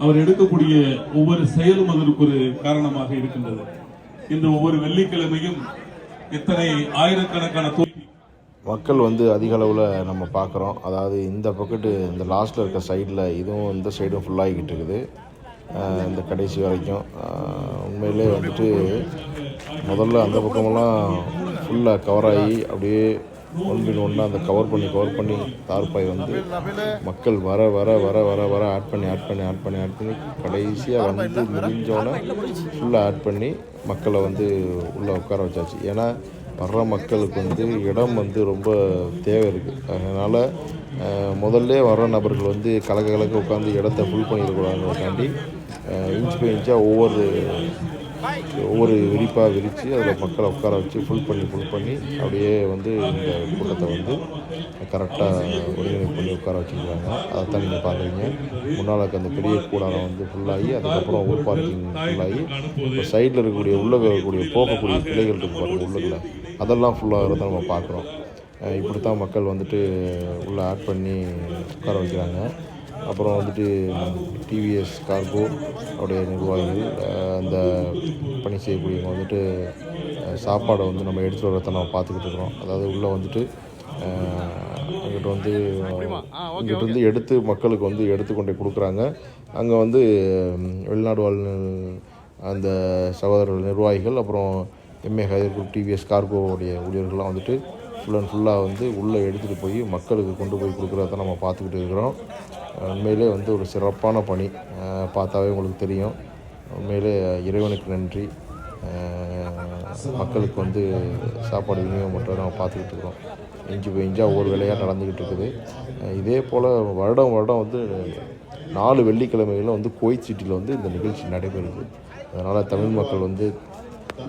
அவர் எடுக்கக்கூடிய ஒவ்வொரு செயலும் அதற்கு ஒரு காரணமாக இருக்கின்றது. இன்று ஒவ்வொரு வெள்ளிக்கிழமையும் எத்தனை ஆயிரக்கணக்கான மக்கள் வந்து அதிக அளவில் நம்ம பார்க்குறோம். அதாவது இந்த பக்கெட்டு இந்த லாஸ்ட்டில் இருக்க சைடில் இதுவும் இந்த சைடும் ஃபுல்லாகிக்கிட்டு இருக்குது. இந்த கடைசி வரைக்கும் உண்மையிலே வந்துட்டு முதல்ல அந்த பக்கமெல்லாம் ஃபுல்லாக கவர் ஆகி அப்படியே ஒன்பின் ஒன்றா அந்த கவர் பண்ணி தார்பாய் வந்து மக்கள் வர வர வர வர வர ஆட் பண்ணி கடைசியாக வந்து முடிஞ்சோன்னே ஃபுல்லாக ஆட் பண்ணி மக்களை வந்து உள்ளே உட்கார வச்சாச்சு. ஏன்னா வர்ற மக்களுக்கு வந்து இடம் வந்து ரொம்ப தேவை இருக்குது. அதனால் முதல்ல வர்ற நபர்கள் வந்து கலக்க உட்காந்து இடத்த ஃபுல் பண்ணிடக்கூடாதுக்காண்டி இன்ச் பை இன்ச்சாக ஒவ்வொரு விரிப்பாக விரித்து அதில் மக்களை உட்கார வச்சு ஃபுல் பண்ணி அப்படியே வந்து இந்த கூட்டத்தை வந்து கரெக்டாக ஒருங்கிணைப்பு பண்ணி உட்கார வச்சுருக்காங்க. அதைத்தான் நீங்கள் பார்க்குறீங்க. முன்னால் அந்த பெரிய கூடாரம் வந்து ஃபுல்லாகி அதுக்கப்புறம் ஊர் பார்க்கிங் ஃபுல்லாகி இப்போ சைடில் இருக்கக்கூடிய போகக்கூடிய பிள்ளைகள் இருக்கு பாருங்கள் உள்ளுக்குள்ள, அதெல்லாம் ஃபுல்லாக தான் நம்ம பார்க்குறோம். இப்படி தான் மக்கள் வந்துட்டு உள்ளே ஆட் பண்ணி உட்கார வைக்கிறாங்க. அப்புறம் வந்துட்டு டிவிஎஸ் கார்கோ அவருடைய நிர்வாகிகள் அந்த பணி செய்யக்கூடியவங்க வந்துட்டு சாப்பாடை வந்து நம்ம எடுத்துகிட்டு வரதை நம்ம பார்த்துக்கிட்டு இருக்கிறோம். அதாவது உள்ளே வந்துட்டு இங்கிட்டிருந்து எடுத்து மக்களுக்கு வந்து எடுத்து கொண்டு கொடுக்குறாங்க. அங்கே வந்து வெளிநாடு வாழ் அந்த சகோதரர்கள் நிர்வாகிகள் அப்புறம் எம்ஏ ஹைதர் குரூப் டிவிஎஸ் கார்கோவுடைய ஊழியர்கள்லாம் வந்துட்டு ஃபுல்லாக வந்து உள்ளே எடுத்துகிட்டு போய் மக்களுக்கு கொண்டு போய் கொடுக்குறத நம்ம பார்த்துக்கிட்டு இருக்கிறோம். உண்மையிலே வந்து ஒரு சிறப்பான பணி. பார்த்தாவே உங்களுக்கு தெரியும். உண்மையிலே இறைவனுக்கு நன்றி. மக்களுக்கு வந்து சாப்பாடு விநியோகம் பண்ணுறத நம்ம பார்த்துக்கிட்டு இருக்கிறோம். இன்ச்சாக ஒவ்வொரு வேலையாக நடந்துக்கிட்டு இருக்குது. இதே போல் வருடம் வந்து 4 வெள்ளிக்கிழமைகளில் வந்து குவைத் சிட்டியில் வந்து இந்த நிகழ்ச்சி நடைபெறுது. அதனால் தமிழ் மக்கள் வந்து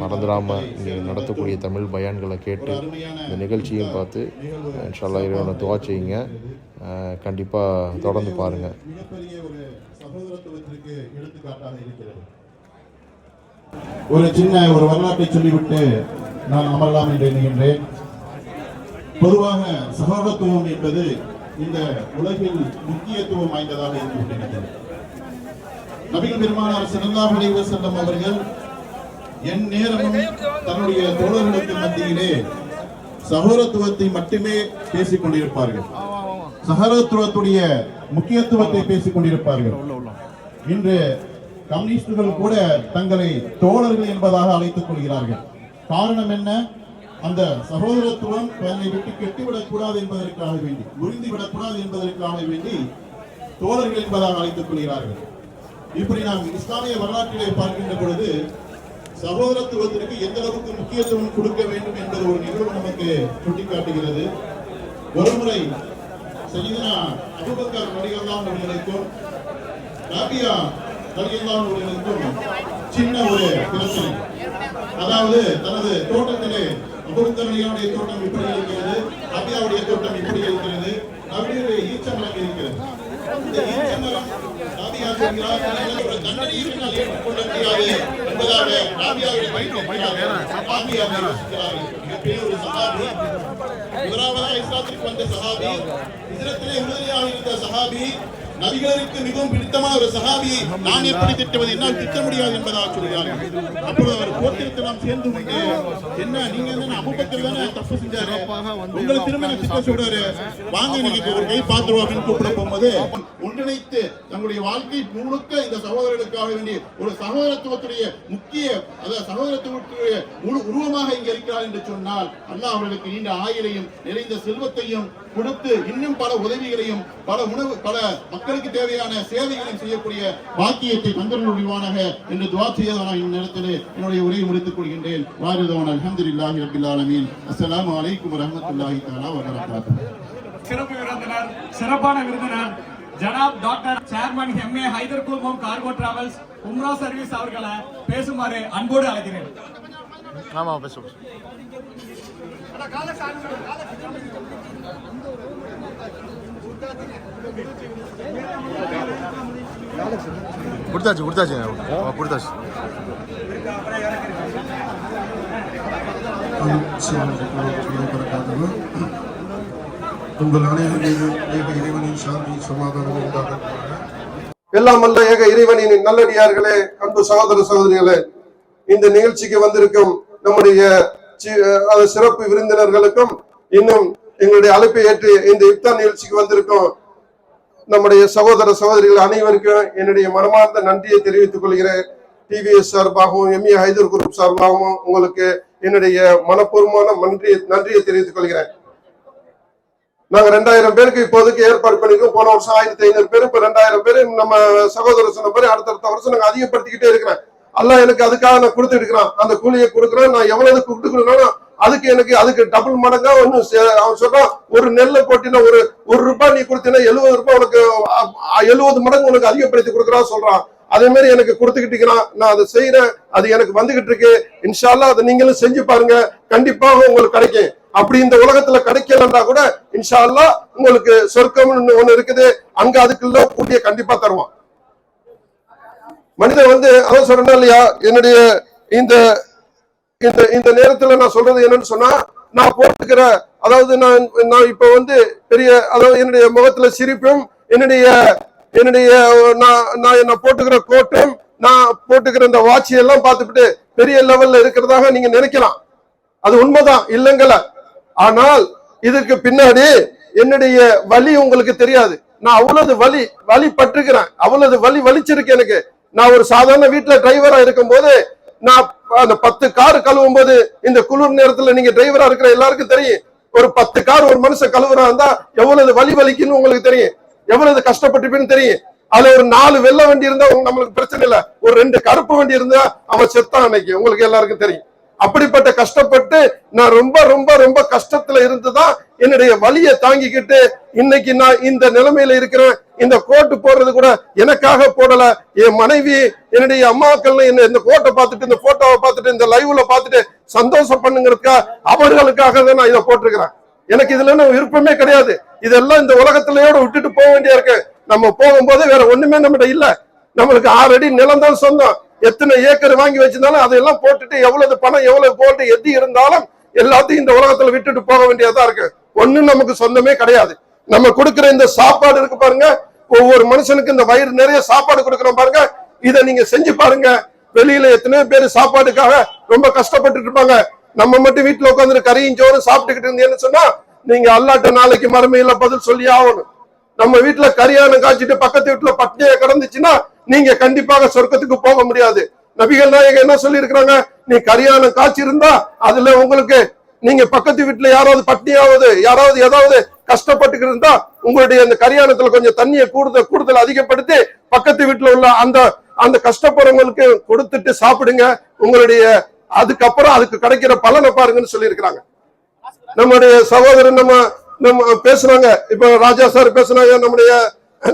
மறந்துடாமல் இங்கே நடத்தக்கூடிய தமிழ் பயான்களை கேட்டு இந்த நிகழ்ச்சியும் பார்த்து இன்ஷா அல்லாஹ் இறைவனை துஆ செய்யுங்க. கண்டிப்பாக தொடர்ந்து பாருங்கள். ஒரு சின்ன வரலாற்றை சொல்லிவிட்டு நான் அமரலாம் என்று எண்ணுகின்றேன். பொதுவாக சகோதரத்துவம் என்பது இந்த உலகில் முக்கியத்துவம் வாய்ந்ததாக இருந்து கொண்டிருக்கிறது. நபிகள் பெருமானார் ஸல்லல்லாஹு அலைஹி வஸல்லம் அவர்கள் என் நேரமும் தன்னுடைய தோழர்களுக்கு மத்தியிலே சகோதரத்துவத்தை மட்டுமே பேசிக் கொண்டிருப்பார்கள். சகோதரத்துவத்துடைய முக்கியத்துவத்தை பேசிக் கொண்டிருப்பார்கள். இன்று கம்யூனிஸ்டுகள் கூட தங்களை தோழர்கள் என்பதாக அழைத்துக் கொள்கிறார்கள். காரணம் என்ன? அந்த சகோதரத்துவம் தன்னை விட்டு கெட்டுவிடக் கூடாது என்பதற்காக வேண்டி, முறிந்துவிடக் கூடாது என்பதற்காக வேண்டி தோழர்கள் என்பதாக அழைத்துக் கொள்கிறார்கள். இப்படி நாம் இஸ்லாமிய வரலாற்றிலே பார்க்கின்ற பொழுது சகோதரத்துவத்திற்கு எந்த அளவுக்கு முக்கியத்துவம் கொடுக்க வேண்டும் என்பது ஒரு நிகழ்வு நமக்கு சுட்டிக்காட்டுகிறது. ஒருமுறை சையதுனா அபூபக்கர் ரலியல்லாஹு அவர்களுக்கும் ராபியா ரலியல்லாஹு அவர்களுக்கும் சின்ன ஒரு பிரச்சனை. அதாவது தனது தோட்டத்திலே அபூபக்கர் ரலியல்லாஹுடைய தோட்டம் இப்படி இருக்கிறது, ராபியாவுடைய தோட்டம் இப்படி இருக்கிறது, அப்படியே ஈச்சமரம் இருக்கிறது. இந்த ஈச்சமரம் ராபியா சொல்கிறார், ஒரு தண்டனை இருந்தால் ஏற்றுக்கொள்ள முடியாது என்பதாக ராபியாவுடைய மிகப்பெரிய ஒரு சஹாபி, முதலாவதாக இஸ்லாத்திற்கு வந்த சஹாபி, ஹிஜ்ரத்திலே உறுதியாக இருந்த சஹாபி, நபிகளுக்கு மிகவும் பிடித்தமான ஒரு சஹாபியை நான் எப்படி திட்டுவது, என்னால் திட்ட முடியாது என்பதாக சொல்கிறார்கள். அப்பொழுது அவர் கோத்திரத்தெல்லாம் சேர்ந்து கொண்டு, என்ன நீங்க என்ன அபூபக்கர் தானே தப்பு செஞ்சாரு, உங்களை திரும்ப திட்ட சொல்றாரு, வாங்க நீங்க ஒரு கை பார்த்துருவோம் அப்படின்னு கூப்பிட போகும்போது, ஒன்று ஒன்றிணைத்து தங்களுடைய வாழ்க்கை முழுக்க இந்த சகோதரர்களுக்காக வேண்டிய ஒரு சகோதரத்துவத்துடைய முக்கிய அதாவது சகோதரத்துவத்துடைய உருவமாக இங்க இருக்கிறார் என்று சொன்னால் அல்லாஹ் அவர்களுக்கு நீண்ட ஆயுளையும் நிறைந்த செல்வத்தையும் கொடுத்து இன்னும் பல உதவிகளையும் பல மக்களுக்கு தேவையான சேவைகளையும் செய்யக்கூடிய பாக்கியத்தை தந்தருள் புரிவானாக என்று துஆ செய்தவனாக இந்நேரத்தில் என்னுடைய உரையை முடித்துக் கொள்கின்றேன். வாரிதவான் அல்ஹம்துலில்லாஹி ரப்பில் ஆலமீன். அஸ்ஸலாமு அலைக்கும் வரஹ்மத்துல்லாஹி தஆலா வபரகாத்துஹு. சிறப்பு விருந்தினர், சிறப்பான விருந்தினர் ஜனாப் டாக்டர் சேர்மன் எம்ஏ ஹைதர் குழுமம் கார்கோ டிராவல்ஸ் உம்ரா சர்வீஸ் அவர்களை பேசுமாறு அன்போடு அழைக்கிறேன். ஆமா பேசுவோம். கொடுத்தாச்சு கொடுத்தாச்சு. உங்கள் அனைவரும் ஏக இறைவனின் சாந்தி சமாதானம் உண்டாக. எல்லாம் அல்ல ஏக இறைவனின் நல்லடியார்களே, அன்பு சகோதர சகோதரிகளே, இந்த நிகழ்ச்சிக்கு வந்திருக்கும் நம்முடைய சிறப்பு விருந்தினர்களுக்கும் இன்னும் எங்களுடைய அழைப்பை ஏற்று இந்த இஃப்தார் நிகழ்ச்சிக்கு வந்திருக்கும் நம்முடைய சகோதர சகோதரிகள் அனைவருக்கும் என்னுடைய மனமார்ந்த நன்றியை தெரிவித்துக் கொள்கிறேன். டிவிஎஸ் சார்பாகவும் எம்ஏ ஹைதர் குரூப் சார்பாகவும் உங்களுக்கு என்னுடைய மனப்பூர்வமான நன்றியை தெரிவித்துக் கொள்கிறேன். நாங்க 2000 பேருக்கு இப்போதைக்கு ஏற்பாடு பண்ணிருக்கோம். போன வருஷம் 1500 பேர், இப்ப 2000 பேர். நம்ம சகோதரர் சொன்ன மாதிரி அடுத்தடுத்த வருஷம் நாங்க அதிகப்படுத்திக்கிட்டே இருக்கிறேன். அல்லாஹ் எனக்கு அதுக்காக நான் கொடுத்துட்டு இருக்கிறான். அந்த கூலியை கொடுக்குறேன். நான் எவ்வளவு கொடுக்கணும் அதுக்கு டபுள் மடங்கா ஒண்ணு அவன் சொல்றான். ஒரு நெல்லை போட்டினா ஒரு ரூபாய் நீ கொடுத்தீங்கன்னா 70 ரூபாய் உனக்கு 70 மடங்கு உனக்கு அதிகப்படுத்தி கொடுக்குறான் சொல்றான். அதே மாதிரி எனக்கு கொடுத்துக்கிட்டு நான் அதை செய்யறேன். அது எனக்கு வந்துகிட்டு இருக்கு. இன்ஷா அல்லாஹ் அதை நீங்களும் செஞ்சு பாருங்க, கண்டிப்பாக உங்களுக்கு கிடைக்கும். அப்படி இந்த உலகத்துல கிடைக்கலன்னா கூட இன்ஷா அல்லாஹ் உங்களுக்கு சொர்க்கம்னு ஒண்ணு இருக்குது, அங்க அதுக்குள்ள கூட்டிய கண்டிப்பா தருவான். மனிதன் அதான் சொல்றேன் இல்லையா, என்னுடைய இந்த இந்த நேரத்துல நான் சொல்றது என்னன்னு சொன்னா, நான் போட்டுக்கிற அதாவது நான் இப்ப பெரிய அதாவது என்னுடைய முகத்துல சிரிப்பும் என்னுடைய நான் போட்டுக்கிற கோட்டும் நான் போட்டுக்கிற இந்த வாட்சி எல்லாம் பார்த்துட்டு பெரிய லெவல்ல இருக்கிறதாக நீங்க நினைக்கலாம். அது உண்மைதான், இல்லைங்கள. ஆனால் இதுக்கு பின்னாடி என்னுடைய வலி உங்களுக்கு தெரியாது. நான் அவ்வளவு வலி பட்டிருக்கிறேன், அவ்வளவு வலிச்சிருக்கு எனக்கு. நான் ஒரு சாதாரண வீட்டுல டிரைவரா இருக்கும் போது நான் அந்த 10 கார் கழுவும் போது இந்த குளிர் நேரத்துல நீங்க டிரைவரா இருக்கிற எல்லாருக்கும் தெரியும். ஒரு 10 கார் ஒரு மனுஷன் கழுவுறா இருந்தா எவ்வளவு வலிக்குன்னு உங்களுக்கு தெரியும், எவ்வளவு கஷ்டப்பட்டுப்பேன்னு தெரியும். அதுல ஒரு 4 வெள்ளை வண்டி இருந்தா நம்மளுக்கு பிரச்சனை இல்லை, ஒரு 2 கருப்பு வண்டி இருந்தா அவன் செத்தான் அன்னைக்கு, உங்களுக்கு எல்லாருக்கும் தெரியும். அப்படிப்பட்ட கஷ்டப்பட்டு நான் ரொம்ப ரொம்ப ரொம்ப கஷ்டத்துல இருந்துதான் என்னுடைய வலியை தாங்கிக்கிட்டு இன்னைக்கு நான் இந்த நிலைமையில இருக்கிறேன். இந்த கோட்டு போடுறது கூட எனக்காக போடல, என் மனைவி என்னுடைய அம்மாக்கள் என்ன இந்த கோட்டை பார்த்துட்டு இந்த போட்டோவை பார்த்துட்டு இந்த லைவ்ல பார்த்துட்டு சந்தோஷம் பண்ணுங்கிறதுக்கா அவர்களுக்காக தான் நான் இதை போட்டிருக்கிறேன். எனக்கு இதுல விருப்பமே கிடையாது. இதெல்லாம் இந்த உலகத்திலேயோட விட்டுட்டு போக வேண்டிய இருக்கு. நம்ம போகும்போது வேற ஒண்ணுமே நம்மகிட்ட இல்ல. நம்மளுக்கு 6 அடி நிலம் தான் சொந்தம். எத்தனை ஏக்கர் வாங்கி வச்சிருந்தாலும் அதையெல்லாம் போட்டுட்டு எவ்வளவு பணம் எவ்வளவு போட்டு எது இருந்தாலும் எல்லாத்தையும் இந்த உலகத்துல விட்டுட்டு போக வேண்டியதா இருக்கு. ஒண்ணும் நமக்கு சொந்தமே கிடையாது. நம்ம கொடுக்கிற இந்த சாப்பாடு இருக்கு பாருங்க, ஒவ்வொரு மனுஷனுக்கு இந்த வயிறு நிறைய சாப்பாடு கொடுக்குறோம் பாருங்க. இதை நீங்க செஞ்சு பாருங்க. வெளியில எத்தனையோ பேர் சாப்பாட்டுக்காக ரொம்ப கஷ்டப்பட்டு இருப்பாங்க. நம்ம மட்டும் வீட்டுல உட்காந்து கறியும் சோறும் சாப்பிட்டுக்கிட்டு இருந்தீங்கன்னு சொன்னா நீங்க அல்லாட்ட நாளைக்கு மறுமையில பதில் சொல்லி ஆகணும். நம்ம வீட்டுல கரியான காய்ச்சிட்டு பக்கத்து வீட்டுல பட்னியை கிடந்துச்சுன்னா நீங்க கண்டிப்பாக சொர்க்கத்துக்கு போக முடியாது. நபிகள் நாயகம் என்ன சொல்லி இருக்கிறாங்க, நீ கரியான காய்ச்சி இருந்தா அதுல உங்களுக்கு நீங்க பக்கத்து வீட்டுல யாராவது பட்னியாவது யாராவது ஏதாவது கஷ்டப்பட்டு இருந்தா உங்களுடைய அந்த கரியானத்துல கொஞ்சம் தண்ணியை கூடுதல் அதிகப்படுத்தி பக்கத்து வீட்டுல உள்ள அந்த கஷ்டப்படுறவங்களுக்கு கொடுத்துட்டு சாப்பிடுங்க. உங்களுடைய அதுக்கப்புறம் அதுக்கு கிடைக்கிற பலனை பாருங்கன்னு சொல்லி இருக்கிறாங்க. நம்முடைய சகோதரன் நம்ம பேசுனாங்க, இப்ப ராஜா சார் பேசுனாங்க, நம்முடைய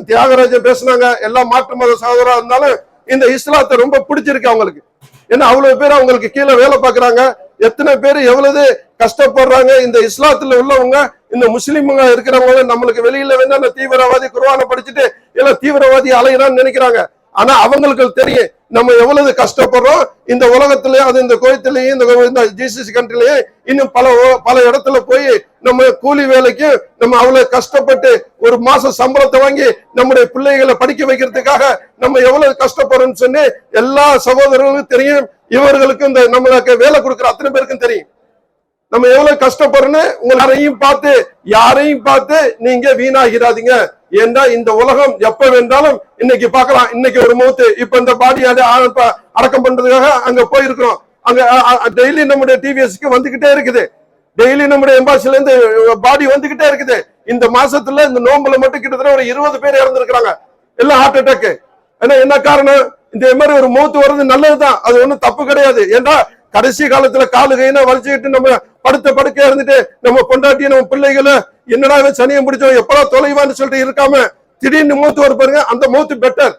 தியாகராஜன் பேசுனாங்க. எல்லாம் மாற்று மத சகோதரா இருந்தாலும் இந்த இஸ்லாத்தை ரொம்ப பிடிச்சிருக்கு அவங்களுக்கு. ஏன்னா அவ்வளவு பேர் அவங்களுக்கு கீழே வேலை பார்க்கறாங்க. எத்தனை பேர் எவ்வளவு கஷ்டப்படுறாங்க. இந்த இஸ்லாத்துல உள்ளவங்க இந்த முஸ்லிம்ங்க இருக்கிறவங்க நம்மளுக்கு வெளியில வேணா தீவிரவாதி குர்ஆனை படிச்சுட்டு எல்லாம் தீவிரவாதி அலையிறான்னு நினைக்கிறாங்க. ஆனா அவங்களுக்கு தெரியும் நம்ம எவ்வளவு கஷ்டப்படுறோம். இந்த உலகத்திலயும் அது இந்த கோயத்திலையும் இந்த ஜிசிசி கண்ட்ரிலையும் இன்னும் பல இடத்துல போய் நம்ம கூலி வேலைக்கு நம்ம அவ்வளவு கஷ்டப்பட்டு ஒரு மாசம் சம்பளத்தை வாங்கி நம்முடைய பிள்ளைகளை படிக்க வைக்கிறதுக்காக நம்ம எவ்வளவு கஷ்டப்படுறோம்னு சொல்லி எல்லா சகோதரர்களுக்கும் தெரியும். இவர்களுக்கு இந்த நம்மளுக்கு வேலை கொடுக்குற அத்தனை பேருக்கும் தெரியும் நம்ம எவ்வளவு கஷ்டப்படுறோன்னு. யாரையும் பார்த்து நீங்க வீணாகிறாதீங்க. ஏன்னா இந்த உலகம் எப்ப வேண்டாலும் இன்னைக்கு பார்க்கலாம். இன்னைக்கு ஒரு மூத்து, இப்ப இந்த பாடி அடக்கம் பண்றதுக்காக அங்க போயிருக்கிறோம். அங்க டெய்லி நம்முடைய டிவிஎஸ்க்கு வந்துகிட்டே இருக்குது. டெய்லி நம்முடைய எம்பாசில இருந்து பாடி வந்துகிட்டே இருக்குது. இந்த மாசத்துல இந்த நோம்புல மட்டும் கிட்டத்தட்ட ஒரு 20 பேர் இறந்துருக்காங்க, எல்லாம் ஹார்ட் அட்டாக். ஏன்னா என்ன காரணம்? இந்த மாதிரி ஒரு மூத்து வர்றது நல்லதுதான், அது ஒண்ணும் தப்பு கிடையாது. ஏன்னா கடைசி காலத்துல காலு கையினா வலிச்சுக்கிட்டு நம்ம படுக்கையா இருந்துட்டு நம்ம பொண்டாட்டி நம்ம பிள்ளைகளை என்னடா சனியம் பிடிச்சோம் எப்படா தொலைவான்னு சொல்லிட்டு இருக்காம திடீர்னு மூத்து வர பாருங்க, அந்த மூத்து பெட்டர்.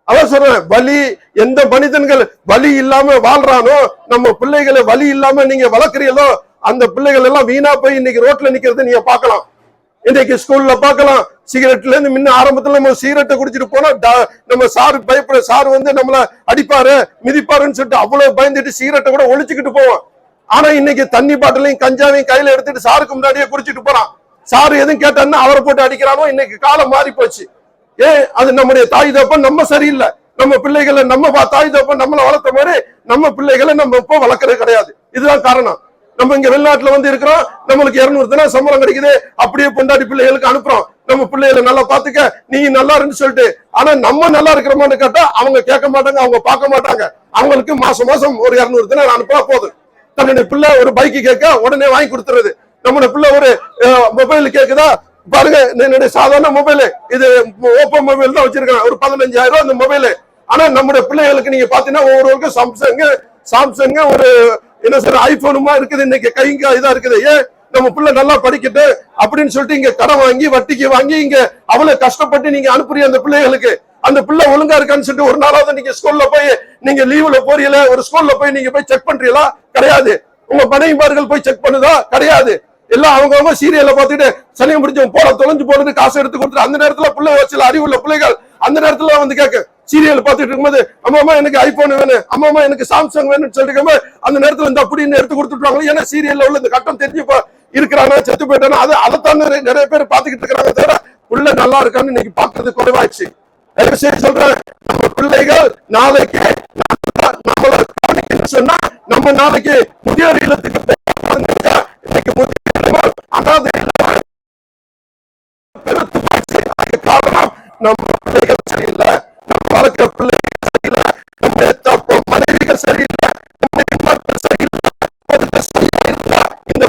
அதான் சொல்றேன், வலி எந்த மனிதன்கள் வலி இல்லாம வாழ்றானோ, நம்ம பிள்ளைகளை வலி இல்லாம நீங்க வளர்க்குறீங்களோ, அந்த பிள்ளைகள் எல்லாம் வீணா போய் இன்னைக்கு ரோட்ல நிக்கிறது நீங்க பார்க்கலாம். இன்னைக்கு ஸ்கூல்ல பார்க்கலாம். சிகரெட்ல இருந்து முன்ன ஆரம்பத்துல நம்ம சிகரெட்டை குடிச்சிட்டு போனா நம்ம சார் பயப்பட, சார் வந்து நம்மள அடிப்பாரு மிதிப்பாருன்னு சொல்லிட்டு அவ்வளவு பயந்துட்டு சிகரெட்டை கூட ஒழிச்சுக்கிட்டு போவோம். ஆனா இன்னைக்கு தண்ணி பாட்டிலையும் கஞ்சாவையும் கையில எடுத்துட்டு சாருக்கு முன்னாடியே குடிச்சிட்டு போறான். சாரு எதுவும் கேட்டாருன்னா அவரை போட்டு அடிக்கிறானோ. இன்னைக்கு காலம் மாறி போச்சு. அது நம்முடைய தாய் தப்பன் நம்ம சரியில்லை. நம்ம பிள்ளைகளை நம்ம தாய் தப்பன் நம்மளை வளர்த்த மாதிரி நம்ம பிள்ளைகளை நம்ம இப்போ வளர்க்கறது கிடையாது. இதுதான் காரணம். நம்ம இங்க வெளிநாட்டுல வந்து இருக்கிறோம், நம்மளுக்கு 200 தினம் சம்பளம் கிடைக்குது, அப்படியே பொண்டாட்டி பிள்ளைகளுக்கு அனுப்புறோம். நம்ம பிள்ளைகளை நல்லா பாத்துக்க, நீங்க நல்லா இருந்து சொல்லிட்டு. ஆனா நம்ம நல்லா இருக்கிறோமான்னு கேட்டா அவங்க கேட்க மாட்டாங்க, அவங்க பார்க்க மாட்டாங்க. அவங்களுக்கு மாசம் ஒரு 200 தினம் அனுப்பா போதும். தன்னுடைய பிள்ளை ஒரு பைக்கு கேட்க உடனே வாங்கி கொடுத்துறது. நம்மளுடைய பிள்ளை ஒரு மொபைல் கேக்குதா, பாருங்க என்னுடைய சாதாரண மொபைல், இது ஓப்போ மொபைல் தான் வச்சிருக்கேன், ஒரு 15,000 ரூபாய் அந்த மொபைல். ஆனா நம்முடைய பிள்ளைகளுக்கு நீங்க பாத்தீங்கன்னா ஒவ்வொருவருக்கும் சாம்சங் ஒரு என்ன சார் ஐபோனுமா இருக்குது, இன்னைக்கு கைங்க இதா இருக்குது. ஏன் நம்ம பிள்ளை நல்லா படிக்கட்டு அப்படின்னு சொல்லிட்டு இங்க கடன் வாங்கி வட்டிக்கு வாங்கி இங்க அவ்வளவு கஷ்டப்பட்டு நீங்க அனுப்புறீங்க அந்த பிள்ளைகளுக்கு. அந்த பிள்ளை ஒழுங்கா இருக்கான்னு சொல்லிட்டு ஒரு நாளாவது நீங்க ஸ்கூல்ல போய் நீங்க லீவ்ல போறீங்களா, ஒரு ஸ்கூல்ல போய் நீங்க போய் செக் பண்றீங்களா? கிடையாது. உங்க மனைவிமார்கள் போய் செக் பண்ணுதா? கிடையாது. எல்லாம் அவங்க சீரியலை பார்த்துட்டு சனியம் பிடிச்சவங்க போல தொலைஞ்சு போறது காசு எடுத்து கொடுத்துட்டு அந்த நேரத்துல பிள்ளை வச்சு அறிவுள்ள பிள்ளைகள் அந்த நேரத்துல வந்து கேட்க சீரியல் பார்த்துட்டு இருக்கும்போது அம்மாமா எனக்கு ஐபோன் வேணும், அம்மாமா எனக்கு சாம்சங் வேணும்னு சொல்லிட்டு அந்த நேரத்துல இந்த அப்படின்னு எடுத்து கொடுத்துருவாங்க. ஏன்னா சீரியல்ல உள்ள இந்த கட்டம் தெரிஞ்சு இருக்கிறாங்க, செத்து போயிட்டாங்க. அதைத்தான் நிறைய பேர் பாத்துக்கிட்டு இருக்கிறாங்க. தவிர உள்ள நல்லா இருக்கான்னு இன்னைக்கு பாக்குறது குறைவாயிடுச்சு. சொல்றேன், நம்ம பிள்ளைகள் நாளைக்கு நம்மள சொன்னா நம்ம நாளைக்கு முதியோர் இல்லத்துக்கு அனாதை காரணம் நம்ம பிள்ளைகள் சரியில்லை, நம்ம வளர்க்கிற பிள்ளைகள் சரியில்லை, நம்ம மனைவிகள் சரியில்லை, நம்ம சரியில்லை, இந்த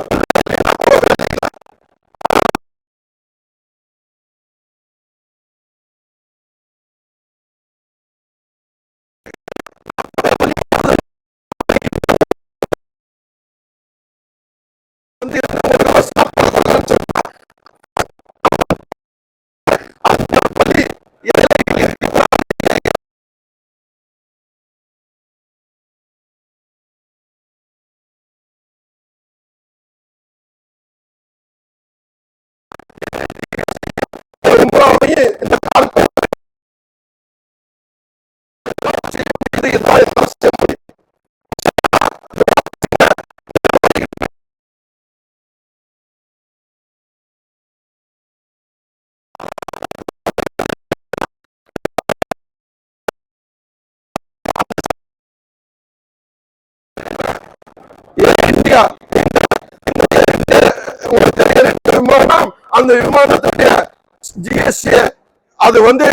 விமானம், அந்த விமானத்துடைய ஜிஎஸ்டி அது வந்து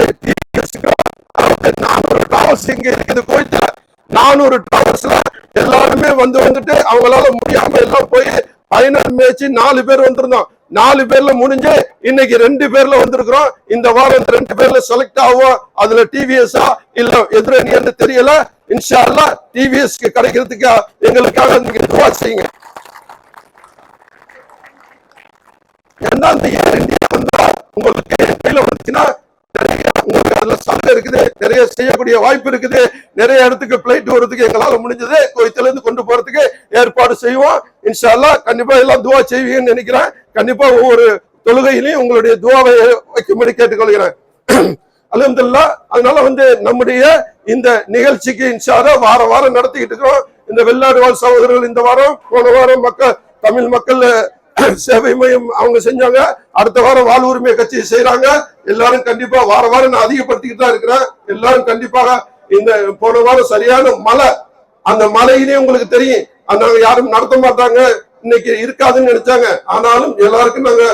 400 டவர்ஸ் இங்க இருக்குது கோயத்துல. 400 டவர்ஸ்ல எல்லாருமே வந்துட்டு அவங்களால முடியாம எல்லாம் போய் ஃபைனல் மேட்ச் 4 பேர் வந்திருந்தோம். 4 பேர்ல முடிஞ்சு இன்னைக்கு 2 பேர்ல வந்திருக்கிறோம். இந்த வாரம் 2 பேர்ல செலக்ட் ஆகும். அதுல டிவிஎஸ்ஆ இல்ல எதிரணின்னு தெரியல. இன்ஷா அல்லாஹ் டிவிஎஸ்க்கு கிடைக்கிறதுக்கு எங்களுக்காக நீங்க துஆ செய்யுங்க. ஏன்னா இந்த இந்தியா வந்தா உங்களுக்கு கையில வந்துச்சுன்னா உங்களுக்கு அதுல சந்தை இருக்குது, நிறைய செய்யக்கூடிய வாய்ப்பு இருக்குது. நிறைய இடத்துக்கு பிளைட் வர்றதுக்கு எங்களால முடிஞ்சது கோயத்துல இருந்து கொண்டு போறதுக்கு ஏற்பாடு செய்வோம். இன்ஷா அல்லாஹ் கண்டிப்பா எல்லாம் துஆ செய்வீங்கன்னு நினைக்கிறேன். கண்டிப்பா ஒவ்வொரு தொழுகையிலையும் உங்களுடைய துஆவை வைக்கும்படி கேட்டுக்கொள்கிறேன். அல்ஹம்துலில்லாஹ். அதனால நம்முடைய இந்த நிகழ்ச்சிக்கு இன்ஷா அல்லாஹ் வாரம் நடத்திக்கிட்டு இருக்கிறோம். இந்த வெளிநாடு வாழ் சகோதரர்கள் இந்த வாரம், போன வாரம் தமிழ் மக்கள் சேவை மையம் அவங்க செஞ்சாங்க. அடுத்த வாரம் வாழ் உரிமை கட்சி செய்யறாங்க. எல்லாரும் கண்டிப்பா வாரம் நான் அதிகப்படுத்திக்கிட்டு தான் இருக்கிறேன். எல்லாரும் கண்டிப்பாக இந்த போன வாரம் சரியான மழை, அந்த மழையிலே உங்களுக்கு தெரியும் நாங்க யாரும் நடத்த மாட்டாங்க இன்னைக்கு இருக்காதுன்னு நினைச்சாங்க. ஆனாலும் எல்லாருக்கும் நாங்க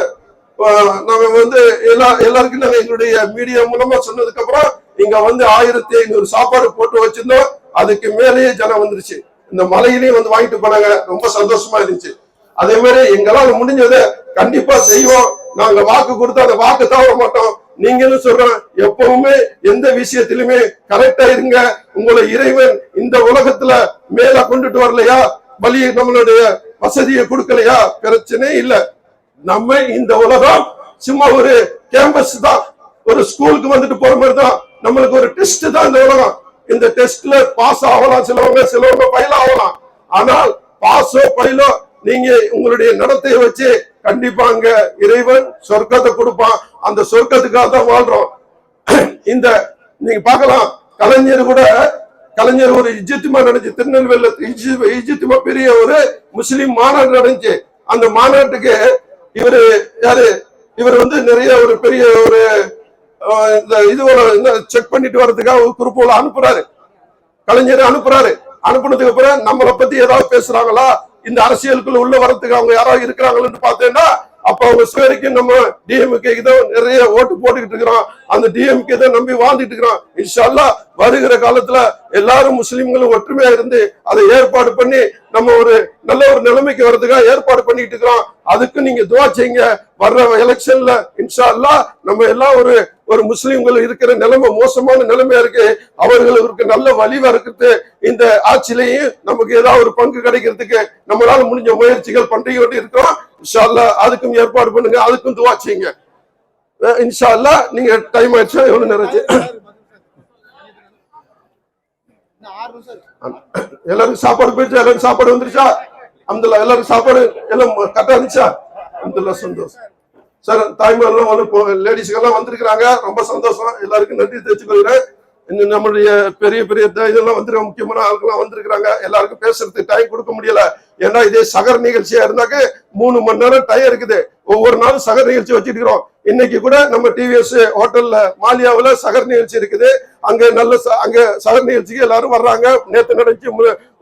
நாங்க வந்து எல்லாருக்கும் நாங்க எங்களுடைய மீடியா மூலமா சொன்னதுக்கு அப்புறம் இங்க வந்து 1500 சாப்பாடு போட்டு வச்சிருந்தோம். அதுக்கு மேலேயே ஜனம் வந்துருச்சு. இந்த மலையிலையும் வந்து வாங்கிட்டு போனாங்க. ரொம்ப சந்தோஷமா இருந்துச்சு. அதே மாதிரி எங்களால் முடிஞ்சதை கண்டிப்பா செய்வோம். நாங்க வாக்கு கொடுத்தா அந்த வாக்கு தவற மாட்டோம். நீங்களும் சொல்றேன், எப்பவுமே எந்த விஷயத்திலுமே கரெக்டா இருங்க. உங்களை இறைவன் இந்த உலகத்துல மேல கொண்டுட்டு வரலையா, பலி நம்மளுடைய வசதியை கொடுக்கலையா, பிரச்சனை இல்லை. நம்ம இந்த உலகம் சும்மா ஒரு கேம்பஸ் தான், ஒரு ஸ்கூலுக்கு வந்துட்டு போற மாதிரி தான். நம்மளுக்கு ஒரு டெஸ்ட் தான் இந்த உலகம். இந்த டெஸ்ட்ல பாஸ் ஆகலாம், சிலவங்க ஃபெயில் ஆகலாம். ஆனால் பாஸோ ஃபெயிலோ நீங்க உங்களுடைய நடத்தையை வச்சு கண்டிப்பா அங்க இறைவன் சொர்க்கத்தை கொடுப்பான். அந்த சொர்க்கத்துக்காக தான் வாழ்றோம். இந்த நீங்க பார்க்கலாம், கலைஞர் ஒரு இஜ்ஜித்துமா நடந்துச்சு. திருநெல்வேலியில இஜ்ஜித்துமா பெரிய ஒரு முஸ்லிம் மாநாடு நடந்துச்சு. அந்த மாநாட்டுக்கு இவர் வந்து நிறைய ஒரு பெரிய ஒரு இந்த செக் பண்ணிட்டு வர்றதுக்காக ஒரு குரூப்போல அனுப்புறாரு. கலைஞர் அனுப்புறாரு. அனுப்புனதுக்கு அப்புறம் நம்மளை பத்தி ஏதாவது பேசுறாங்களா, இந்த அரசியலுக்குள்ள உள்ள வர்றதுக்கு அவங்க யாராவது இருக்கிறாங்கன்னு பார்த்தேன்னா, அப்ப அவங்க வரைக்கும் நம்ம டிஎம்கே தான் நிறைய ஓட்டு போட்டுக்கிட்டு இருக்கிறோம். அந்த டிஎம்கே தான் நம்பி வாழ்ந்துட்டு இருக்கிறோம். இன்ஷா அல்லாஹ் வருகிற காலத்துல எல்லாரும் முஸ்லிம்களும் ஒற்றுமையா இருந்து அதை ஏற்பாடு பண்ணி நம்ம ஒரு நல்ல ஒரு நிலைமைக்கு வர்றதுக்காக ஏற்பாடு பண்ணிட்டு இருக்கிறோம். அதுக்கு நீங்க துவா செய்யுங்க. வர்ற எலெக்ஷன்ல இன்ஷா அல்லாஹ் நம்ம எல்லாம் ஒரு முஸ்லிம்கள் இருக்கிற நிலைமை மோசமான நிலைமையா இருக்கு. அவர்களுக்கு நல்ல வலிவா இருக்குது. இந்த ஆட்சியிலேயும் நமக்கு ஏதாவது ஒரு பங்கு கிடைக்கிறதுக்கு நம்மளால முடிஞ்ச முயற்சிகள் பண்ணிக்கிட்டு இருக்கிறோம். இன்ஷா அல்லாஹ் அதுக்கும் ஏற்பாடு பண்ணுங்க. அதுக்கும் துவா செய்யுங்க. இன்ஷா அல்லாஹ் நீங்க டைம் ஆயிடுச்சா? எவ்வளவு நேரம்? எல்லாருக்கும் சாப்பாடு போயிடுச்சா? எல்லாரும் சாப்பாடு வந்துருச்சா? அல்ஹம்துலில்லாஹ். எல்லாரும் சாப்பாடு எல்லாம் கரெக்டா இருந்துச்சா? அல்ஹம்துலில்லாஹ். சந்தோஷம் சார். தாய்மாரெல்லாம் வந்து லேடிஸ்க்கு எல்லாம் வந்திருக்கிறாங்க. ரொம்ப சந்தோஷம். எல்லாருக்கும் நன்றி தெரிவிச்சுக்கொள்கிறேன். இன்னும் நம்மளுடைய பெரிய இதெல்லாம் வந்து முக்கியமான ஆட்கள்லாம் வந்திருக்கிறாங்க. எல்லாருக்கும் பேசுறதுக்கு டைம் கொடுக்க முடியல. ஏன்னா இதே சகர் நிகழ்ச்சியா இருந்தாக்க 3 மணி நேரம் டைம் இருக்குது. ஒவ்வொரு நாளும் சகர் நிகழ்ச்சி வச்சுட்டு இருக்கிறோம். இன்னைக்கு கூட நம்ம டிவிஎஸ் ஹோட்டல்ல மாலியாவில் சகர் நிகழ்ச்சி இருக்குது. அங்க அங்க சகர் நிகழ்ச்சிக்கு எல்லாரும் வர்றாங்க. நேற்று நடந்துச்சு.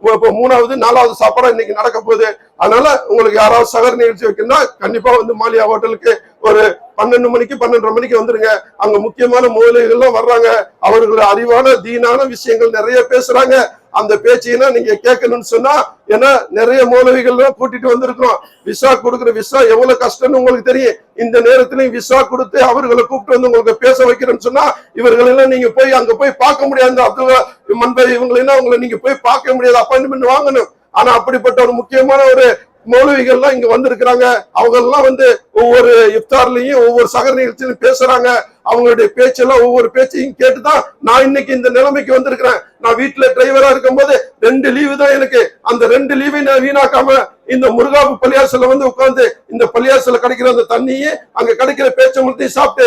3வது 4வது சாப்பாடா இன்னைக்கு நடக்க போகுது. அதனால உங்களுக்கு யாராவது சகர் நிகழ்ச்சி வைக்கணும்னா கண்டிப்பா வந்து மாலியா ஹோட்டலுக்கு ஒரு 12 மணிக்கு 12:30 மணிக்கு வந்துருங்க. அங்க முக்கியமான மூலைகள்லாம் வர்றாங்க. அவர்கள் அறிவான தீனான விஷயங்கள் நிறைய பேசுறாங்க. அந்த பேச்சைனா நீங்க கேட்கணும்னு சொன்னா, ஏன்னா நிறைய மௌலவிகள் கூட்டிட்டு வந்திருக்கிறோம். விசா கொடுக்குற விசா எவ்வளவு கஷ்டம்னு உங்களுக்கு தெரியும். இந்த நேரத்திலையும் விசா கொடுத்து அவர்களை கூப்பிட்டு வந்து உங்களுக்கு பேச வைக்கிறேன்னு சொன்னா, இவர்களெல்லாம் நீங்க போய் அங்க போய் பார்க்க முடியாது. அப்துல் மன்பை இவங்களெல்லாம் உங்களை நீங்க போய் பார்க்க முடியாது. அப்பாயின்மெண்ட் வாங்கணும். ஆனா அப்படிப்பட்ட ஒரு முக்கியமான ஒரு மௌலவிகள்லாம் இங்க வந்திருக்கிறாங்க. அவங்க எல்லாம் வந்து ஒவ்வொரு இஃப்தார்லயும் ஒவ்வொரு சகர் நிகழ்ச்சியிலும் பேசுறாங்க. அவங்களுடைய பேச்செல்லாம் ஒவ்வொரு பேச்சையும் கேட்டுதான் நான் இன்னைக்கு இந்த நிலைமைக்கு வந்திருக்கிறேன். நான் வீட்டுல டிரைவரா இருக்கும் போது 2 லீவு தான் எனக்கு. அந்த 2 லீவை நான் வீணாக்காம இந்த முருகாபு பள்ளியாசல வந்து உட்கார்ந்து இந்த பள்ளியாசல கிடைக்கிற அந்த தண்ணியே அங்க கிடைக்கிற பேச்சம்பளத்தையும் சாப்பிட்டு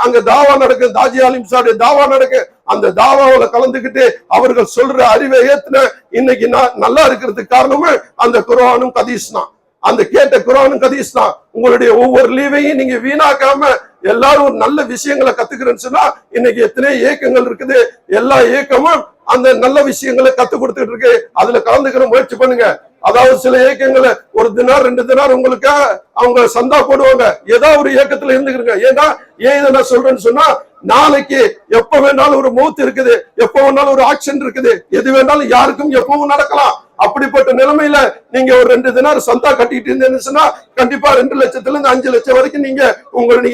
அங்க தாவா நடக்கு. தாஜி ஆலிம் சாடு தாவா நடக்கு. அந்த தாவாவில கலந்துகிட்டு அவர்கள் சொல்ற அறிவை ஏத்துன இன்னைக்கு நான் நல்லா இருக்கிறதுக்கு காரணமே அந்த குர்ஆனும் ஹதீஸ் தான். அந்த கேட்ட குர்ஆனும் ஹதீஸ் தான். உங்களுடைய ஒவ்வொரு லீவையும் நீங்க வீணாக்காம எல்லாரும் ஒரு நல்ல விஷயங்களை கத்துக்கிறேன்னு சொன்னா, இன்னைக்கு எத்தனை இயக்கங்கள் இருக்குது. எல்லா இயக்கமும் அந்த நல்ல விஷயங்களை கத்து கொடுத்துட்டு இருக்கு. அதுல கலந்துக்கிற முயற்சி பண்ணுங்க. அதாவது சில இயக்கங்களை 1 தினார் 2 தினார் உங்களுக்கு அவங்க சந்தா போடுவாங்க. ஏதாவது ஒரு இயக்கத்துல இருந்துக்கிறங்க. ஏன்னா ஏன் இதை நான் சொல்றேன்னு சொன்னா, நாளைக்கு எப்ப வேணாலும் ஒரு மௌத் இருக்குது, எப்ப வேணாலும் ஒரு ஆக்ஷன் இருக்குது. எது வேணாலும் யாருக்கும் எப்பவும் நடக்கலாம். அப்படிப்பட்ட நிலைமையில நீங்க ஒரு 2 தினார் சந்தா கட்டிட்டு இருந்தேன்னு சொன்னா, கண்டிப்பா 2 லட்சத்துல இருந்து 5 லட்சம் வரைக்கும் நீங்க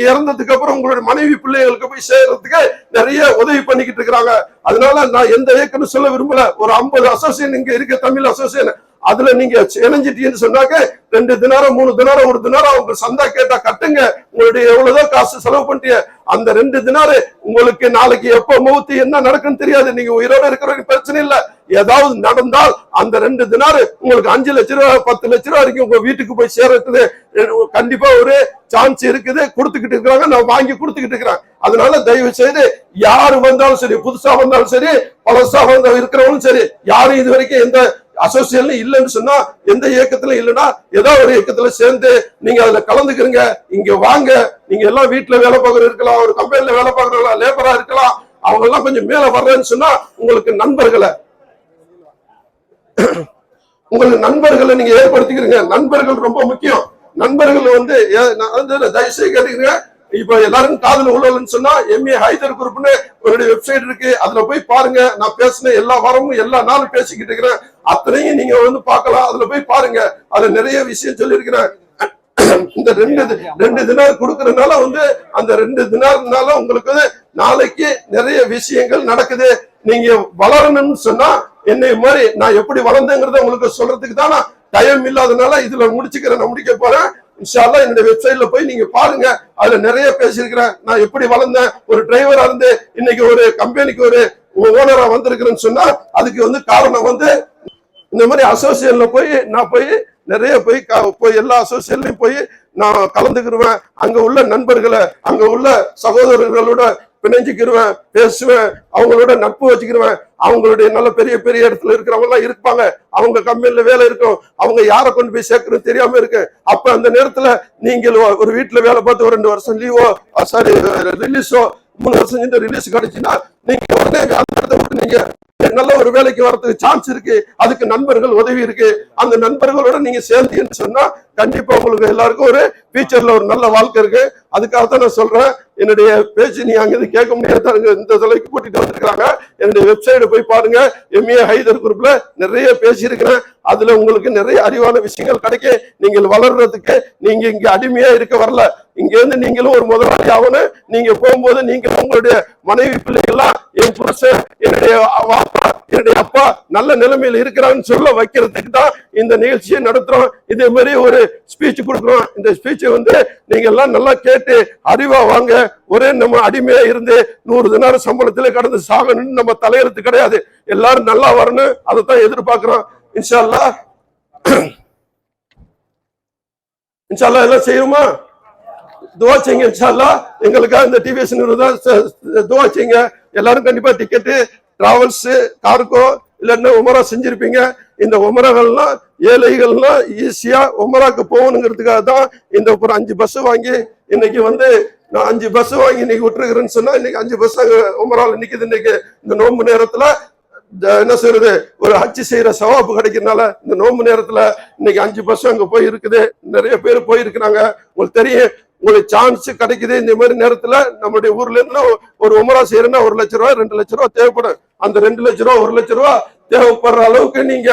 இறந்ததுக்கு அப்புறம் உங்களுடைய மனைவி பிள்ளைகளுக்கு போய் சேர்றதுக்கு நிறைய உதவி பண்ணிக்கிட்டு இருக்கிறாங்க. அதனால நான் எந்த இயக்கம்னு சொல்ல விரும்பல. ஒரு 50 அசோசியேஷன் இங்க இருக்க, தமிழ் அசோசியேஷன், அதுல நீங்க இணைஞ்சிட்டீங்கன்னு சொன்னாக்க 2 தினாரம் 3 தினாரம் 1 தினாரம் அவங்க சந்தா கேட்டா கட்டுங்க. உங்களுடைய எவ்வளவுதான் காசு செலவு பண்ணிட்டீங்க. அந்த 2 தினாரு உங்களுக்கு நாளைக்கு எப்ப மௌத்து என்ன நடக்குன்னு தெரியாது. நீங்க உயிரோட இருக்கிற பிரச்சனை இல்ல. ஏதாவது நடந்தால் அந்த 2 தினாரு உங்களுக்கு 5 லட்சம் ரூபாய் 10 லட்சம் ரூபாய் வரைக்கும் உங்க வீட்டுக்கு போய் சேர்றது கண்டிப்பா ஒரு சான்ஸ் இருக்குது. கொடுத்துக்கிட்டு இருக்கிறாங்க. நான் வாங்கி கொடுத்துக்கிட்டு இருக்கிறேன். அதனால தயவு செய்து யாரு வந்தாலும் சரி, புதுசா வந்தாலும் சரி, பழசா வந்தா இருக்கிறவங்களும் சரி, யாரும் இது வரைக்கும் எந்த அசோசியேஷன் இல்லைன்னு சொன்னா, எந்த இயக்கத்துல இல்லைன்னா ஏதோ ஒரு இயக்கத்துல சேர்ந்து நீங்க அதுல கலந்துக்கிறீங்க. இங்க வாங்க. நீங்க எல்லாம் வீட்டுல வேலை பார்க்கற இருக்கலாம், ஒரு கம்பெனில வேலை பார்க்கறவங்களா, லேபரா இருக்கலாம். அவங்க எல்லாம் கொஞ்சம் மேல வர்றேன்னு சொன்னா உங்களுக்கு நண்பர்களை நீங்க ஏற்படுத்திக்கிறீங்க. நண்பர்கள் ரொம்ப முக்கியம். நண்பர்கள் வந்து தயவுசெய்து கேட்டுக்கிறேங்க. இப்ப எல்லாரும் காதுல உள்ளன்னு சொன்னா எம்ஏ ஹைதர் குரூப்னு ஒரு வெப்சைட் இருக்கு, அதுல போய் பாருங்க. நான் பேசின எல்லா வாரமும் எல்லா நாளும் பேசிக்கிட்டு இருக்கிறேன், அத்தனையும் நீங்க வந்து பார்க்கலாம். அதுல போய் பாருங்க, அதுல நிறைய விஷயம் சொல்லியிருக்கிறேன். இந்த ரெண்டு தினார் கொடுக்கறதுனால வந்து அந்த 2 தினார்னால உங்களுக்கு நாளைக்கு நிறைய விஷயங்கள் நடக்குது. நீங்க வளரணும்னு சொன்னா என்னை மாதிரி நான் எப்படி வளர்ந்தேங்கிறத உங்களுக்கு சொல்றதுக்கு தான் நான் டைம் இல்லாதனால இதுல முடிச்சுக்கிறேன். நான் முடிக்க போறேன். இன்ஷா அல்லாஹ் என்னுடைய வெப்சைட்ல போய் நீங்க பாருங்க, அதுல நிறைய பேசியிருக்கிறேன். நான் எப்படி வளர்ந்தேன், ஒரு டிரைவரா இருந்து இன்னைக்கு ஒரு கம்பெனிக்கு ஒரு ஓனரா வந்திருக்கிறேன்னு சொன்னா அதுக்கு வந்து காரணம் வந்து இந்த மாதிரி அசோசியேஷன்ல போய் நான் போய் நிறைய போய் எல்லா அசோசியேஷன்லயும் போய் நான் கலந்துக்கிருவேன். அங்க உள்ள நண்பர்களை, அங்க உள்ள சகோதரர்களோட பிணைஞ்சுக்கிருவேன், பேசுவேன், அவங்களோட நட்பு வச்சுக்கிருவேன். அவங்களுடைய நல்ல பெரிய பெரிய இடத்துல இருக்கிறவங்க எல்லாம் இருப்பாங்க, அவங்க கம்பெனில வேலை இருக்கும், அவங்க யாரை கொண்டு போய் சேர்க்கறது தெரியாம இருக்கு. அப்ப அந்த நேரத்துல நீங்கள் ஒரு வீட்டுல வேலை பார்த்து ஒரு 2 வருஷம் லீவோ ரிலீஸோ 3 வருஷம் ரிலீஸ் கிடைச்சுன்னா நீங்க உடனே அந்த இடத்த விட்டு நீங்க நல்ல ஒரு வேலைக்கு வரதுக்கு சான்ஸ் இருக்கு. அதுக்கு நண்பர்கள் உதவி இருக்கு. அந்த நண்பர்களோட நீங்க சேர்ந்தீங்கன்னு சொன்னா கண்டிப்பா உங்களுக்கு எல்லாருக்கும் ஒரு ஃபியூச்சர்ல ஒரு நல்ல வாழ்க்கை இருக்கு. அதுக்காகத்தான் நான் சொல்றேன். என்னுடைய பேச்சு நீ அங்கிருந்து கேட்க முடியாது, இந்த தொலைக்கு கூட்டிட்டு வந்திருக்காங்க. என்னுடைய வெப்சைட் போய் பாருங்க, எம்ஏ ஹைதர் குரூப்ல நிறைய பேசியிருக்கிறேன். அதுல உங்களுக்கு நிறைய அறிவான விஷயங்கள் கிடைக்கும். நீங்கள் வளர்றதுக்கு நீங்க இங்க அடிமையா இருக்க வரல, இங்க இருந்து நீங்களும் ஒரு முதலாளி ஆகணும். நீங்க போகும்போது நீங்க உங்களுடைய மனைவி பிள்ளைகள்லாம் என் புருஷன், என்னுடைய அப்பா நல்ல நிலைமையில இருக்கிறான்னு சொல்ல வைக்கிறதுக்கு தான் இந்த நிகழ்ச்சியை நடத்துறோம். இதே மாதிரி ஒரு ஸ்பீச் கொடுக்குறோம். இந்த ஸ்பீச்சை வந்து நீங்க எல்லாம் நல்லா கேட்டு அறிவா வாங்க. ஒரே நம்ம அடிமையா இருந்து 100 தினார் சம்பளத்துல கடந்து சாகணும்னு நம்ம தலையெழுத்து கிடையாது. எல்லாரும் நல்லா வரணும், அதைத்தான் எதிர்பார்க்கிறோம். இன்ஷா அல்லாஹ் எல்லாம் செய்யுமா? துவா செய்யுங்க. இன்ஷா அல்லாஹ் எங்களுக்காக இந்த டிவிஎஸ் துவா செய்யுங்க. எல்லாரும் கண்டிப்பா டிக்கெட்டு, டிராவல்ஸ், கார்கோ இல்லைன்னா உமரா செஞ்சிருப்பீங்க. இந்த உமராக்கள்லாம் ஏழைகள்லாம் ஈஸியா உமராக்கு போகணுங்கிறதுக்காக தான் இந்த ஒரு 5 பஸ் வாங்கி இன்னைக்கு வந்து நான் 5 பஸ் வாங்கி இன்னைக்கு விட்டுருக்கிறேன்னு சொன்னா இன்னைக்கு 5 பஸ் உமரால நிக்குது. இன்னைக்கு இந்த நோன்பு நேரத்துல என்ன செய்யறது, ஒரு ஹஜ் செய்யற சவாப்பு கிடைக்கிறதுனால இந்த நோன்பு நேரத்துல இன்னைக்கு 5 பஸ் அங்க போய் இருக்குது. நிறைய பேர் போயிருக்கிறாங்க. உங்களுக்கு தெரியும், உங்களுக்கு சான்ஸ் கிடைக்குது. இந்த மாதிரி நேரத்துல நம்மளுடைய ஊர்ல இருந்து ஒரு உமரா செய்யறதுன்னா 1 லட்ச ரூபாய் 2 லட்ச ரூபாய் தேவைப்படும். அந்த 2 லட்ச ரூபாய் 1 லட்ச ரூபாய் தேவைப்படுற அளவுக்கு நீங்க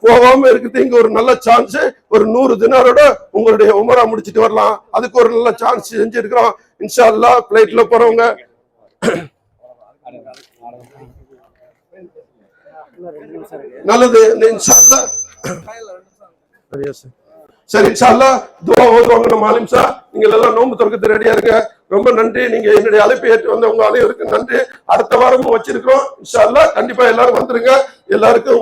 போகாம இருக்குது. இங்க ஒரு நல்ல சான்ஸ், ஒரு 100 தினாரோட உங்களுடைய உமரா முடிச்சுட்டு வரலாம். அதுக்கு ஒரு நல்ல சான்ஸ் செஞ்சிருக்கிறோம். இன்ஷா அல்லாஹ் பிளைட்ல போறவங்க நல்லது. இன்ஷா அல்லாஹ் சரி, இன்ஷா அல்லாஹ் துஆ ஓதுவாங்க நம்ம ஆலிம் சார். நீங்க எல்லாம் நோன்பு திறக்கிறது ரெடியா இருங்க. ரொம்ப நன்றி. நீங்க என்னுடைய அழைப்பை ஏற்று வந்த உங்க அனைவருக்கும் நன்றி. அடுத்த வாரமும் வச்சிருக்கிறோம். இன்ஷா அல்லாஹ் கண்டிப்பா எல்லாரும் வந்துருங்க. எல்லாருக்கும்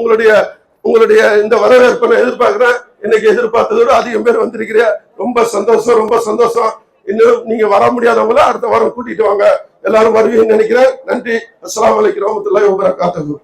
உங்களுடைய இந்த வரவேற்பை நான் எதிர்பார்க்கிறேன். இன்னைக்கு எதிர்பார்த்ததோட அதிகம் பேர் வந்திருக்கிறீங்க. ரொம்ப சந்தோஷம், ரொம்ப சந்தோஷம். இன்னும் நீங்க வர முடியாதவங்கள அடுத்த வாரம் கூட்டிட்டு வாங்க. எல்லாரும் வருவீங்கன்னு நினைக்கிறேன். நன்றி. அஸ்ஸலாமு அலைக்கும் வரஹ்மத்துல்லாஹி வபரகாத்துஹு.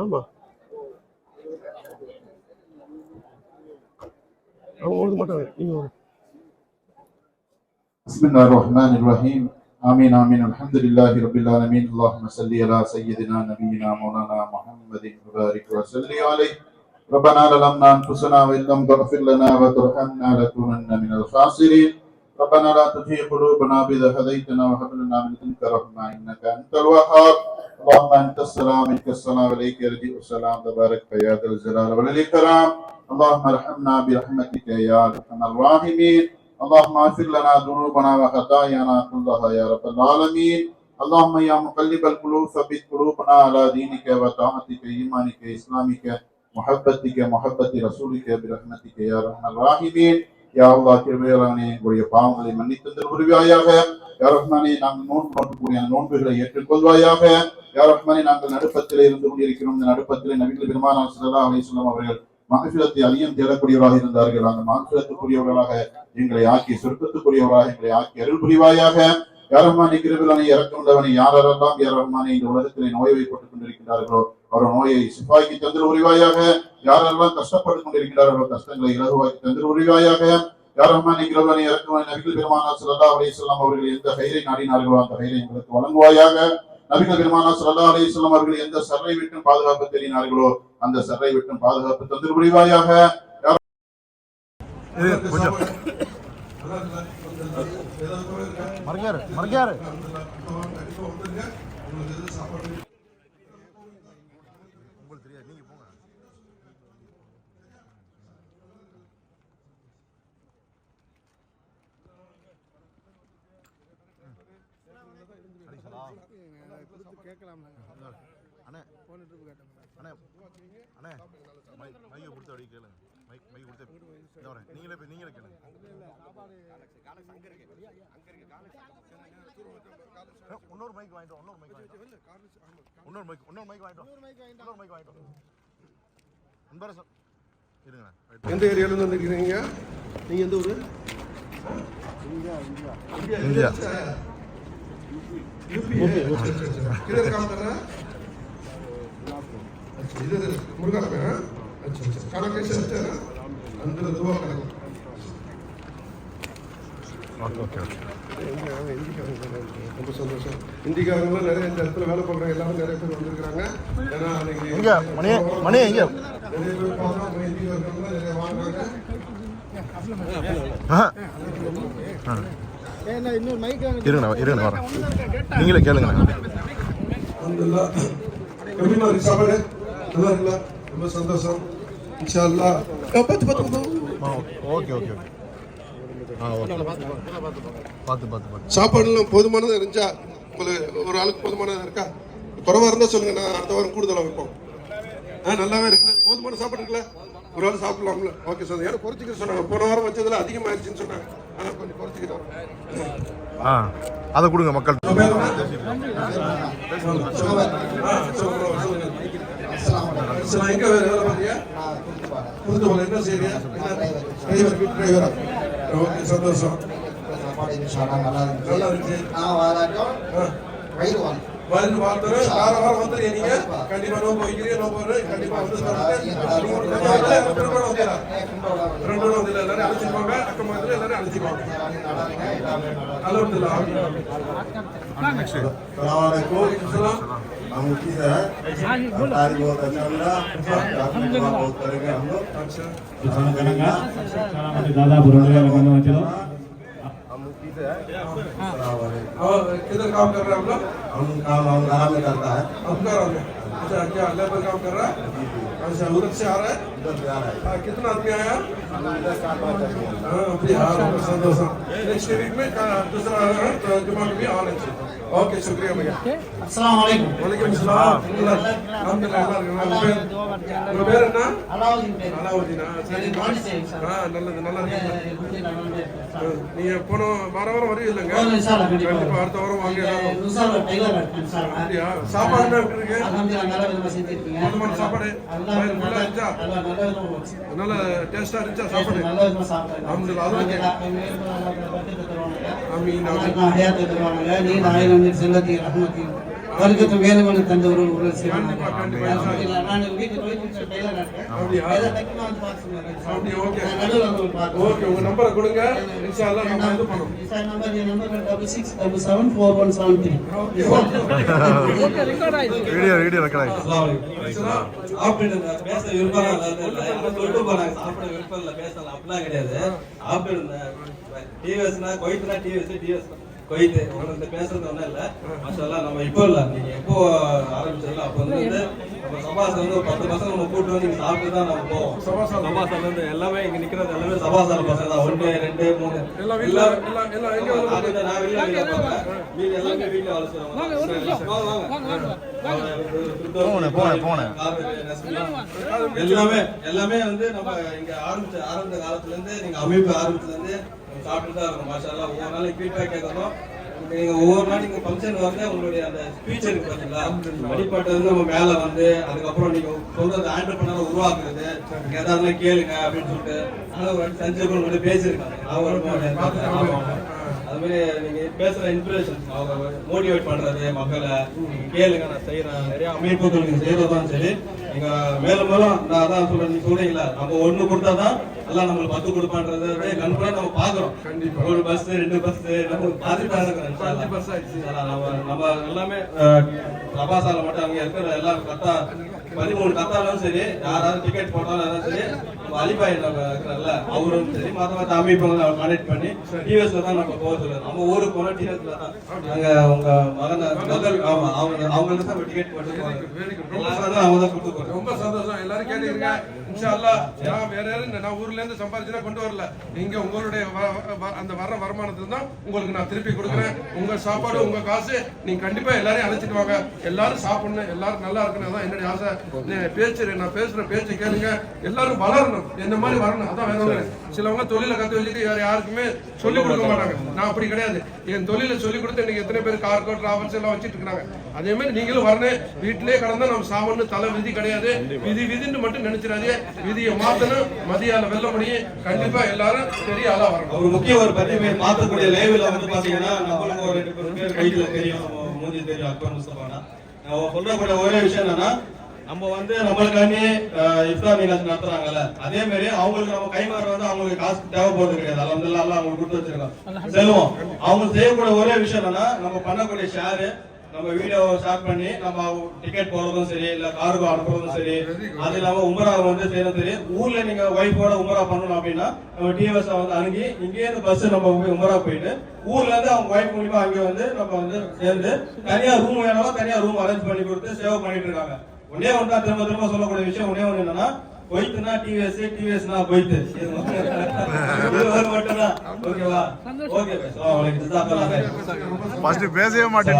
ஆமா அவங்க ஓட மாட்டாங்க. நீங்க பிஸ்மில்லாஹிர்ரஹ்மானிர்ரஹீம். ஆமீன் ஆமீன். அல்ஹம்துலில்லாஹி ரப்பில் ஆலமீன். அல்லாஹும்ம ஸல்லி அலா சய்யிதினா நபியினா மௌலானா முஹம்மதின் வபாரிக் வஸல்லி அலைஹி. ரப்பனா லலம்னா அன்ஃபுஸனா வ இல்லம் தக்ஃபிர் லனா வ தர்ஹம்னா லகுனன்ன மினல் ஃபாஸிரீன். ربنا لا تزغ قلوبنا إذ هديتنا وهب لنا من لدنك رحمة إنك أنت الوهاب. اللهم أنت السلام منك السلام عليك يرجع السلام تبارك يا ذا الجلال والإكرام. اللهم ارحمنا برحمتك يا أرحم الراحمين. اللهم اغفر لنا ذنوبنا وخطايانا كلها يا رب العالمين. اللهم يا مقلب القلوب ثبت قلوبنا على دينك وطاعتك إيمانك إسلامك محبتك محبة رسولك برحمتك يا أرحم الراحمين. யா அல்லாஹ் கிருபையாளனே, உங்களுடைய பாவங்களை மன்னித்து தருவாயாக. யா ரஹ்மானே, நாங்கள் நோன்புக்கூடிய நோன்புகளை ஏற்றுக்கொள்வாயாக. யா ரஹ்மானே, நாங்கள் நடுப்பத்திலே இருந்து கொண்டிருக்கிறோம். இந்த நடுப்பத்திலே நபிகள் பெருமானார் ஸல்லல்லாஹு அலைஹி வஸல்லம் அவர்கள் மக்ஃபிரத்தை அதிகம் தேடக்கூடியவராக இருந்தார்கள். அந்த மக்ஃபிரத்துக்குரியவர்களாக எங்களை ஆக்கி, சொர்க்கத்துக்குரியவராக எங்களை ஆக்கி அருள் புரிவாயாக. யாரம்மானி கிருபிலனை இறக்குண்டவனை யாரெல்லாம் யாரம்மானி இந்த உலகத்திலே நோய் வைப்பட்டுக் கொண்டிருக்கிறார்களோ அவர் நோயை சிப்பாய்க்கு தந்திர உரிவாயாக, யாரெல்லாம் கஷ்டப்பட்டுக் கொண்டிருக்கிறார்களோ கஷ்டங்களை இலகுவாக்கி தந்திர உரிவாயாக, யாரம்மானி கிருபிலனை இறக்குவனை நபிகள் பெருமானார் ஸல்லல்லாஹு அலைஹி வஸல்லம் அவர்கள் எந்த ஹைரை நாடினார்களோ அந்த ஹைரை எங்களுக்கு வழங்குவாயாக. நபிகள் பெருமானார் ஸல்லல்லாஹு அலைஹி வஸல்லம் அவர்கள் எந்த சர்ரை விட்டும் பாதுகாப்பு தெரியினார்களோ அந்த சர்ரை விட்டும் பாதுகாப்பு தந்திர உரிவாயாக. எந்த ஏரியால இருந்து வந்திருக்கீங்க? நீங்க எந்த ஊரு? இந்தியா. किधर काम कर रहा है? इधर मुर्गा पे है? अच्छा अच्छा, खाना कैसे अच्छा है? अंदर दुआ करो. ஓகே. ரொம்ப சந்தோஷம். இந்திக்காரங்களும் நிறைய இந்த இடத்துல வேலை பார்க்குறாங்க, எல்லாரும் நிறைய பேர் வந்திருக்காங்க. ஏன்னா இங்க மணி இங்க நிறைய பேர் பார்க்குறாங்க, இந்திக்காரங்களும் நிறைய வாங்குறாங்க. இருங்க வரேன், நீங்களே கேளுங்க. அல்ஹம்துலில்லாஹ். எப்படிமா இருக்கு சாப்பாடு? நல்லா இருக்குல்ல? ரொம்ப சந்தோஷம். இன்ஷா அல்லாஹ். பார்த்து ஓகே. பார்த்து சாப்பாடுலாம் போதுமானதாக இருந்துச்சா? உங்களுக்கு ஒரு ஆளுக்கு போதுமானதாக இருக்கா? குறைவா இருந்தா சொல்லுங்க, நான் அடுத்த வாரம் கூடுதலாக வைப்போம். நல்லாவே இருக்குல்ல? போதுமான சாப்பாடு இருக்குல்ல? ஒரு ஆள் சாப்பிடலாம்ல? Okay sir. யாரும் குறைச்சிக்க சொன்னாங்க, போன வாரம் வச்சதுல அதிகமாயிருச்சுன்னு சொன்னாங்க. ஆனால் கொஞ்சம் குறைச்சிக்கிட்டோம். அதை கொடுங்க மக்கள். எங்க வேலை பார்த்தியா? புதுக்கோட்டை என்ன செய்யறியா? டிரைவரா? ஓகே, சந்தோஷம். நல்லா இருந்துச்சு. வயிறு வாழ்த்துற வார வாரம் வந்துடுங்க. நீங்க கண்டிப்பா நோம்பு வைக்கிறீங்க, நோம்பு கண்டிப்பா வந்து ரெண்டு வந்து எல்லாரும் அழைச்சிருப்பாங்க, அக்கம் பக்கத்துல எல்லாரும் அழைச்சிருப்பாங்க. அல்ஹம்துலில்லாஹ். किधर काम कर रहे हैं हम लोग? हम काम आराम में करता है. अफगान में. अच्छा, क्या लेबर काम कर रहा है? अच्छा, उधर से आ रहा है? कितना आदमी आया? संतोष. नेक्स्ट वीक में दूसरा जुम्मा में भी आना चाहिए. ओके, शुक्रिया भैया. अस्सलाम वालेकुम. वालेकुम सलाम. உங்க பேர் என்ன? அலாவுதீன். நல்லது. நீங்க போன வாரம் வருவீங்க இல்லைங்க? கண்டிப்பா அடுத்த வாரம் வாங்க. அப்படியா? சாப்பாடு எப்படி இருக்கு? போதுமான சாப்பாடு இருந்துச்சா? நல்ல டேஸ்டா இருந்துச்சா சாப்பாடு? வர்க்கத்து வேதவனை தந்தவர்கள் ஒரு ஓகே, உங்க நம்பரை கொடுங்க. இன்ஷா அல்லாஹ் நம்ம இது பண்ணுவோம். நம்பர் 66774173. வீடியோ ரெக்கார்ட் ஆயிடுச்சு. ஆப்ரேட்டர் பேச விருப்பம் இல்ல, சொல்லிட்டு போறாங்க. சாப்பிட விருப்பம் இல்ல, பேசலாம் அப்படிலாம் கிடையாது. ஆப்ரேட்டர் டிவிஎஸ்னா கொய்த்துனா டிவிஎஸ் கொய்த்து உனக்கு பேசுறது ஒன்றும் இல்லை. மாஷாஅல்லாஹ் நம்ம இப்போ இல்லை, நீங்க எப்போ ஆரம்பிச்சதுல அப்போ வந்து நம்ம சபாஸ் வந்து ஒரு 10 பசங்க நம்ம கூட்டு வந்து சாப்பிட்டு தான் நம்ம போவோம். சபாஸ் வந்து எல்லாமே இங்க நிக்கிறது எல்லாமே சபாசார பசங்க தான். 1 2 3 எல்லாம் நான் வெளியில வீடு எல்லாமே வீட்டுல வளர்த்துவாங்க. எல்லாமே வந்து நம்ம இங்க ஆரம்பிச்ச காலத்துல இருந்து நீங்க அமைப்பு ஆரம்பிச்சதுல இருந்து சாப்பிட்டு தான் இருக்கணும். மாஷாஅல்லாஹ் ஒவ்வொரு நாளைக்கு ஃபீட்பேக் கேட்கணும். நீங்க ஒவ்வொரு நாள் நீங்க ஃபங்க்ஷன் வந்து உங்களுடைய அந்த ஸ்பீச் இருக்கு பாத்தீங்களா, அடிப்பட்டது வந்து நம்ம மேல வந்து அதுக்கப்புறம் நீங்க சொல்றது ஆண்டர்பிரனர் உருவாக்குறது, நீங்க எதாவது கேளுங்க அப்படின்னு சொல்லிட்டு ஒரு சஞ்சய் பேசியிருக்காங்க. அது மாதிரி நீங்க பேசுற இன்ஸ்பிரேஷன், அவங்க மோட்டிவேட் பண்றது மக்களை, நீங்க கேளுங்க நான் செய்யறேன், நிறைய அமைப்புகள் நீங்க செய்யறதும் சரி, நீங்க மேலும் மேலும் நான் அதான் சொல்றேன், நீங்க சொல்றீங்களா நம்ம 1 கொடுத்தாதான் எல்லாம் நம்மளுக்கு 10 கொடுப்பான்றது கண்புறா நம்ம பாக்குறோம். 1 பஸ் 2 பஸ் நம்ம பார்த்துட்டு இருக்கிறோம். நம்ம எல்லாமே பிரபாசால மட்டும் அங்க இருக்கிற எல்லாரும் கரெக்டா 13 கத்தாலும் சரி, யாராவது டிக்கெட் போட்டாலும் சரி, நம்ம அலிபாய் இருக்கிறார்ல அவரும் சரி, மற்ற அமைப்புகளை கான்டெக்ட் பண்ணி டிவிஎஸ்ல தான் நம்ம போக சொல்லுவோம். நம்ம ஊருக்கு போனா டிவிஎஸ்ல தான் நாங்க உங்க மகள் ஆமா அவங்களுக்கு தான் டிக்கெட் போட்டு எல்லாரும் அவங்க தான் கொடுத்து போறோம். ரொம்ப சந்தோஷம். எல்லாரும் கேட்டுக்கிறீங்க. இன்ஷா அல்லாஹ் நான் வேற யாரும் நான் ஊர்ல இருந்து சம்பாதிச்சுனா கொண்டு வரல. நீங்க உங்களுடைய அந்த வர்ற வருமானத்துல தான் உங்களுக்கு நான் திருப்பி கொடுக்குறேன். உங்க சாப்பாடு உங்க காசு நீங்க கண்டிப்பா எல்லாரையும் அழைச்சிட்டு வாங்க. எல்லாரும் சாப்பிடணும், எல்லாரும் நல்லா இருக்கணும். அதான் என்னுடைய ஆசை. நான் பேசுற பேச்சு கேளுங்க. எல்லாரும் வளரணும், என்ன மாதிரி வரணும். அதான் வேணும். சிலவங்க தொழிலை கத்து வச்சுட்டு யாருக்குமே சொல்லிக் கொடுக்க மாட்டாங்க. நான் அப்படி கிடையாது. என் தொழிலை சொல்லிக் கொடுத்து இன்னைக்கு எத்தனை பேர் கார்கோ டிராவல்ஸ் எல்லாம் வச்சுட்டு இருக்காங்க. அதே மாதிரி நீங்களும் வரணும். வீட்டிலே கடந்தா நம்ம சாப்பிடணும். தலை விதி கிடையாது. விதின்னு மட்டும் நினைச்சிடாதே. விதியை மாத்தணும். மதியால வெல்ல முடியும். கண்டிப்பா எல்லாரும் பெரிய ஆளா வரணும். ஒரு முக்கிய ஒரு பதிவை மாத்தக்கூடிய லேவில வந்து பாத்தீங்கன்னா நம்மளுக்கு ஒரு 2 பேர் கையில தெரியும், மூஞ்சி தெரியும். அக்பர் முஸ்தபானா நான் சொல்றக்கூடிய ஒரே விஷயம் என்னன்னா, நம்ம வந்து நம்மளுக்காண்டி இஃப்தார் நிகழ்ச்சி நடத்துறாங்கல்ல, அதே மாதிரி அவங்களுக்கு நம்ம கைமாற வந்து அவங்களுக்கு காசு தேவைப்படுறது கிடையாது. அல்ஹம்துலில்லாஹ் அவங்களுக்கு கொடுத்து வச்சிருக்கோம், செல்வம். அவங்க செய்யக்கூடிய ஒரே விஷயம் என்னன்னா, நம்ம பண்ணக்கூடிய ஷேரு, நம்ம வீடியோ ஷேர் பண்ணி நம்ம டிக்கெட் போடுறதும் சரி, இல்ல காருக்கு அனுப்புறதும் சரி, அது இல்லாம உமரா வந்து செய்யறதும் சரி. ஊர்ல நீங்க ஒய்ஃபோட உமரா பண்ணணும் அப்படின்னா நம்ம டிவிஎஸ் வந்து அணுகி இங்கே இருந்து பஸ் நம்ம உமரா போயிட்டு ஊர்ல இருந்து அவங்க ஒய்ஃப் மூலியமா அங்கே வந்து நம்ம வந்து சேர்ந்து தனியா ரூம் வேணாலும் தனியா ரூம் அரேஞ்ச் பண்ணி கொடுத்து சேவ் பண்ணிட்டு இருக்காங்க. ஒன்னே ஒன்றா திரும்ப சொல்லக்கூடிய விஷயம் ஒன்னே ஒண்ணு என்னன்னா, கொய்த்துனா டிவிஎஸ், டிவிஎஸ்னா கொய்த்து. இது மட்டும்தான். ஓகேவா? Okay bye. அஸ்ஸலாமு அலைக்கும். ஜஸாக்கல்லாஹ் கைர். ஃபர்ஸ்ட் பேசவே மாட்டேன்.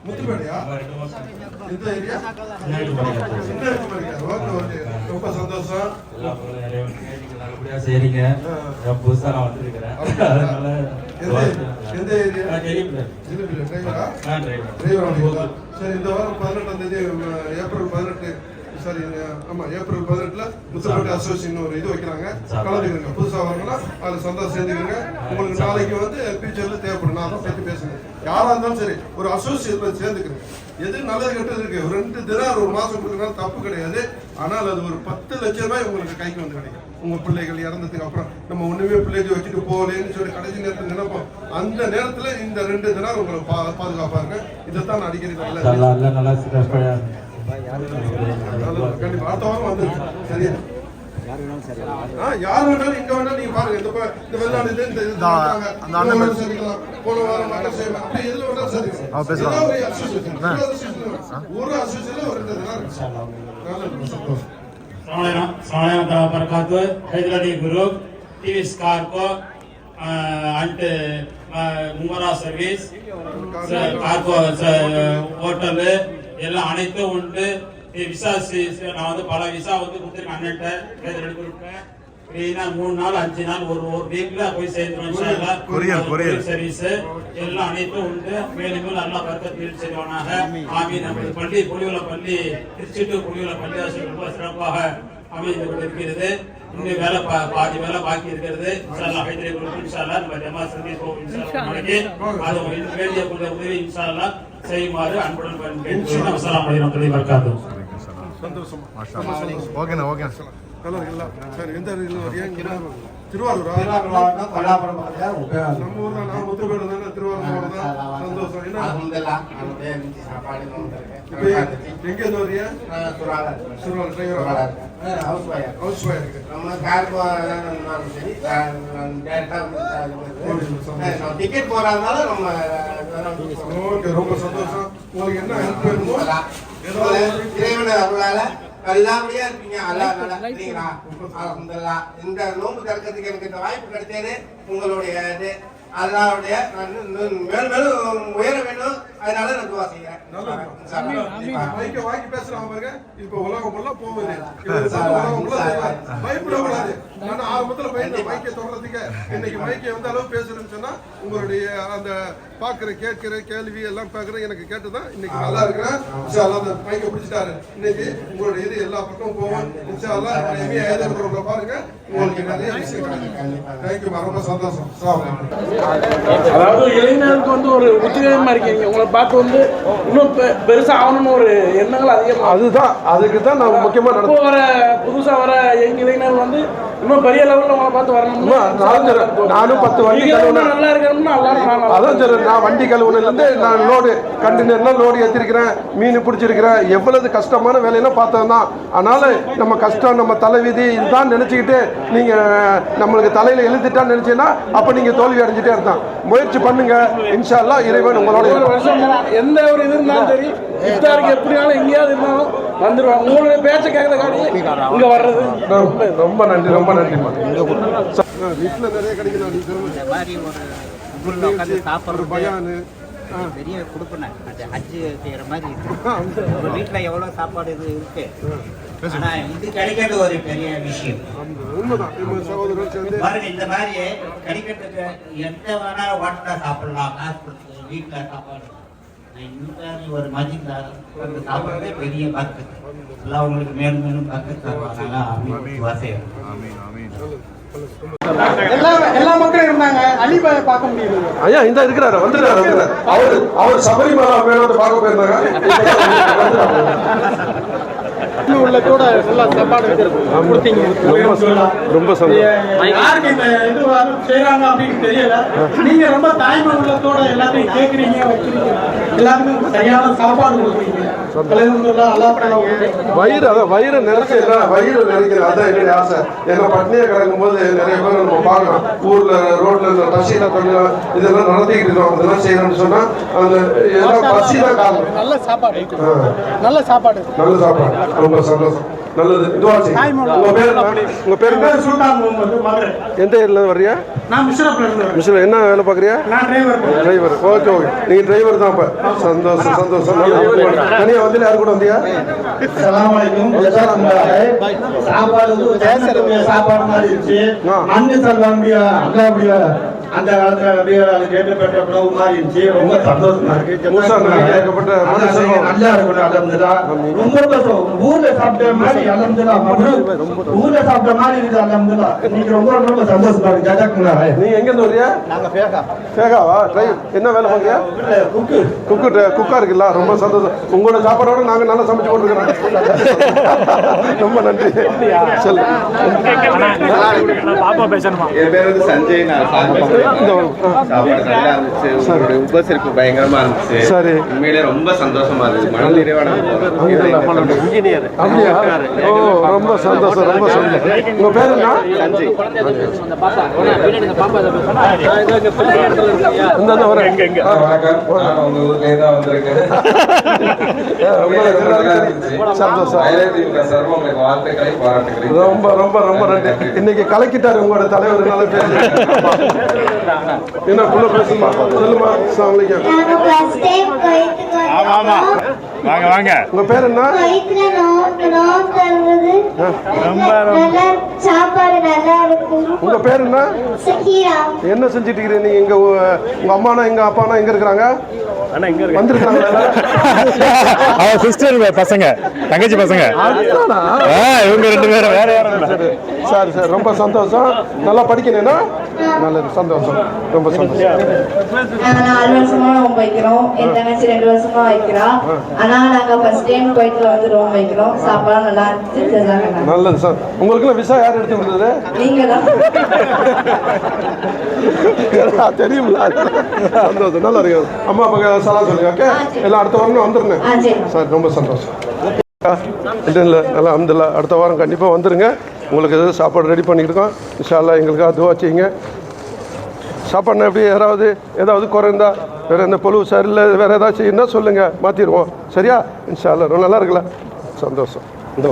முத்துப்பேட்டையா? எந்த ஏரியா? ரொம்ப சந்தோஷம். நல்லபடியா செய்றீங்க. புதுசா நான் வந்திருக்கிறேன். அதனால எந்த ஏரியா? டிரைவரா? டிரைவர். சரி, இந்த வாரம் 18ஆம் தேதி ஏப்ரல் 18 சாரி ஆமா ஏப்ரல் 18ல முத்துப்பேட்டை அசோசியேஷன் ஒரு இது வைக்கிறாங்க. கலந்துக்கிறங்க. புதுசா வரணும்னா அதுல சந்தோஷம் சேர்ந்துக்கிறங்க. உங்களுக்கு நாளைக்கு வந்து ஃபியூச்சர்ல தேவைப்படும். நான் தான் பற்றி பேசுறேன். யாரா இருந்தாலும் சரி ஒரு அசோசியேஷன்ல சேர்ந்துக்கிறேன். எது நல்லது கெட்டது இருக்கு. ஒரு 2 தினம் ஒரு மாசம் கொடுக்கறதுனால தப்பு கிடையாது. ஆனால் அது ஒரு 10 லட்சம் ரூபாய் உங்களுக்கு கைக்கு வந்து கிடைக்கும். உங்க பிள்ளைகள் இறந்ததுக்கு அப்புறம் நம்ம ஒண்ணுமே பிள்ளைக்கு வச்சுட்டு போகலன்னு சொல்லி கடைசி நேரத்தில் நினைப்போம். அந்த நேரத்துல இந்த 2 தினம் உங்களுக்கு பாதுகாப்பாங்க. இதைத்தான் நான் அடிக்கடி கண்டிப்பா அடுத்த வாரம் வந்து சரியா யார் வேணாலும் இங்க வேணாலும் நீங்க பாருங்க. இந்த வெளிநாடு சரிக்கலாம், போன வாரம் மட்டும் செய்யலாம். அப்படி எதுல வேணாலும் சரிக்கலாம். ஒரு அசோசியேஷன் ஒரு அசோசியேஷன்ல ஒரு 2 தினம் இருக்கு. Assalamualaikum warahmatullahi Hyderabad Group, TVS Cargo and Umrah service, Cargo hotel எல்லாம் அனைத்தும் உண்டு. விசா நான் வந்து பல விசா வந்து கொடுத்துருக்கேன். அண்ணன்ட்ட ஹைதராபாத் குரூப்ல 3 நாள் 5 நாள் ஒரு வீக்ல போய் சேர்ந்துருவோம். கொரியர் சர்வீஸ் எல்லாம் அனைத்தும் உண்டு. மேலும் நல்லா பக்கத்தில் செய்வானாக. ஆமீன். நமது பள்ளி புலியுள்ள பள்ளி திருச்சி டு புலியுள்ள பள்ளிவாசல் ரொம்ப சிறப்பாக அமைந்து கொண்டிருக்கிறது. இன்னும் வேலை பாதி வேலை பாக்கி இருக்கிறது. இன்ஷாஅல்லாஹ் ஹைதராபாத் குரூப் இன்ஷாஅல்லாஹ் நம்ம ஜமா சந்திப்போம். இன்ஷாஅல்லாஹ் நாளைக்கு அது வேண்டிய உதவி இன்ஷாஅல்லாஹ் செய்யுமாறு அன்புடன் கேட்டுக்கொள்கிறேன். அஸ்ஸலாமு அலைக்கும் வரஹ்மத்துல்லாஹி வபரகாத்துஹு. சந்தோஷம். ஓகேண்ணா ஓகே. சரி, எந்த திருவாரூரா? நம்ம ஊர் தான். நான் முத்துப்பேட்டை தானே. திருவாரூர் தான். சந்தோஷம். என்ன எங்க இருந்து வரியா? திருவாரூர் டிரைவரா? ஹவுஸ் ஒய்ஃப் இருக்கு. டிக்கெட் போறாதனால நம்ம ஓகே. ரொம்ப சந்தோஷம். உங்களுக்கு என்ன ஹெல்ப் வேணுமோ இறைவன் அருளால நல்லபடியா இருக்கீங்க. அல்ஹம்துலில்லாஹ். இந்த நோன்பு திறக்கிறதுக்கு எனக்கு இந்த வாய்ப்பு கிடைச்சது உங்களுடைய அல்லாஹ்வுடைய மேலும் மேலும் உயர வேண்டும். அதனால நான் துவா செய்யறேன். மைக்க வாங்கி பேசுறாங்க பாருங்க. இப்ப உலகம் ஃபுல்லா போகுது. உலகம் ஃபுல்லா பயப்படக்கூடாது. நான் ஆரம்பத்துல பயந்த மைக்கை தொடர்றதுக்கு இன்னைக்கு மைக்கை எந்த அளவு பேசுறேன்னு சொன்னா உங்களுடைய அந்த பாக்குற கேட்கிற கேள்வி எல்லாம் பாக்குற எனக்கு கேட்டுதான் இன்னைக்கு நல்லா இருக்கிறேன். இன்ஷா அல்லாஹ் அந்த மைக்கை பிடிச்சிட்டாரு. இன்னைக்கு உங்களுடைய இது எல்லா பக்கமும் போவோம். இன்ஷா அல்லாஹ் எம்ஏ ஹைதர் பாருங்க உங்களுக்கு நிறைய விஷயம் கிடைக்கும். தேங்க்யூ, ரொம்ப சந்தோஷம். அதாவது இளைஞருக்கு வந்து ஒரு உத்வேகமா இருக்கீங்க. உங்களை பார்த்து வந்து இன்னும் பெருசா ஆகணும்னு ஒரு எண்ணங்கள் அதிகமாக. அதுதான் அதுக்கு தான் நான் முக்கியமா இப்போ வர புதுசா வர எங்க இளைஞர்கள் வந்து இன்னும் பெரிய லெவலில் உங்களை பார்த்து வரணும்னா நானும் 10 வண்டி கழுவுனேன். நல்லா இருக்கணும்னா அதான் சார், நான் வண்டி கழுவுனதுலேருந்து நான் லோடு கண்டெய்னர்லாம் லோடு ஏற்றிருக்கிறேன், மீன் பிடிச்சிருக்கிறேன். எவ்வளவு கஷ்டமான வேலையெல்லாம் பார்த்தோம் தான். அதனால நம்ம கஷ்டம் நம்ம தலைவிதி இதுதான் நினச்சிக்கிட்டு நீங்கள் நம்மளுக்கு தலையில் எழுதிட்டான்னு நினச்சிங்கன்னா அப்போ நீங்கள் தோல்வி அடைஞ்சிட்டே இருந்தான். முயற்சி பண்ணுங்க, இன்ஷா அல்லாஹ் இறைவன் உங்களோட எந்த ஒரு இது இருந்தாலும் சரி, இஃப்தாருக்கு எப்படினாலும் எங்கேயாவது இருந்தாலும் வந்துடுவாங்க. உங்களுடைய பேச்சை கேட்கற காட்டி இங்கே வர்றது ரொம்ப நன்றி, ரொம்ப நன்றிம்மா. வீட்டில் நிறைய கிடைக்கணும். இந்த மாதிரி ஒரு உள்ள உட்காந்து சாப்பிட்றது பெரிய கொடுப்பேன். அது ஹஜ்ஜு செய்கிற மாதிரி இருக்கு. ஒரு வீட்டில் எவ்வளோ சாப்பாடு இது இருக்கு, ஆனால் இது கிடைக்கிறது ஒரு பெரிய விஷயம். பாருங்க, இந்த மாதிரி கிடைக்கிறதுக்கு எந்த வேணாலும் ஹோட்டலில் சாப்பிடலாம், காசு கொடுத்து வீட்டில் சாப்பாடு. இந்த ஒரு மஜிதா வந்து சாப்பிட்றதே பெரிய பக்கு. எல்லாம் உங்களுக்கு மேலும் மேலும் பக்கு தருவாங்க. வாசையம் எல்லா மக்களும் இருந்தாங்க. அலிபாயை பார்க்க முடியுது. ஐயா இந்த இருக்கிறாரு, வந்துருக்காரு. அவர் சபரிமலை மேலோட பார்க்க போயிருந்தாங்க. உள்ளத்தோட நல்லா சாப்பாடு கொடுத்தீங்க. ரொம்ப சந்தோஷம். யாருக்கு இந்த இது செய்யறாங்க அப்படின்னு தெரியல. நீங்க ரொம்ப தாய்மை உள்ளத்தோட எல்லாத்தையும் கேட்கறீங்க, வைக்கிறீங்க, எல்லாருக்கும் சரியான சாப்பாடு கொடுக்குறீங்க. வயிறு அதான் வயிறு நிறைச்சிடல, வயிறு நிறைக்கிறது அதான் என்னுடைய ஆசை. ஏன்னா பட்னியா கிடக்கும் போது நிறைய பேர் நம்ம பார்க்கலாம். ஊர்ல ரோட்ல இந்த பசியில கொஞ்சம் இதெல்லாம் நடத்திக்கிட்டு இருக்கோம். அதெல்லாம் செய்யணும்னு சொன்னா அந்த பசி தான் காரணம். நல்ல சாப்பாடு, நல்ல சாப்பாடு, நல்ல சாப்பாடு. ரொம்ப சந்தோஷம். நல்லது. உங்க பேர் என்ன? சுல்தான் முகமது, மதுரை. எந்த ஏரியால வர்றியா? நான் மிஸ்ரா. என்ன வேலை பார்க்குறியா? டிரைவர். ஓகே ஓகே, நீங்க டிரைவர் தான். இப்ப சந்தோஷம் சந்தோஷம். தனியா வந்து யாரு கூட வந்தியா? சாப்பாடு மாதிரி இருந்துச்சு. மண்ணு சொல்ல அந்த காலத்துல அப்படியே அது கேட்கப்பட்ட உணவு மாதிரி இருந்துச்சு. ரொம்ப சந்தோஷமா இருக்கு. நல்லா இருக்கணும். அலமதுல்லா ரொம்ப கஷ்டம். ஊர்ல சாப்பிட்ட மாதிரி அலமதுல்லா, ஊர்ல சாப்பிட்ட மாதிரி இருக்குது. அலமதுல்லா இன்னைக்கு ரொம்ப ரொம்ப சந்தோஷமா இருக்கு. ஜாஜாக்குங்களா, நீங்க எங்க இருந்து வரியா? பேகாவா? என்ன வேலை பாக்குறியா? குக்கா இருக்குல்ல. ரொம்ப சந்தோஷம். உங்களோட சாப்பாடோட நாங்க நல்லா சமைச்சு கொண்டிருக்கிறோம். ரொம்ப நன்றி. சொல்லு. பாப்பா பேசணுமா? என் பேர் வந்து சஞ்சய். சாப்பாடு நல்லா இருந்துச்சு. உங்களுடைய உபசரிப்பு பயங்கரமா இருந்துச்சு. சரி, உண்மையிலே ரொம்ப சந்தோஷமா இருந்துச்சு. மன நிறைவான இன்ஜினியர். ரொம்ப சந்தோஷம், ரொம்ப சந்தோஷம். உங்க பேர் என்ன? சஞ்சய். ரொம்ப ரொம்ப ரொம்ப நன்றி. இன்னைக்கு கலக்கிட்டாரு உங்களோட தலைவர். நல்ல பேர் என்ன குள்ள பேசுமா? சொல்லுமா. வாங்க வாங்க. உங்க பேர் என்ன? உங்க பேர் என்ன? என்ன செஞ்சிட்டு இருக்கீங்க நீங்க? எங்க உங்க அம்மானா எங்க அப்பானா எங்க இருக்கிறாங்க? வந்திருக்காங்க. அவன் சிஸ்டர் பசங்க, தங்கச்சி பசங்க. இவங்க 2 பேரும் வேற யாரும் இல்லை. சரி சரி, ரொம்ப சந்தோஷம். நல்லா படிக்கணும்னா நல்லது. சந்தோஷம், ரொம்ப சந்தோஷம். 4 வருஷமா ரோம் வைக்கிறோம். என் தங்கச்சி 2 வருஷமா வைக்கிறோம். ஆனா நாங்க ஃபர்ஸ்ட் டைம் கோயில்ல வந்து ரோம் வைக்கிறோம். சாப்பாடு நல்லா இருந்துச்சு. நல்லது சார். உங்களுக்கு விசா யார் எடுத்து கொடுத்தது? நீங்க தான். தெரியும்ல. சந்தோஷம், நல்லா இருக்கு. அம்மா அப்பா சலா சொல்லுங்க. ஓகே, எல்லாம் அடுத்த வாரம் வந்துருங்க சார். ரொம்ப சந்தோஷம். இல்லை நல்லா அல்ஹம்துலில்லா. அடுத்த வாரம் கண்டிப்பாக வந்துடுங்க. உங்களுக்கு எதாவது சாப்பாடு ரெடி பண்ணிக்கிருக்கோம். இன்ஷா அல்லாஹ் எங்களுக்காக துவா செய்யுங்க. சாப்பாடுனா எப்படி ஏதாவது குறைந்தா வேறு எந்த பொழுவு சரியில்லை வேறு ஏதாச்சும் இருந்தால் சொல்லுங்கள், மாற்றிடுவோம். சரியா? இன்ஷா அல்லாஹ். ரொம்ப நல்லா இருக்குல்ல? சந்தோஷம். இந்த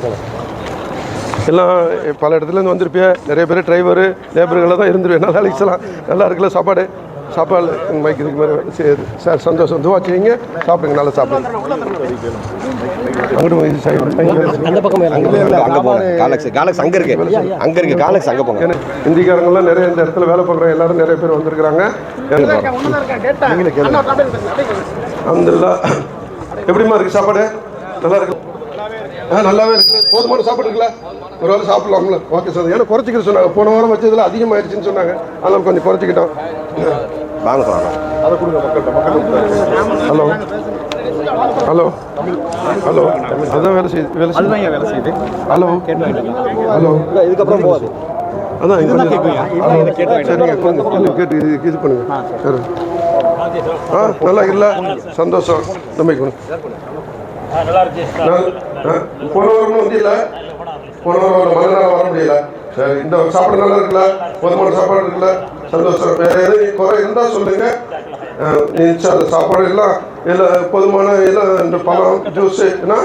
எல்லாம் பல இடத்துலேருந்து வந்திருப்பேன். நிறைய பேர் டிரைவரு லேபர்களை தான் இருந்துருவேன். நல்லா அழைச்சலாம். நல்லா இருக்குல்ல சாப்பாடு? சாப்பாடு வைக்கிறதுக்கு மாதிரி சரி சார் சந்தோஷம். துவா செய்யுங்க, சாப்பிடுங்க, நல்லா சாப்பிடுங்க. அங்கிட்டு போய் அந்த பக்கம் காலக்ஸ் அங்க இருக்கு காலக்ஸ் அங்க போங்க. இந்திக்காரங்கெல்லாம் நிறைய இந்த இடத்துல வேலை பார்க்குறோம், எல்லாரும் நிறைய பேர் வந்திருக்கிறாங்க. அல்ஹம்துலில்லாஹ். எப்படிமா இருக்கு சாப்பாடு? நல்லா இருக்கு. நல்லாவே இருக்கு. போதுமான சாப்பாடு இருக்குல்ல? ஒரு வேளை சாப்பிடலாம்ல? Okay sir. ஏன்னா குறைச்சிக்கிற சொன்னாங்க, போன வாரம் வச்சதுல அதிகமாகிடுச்சுன்னு சொன்னாங்க, அதனால கொஞ்சம் குறைச்சிக்கிட்டோம். வாங்க சொல்லலாம். அதை கொடுங்க மக்கள்கிட்ட. ஹலோ ஹலோ ஹலோ, அதான் வேலை செய்யுது. ஹலோ ஹலோ, இதுக்கப்புறம் போகாது. அதான் சரிங்க, கேட்டு இது பண்ணுங்க. சரி, நல்லா இல்லை, சந்தோஷம். தம்பி போன வாரம் வந்து இல்லை, போன வாரம் மறுநாள் வர முடியல. சரி, இந்த சாப்பாடு நல்லா இருக்குல்ல? போதுமான சாப்பாடு இருக்குல்ல? சந்தோஷம். வேற எதுவும் குறை இருந்தால் சொல்லுங்க. சாப்பாடு எல்லாம் போதுமான எல்லாம் இந்த பழம் ஜூஸுனா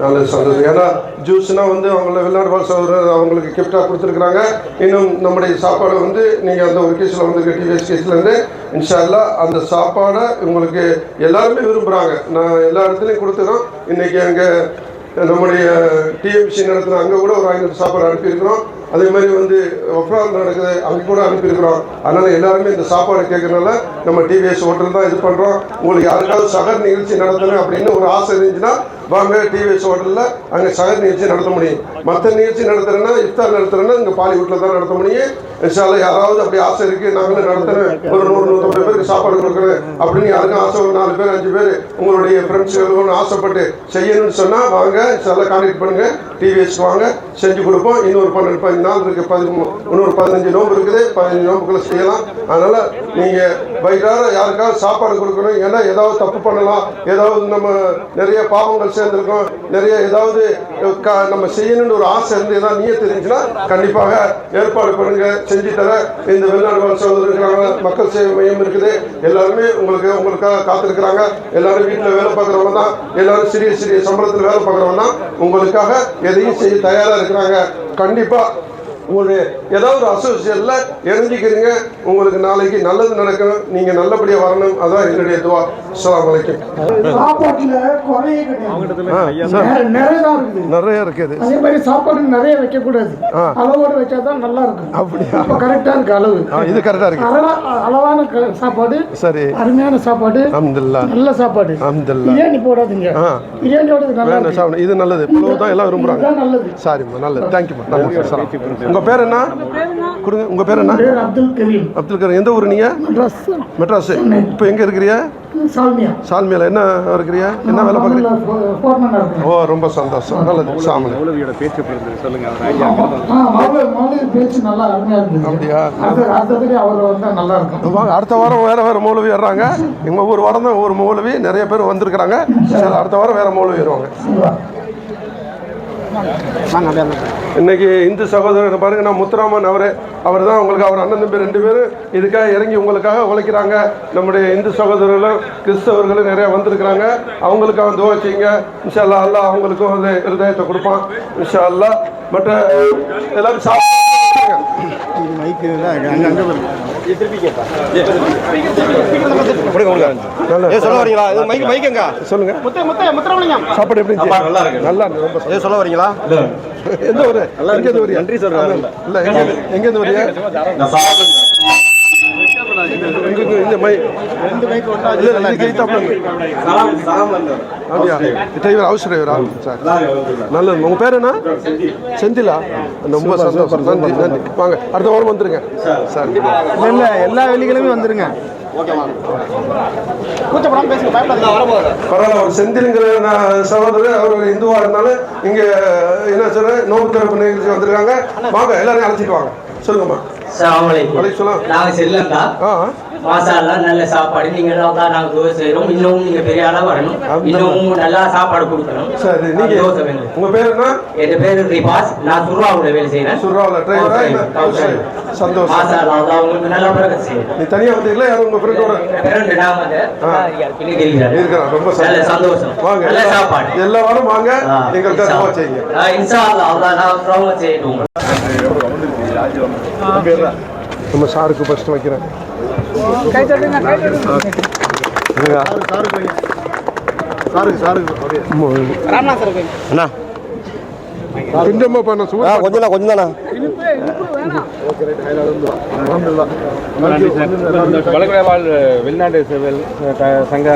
நல்ல சந்தோஷம். ஏன்னா ஜூஸ்னா வந்து அவங்கள வெளிநாடு வாழ் சகோதரர் அவங்களுக்கு கிஃப்டாக கொடுத்துருக்குறாங்க. இன்னும் நம்முடைய சாப்பாடு வந்து நீங்கள் அந்த ஒரு கேஸில் வந்து டிவிஎஸ் கேஸ்லேருந்து இன்ஷா அல்லாஹ் அந்த சாப்பாடை உங்களுக்கு எல்லாருமே விரும்புகிறாங்க. நான் எல்லா இடத்துலையும் கொடுத்துறோம். இன்றைக்கி அங்கே நம்முடைய டிஎம்சி நடத்துகிற அங்கே கூட ஒரு 500 சாப்பாடு அனுப்பியிருக்கிறோம். அதே மாதிரி வந்து ஒஃப்ரால் நடக்குது, அங்கே கூட அனுப்பியிருக்கிறோம். அதனால் எல்லாருமே இந்த சாப்பாடு கேட்கறதுனால நம்ம டிவிஎஸ் ஹோட்டல் தான் இது பண்ணுறோம். உங்களுக்கு யாருக்காவது சகர் நிகழ்ச்சி நடத்தணும் அப்படின்னு ஒரு ஆசை இருந்துச்சுன்னா வாங்க, டிவிஎஸ் ஹோட்டலில் அங்கே சகர் நிகழ்ச்சி நடத்த முடியும். மற்ற நிகழ்ச்சி நடத்துகிறேன்னா இஃப்தார் நடத்துகிறேன்னா இங்கே பாலிவுட்டில் தான் நடத்த முடியும். இன்ஷா அல்லாஹ் யாராவது அப்படி ஆசை இருக்குது, நாங்களும் நடத்துகிறேன், ஒரு 100-150 பேருக்கு சாப்பாடு கொடுக்குறேன் அப்படின்னு யாருக்கும் ஆசை, ஒரு 4 பேர் 5 பேர் உங்களுடைய ஃப்ரெண்ட்ஸுகளும் ஆசைப்பட்டு செய்யணும்னு சொன்னால் வாங்க, இன்ஷா அல்லாஹ் கான்டாக்ட் பண்ணுங்கள், டிவிஎஸ் வாங்க, செஞ்சு கொடுப்போம். இன்னொரு 12-15 நாள் இருக்குது, இன்னொரு 15 நோம்பு இருக்குது, 15 நோம்புக்குள்ளே செய்யலாம். அதனால் நீங்கள் வயிறார யாருக்காவது சாப்பாடு கொடுக்கணும். ஏன்னா ஏதாவது தப்பு பண்ணலாம், ஏதாவது நம்ம நிறைய பாவங்கள் சேர்ந்துருக்கோம், நிறைய ஏதாவது நம்ம செய்யணும்னு ஒரு ஆசை இருந்து ஏதாவது நீயே தெரிஞ்சுன்னா கண்டிப்பாக ஏற்பாடு பண்ணுங்க, செஞ்சு தர. இந்த வெளிநாடு வாழ் சகோதரர் இருக்கிறாங்க, மக்கள் சேவை மையம் இருக்குது, எல்லாருமே உங்களுக்காக காத்திருக்கிறாங்க. எல்லாரும் வீட்டில் வேலை பார்க்குறவங்க தான், எல்லாரும் சிறிய சம்பளத்தில் வேலை பார்க்குறவங்க தான், உங்களுக்காக எதையும் செய்ய தயாராக இருக்கிறாங்க. கண்டிப்பாக உங்களுடைய ஏதாவது ஒரு அசோசியேஷனில் இணைஞ்சிக்கிறீங்க. உங்களுக்கு நாளைக்கு நல்லது நடக்கணும், நீங்கள் நல்லபடியாக வரணும். அதான் என்னுடைய துவா. அஸ்ஸலாமு அலைக்கும். சாப்பாட்டுல குறையே கிடையாது, நிறைய இருக்குது. அதே மாதிரி சாப்பாடு நிறைய வைக்க கூடாது, அளவோடு வச்சாதான் நல்லா இருக்கும். அப்படியா? கரெக்டா இருக்கு அளவு. இது கரெக்டா இருக்கு. அளவான சாப்பாடு, சரி, அருமையான சாப்பாடு, அல்ஹம்துலில்லாஹ், நல்ல சாப்பாடு. அல்ஹம்துலில்லாஹ். பிரியாணி போடாதீங்க, பிரியாணியோட நல்லா இருக்கு. இது நல்லது, புலவு தான் எல்லாம் விரும்புறாங்க. நல்லது. சாரிம்மா, நல்லது. தேங்க்யூமா. நல்லது. உங்க பேர் என்ன? கொடுங்க. உங்க பேர் என்ன? அப்துல் கரீம். அப்துல் கரீம். எந்த ஊர் நீங்க? மெட்ராஸ். இப்போ எங்க இருக்கிறீங்க? சால்மியால. என்ன இருக்கிறீங்க? என்ன வேலை பார்க்குறீங்க? ஓ, ரொம்ப சந்தோஷம். நல்லது. சாமி பேச்சு சொல்லுங்க. பேச்சு நல்லா அருமையா இருக்கு. அப்படியா? அவர் வந்தா நல்லா இருக்கும். அடுத்த வாரம் வேற மௌலவி வர்றாங்க. எங்க ஒவ்வொரு வாரம் தான் ஒவ்வொரு மௌலவி, நிறைய பேர் வந்திருக்கிறாங்க. அடுத்த வாரம் வேற மௌலவி வருவாங்க. இன்னைக்கு இந்து சகோதரர் பாருங்க, நான் முத்துராமன் அவர் தான் உங்களுக்கு, அவர் அண்ணன் தம்பி 2 பேரும் இதுக்காக இறங்கி உங்களுக்காக உழைக்கிறாங்க. நம்முடைய இந்து சகோதரர்களும் கிறிஸ்தவர்களும் நிறைய வந்திருக்கிறாங்க. அவங்களுக்காக துவா செய்யுங்க. இன்ஷா அல்லாஹ் அல்லாஹ் அவங்களுக்கும் வந்து இருதயத்தை கொடுப்பான். இன்ஷா அல்லாஹ். மற்ற எல்லாரும் சொல்லுங்க. சாப்பாடு எப்படி? நல்லா இருக்கு. நல்லா இருக்கு. ரொம்ப சொல்ல வரீங்களா? எந்த ஊரு? எங்க ஊரு? நன்றி சொல்றேன். இல்ல, எங்க இருந்து வரீங்க? இந்த மை 2 மைக் ஒண்ணா இல்ல, இது கைத்தாப்ல அப்படியா? டிரைவர், ஹவுஸ் டிரைவரா? சார், நல்லது. உங்க பேர் என்ன? செந்திலா. ரொம்ப சந்தோஷம். நன்றி. வாங்க, அடுத்த வாரம் வந்துருங்க. சார், இல்ல, எல்லா வெள்ளிக்கிழமையும் வந்துருங்க. பரவாயில்ல. ஒரு செந்திலுங்கிற சகோதரர், அவர் ஒரு இந்துவா இருந்தாலும் இங்க என்ன சொல்ற நோம்பு திறப்பு நிகழ்ச்சி வந்திருக்காங்க. வாங்க, எல்லாரையும் அழைச்சிட்டு வாங்க. சொல்லுங்கம்மா. நாங்க செல்லந்தா மாசாலா நல்ல சாப்பாடு நீங்க நாங்க செய்யறோம். இன்னும் நீங்க பெரிய ஆளா வரணும், இன்னும் நல்லா சாப்பாடு கொடுக்கணும். சரி, நீங்க உங்க பேர் என்ன? என் பேரு ரிபாஸ். நான் சுர்ராவுல வேலை செய்யறேன். சுர்ராவுல டிரைவரா? சந்தோஷம். மாசாலா உங்களுக்கு நல்லா பழக்கம் செய்யணும். நீ தனியா வந்தீங்களா? யாரும் உங்க ஃப்ரெண்டோட? ஃப்ரெண்ட் நான் வந்து இருக்கிறேன். ரொம்ப சந்தோஷம். வாங்க, நல்ல சாப்பாடு எல்லா வாரம் வாங்க, எங்களுக்கு துவா செய்யுங்க. இன்ஷா அல்லாஹ் நான் ப்ரோமோட் செய்யணும். நம்ம சாருக்கு ஃபர்ஸ்ட் வைக்கிறேன். அண்ணா கொஞ்சம் தானே வளைகுடா வாழ் வெளிநாடு சங்க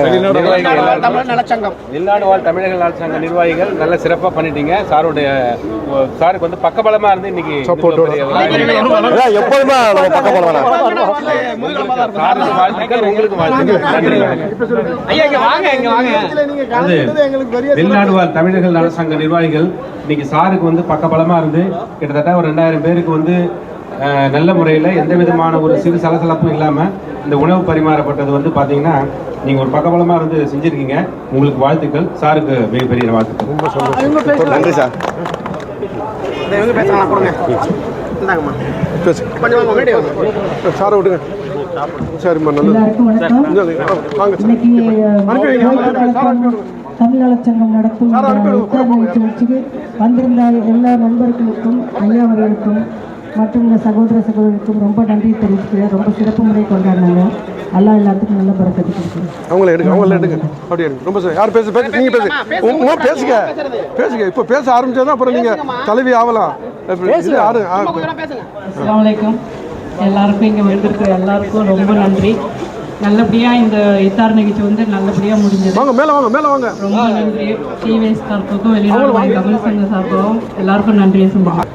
வெளிநாடு வாழ் தமிழர்கள் நல சங்க நிர்வாகிகள் நல்ல சிறப்பாக பண்ணிட்டீங்க. சாருக்கு வந்து பக்கபலமா இருந்து இன்னைக்கு எப்போதுமே சாருக்கு வாழ்த்துக்கள், உங்களுக்கு வாழ்த்துக்கள். வெளிநாடு வாழ் தமிழர்கள் நல சங்க நிர்வாகிகள் இன்னைக்கு சாருக்கு வந்து பக்கபலமா இருந்து கிட்டத்தட்ட ஒரு 2000 பேருக்கு வந்து நல்ல முறையில் எந்த விதமான ஒரு சிறு சலசலப்பும் இல்லாமல் இந்த உணவு பரிமாறப்பட்டது வந்து பார்த்தீங்கன்னா நீங்கள் ஒரு பக்கபலமாக இருந்து செஞ்சுருக்கீங்க. உங்களுக்கு வாழ்த்துக்கள். சாருக்கு மிகப்பெரிய வாழ்த்துக்கள். ரொம்ப சந்தோஷம். நன்றி சார். சாரை விடுங்க. சரிம்மா, நல்லது. தமிழ் நலச்சங்கம் நடத்தும் நிகழ்ச்சிக்கு வந்திருந்த எல்லா நண்பர்களுக்கும், ஐயா அவர்களுக்கும் மற்றும் இந்த சகோதரர்களுக்கும் ரொம்ப நன்றி தெரிவிக்கிறேன். ரொம்ப சிறப்பு முறை கொண்டாடினாங்க. அல்லா எல்லாத்துக்கும் நல்ல பரக்கத்து கொடுக்குறேன். அவங்கள எடுங்க. அப்படி எடுங்க. ரொம்ப சரி. யார் பேசு நீங்க பேசுங்க. இப்போ பேச ஆரம்பிச்சாதான் அப்புறம் நீங்க தலைவி ஆகலாம். அஸ்ஸலாமு அலைக்கும். எல்லாருக்கும் இங்கே வந்திருக்கிற எல்லாருக்கும் ரொம்ப நன்றி. நல்லபடியாக இந்த இத்தார் நிகழ்ச்சி வந்து நல்லபடியாக முடிஞ்சது. மேலே வாங்க. ரொம்ப நன்றி. டிவிஎஸ் சார்பாகவும் வெளிநாடு வாழ் தமிழ் சங்க சார்பாகவும் எல்லாருக்கும் நன்றியை சொல்லுங்கள்.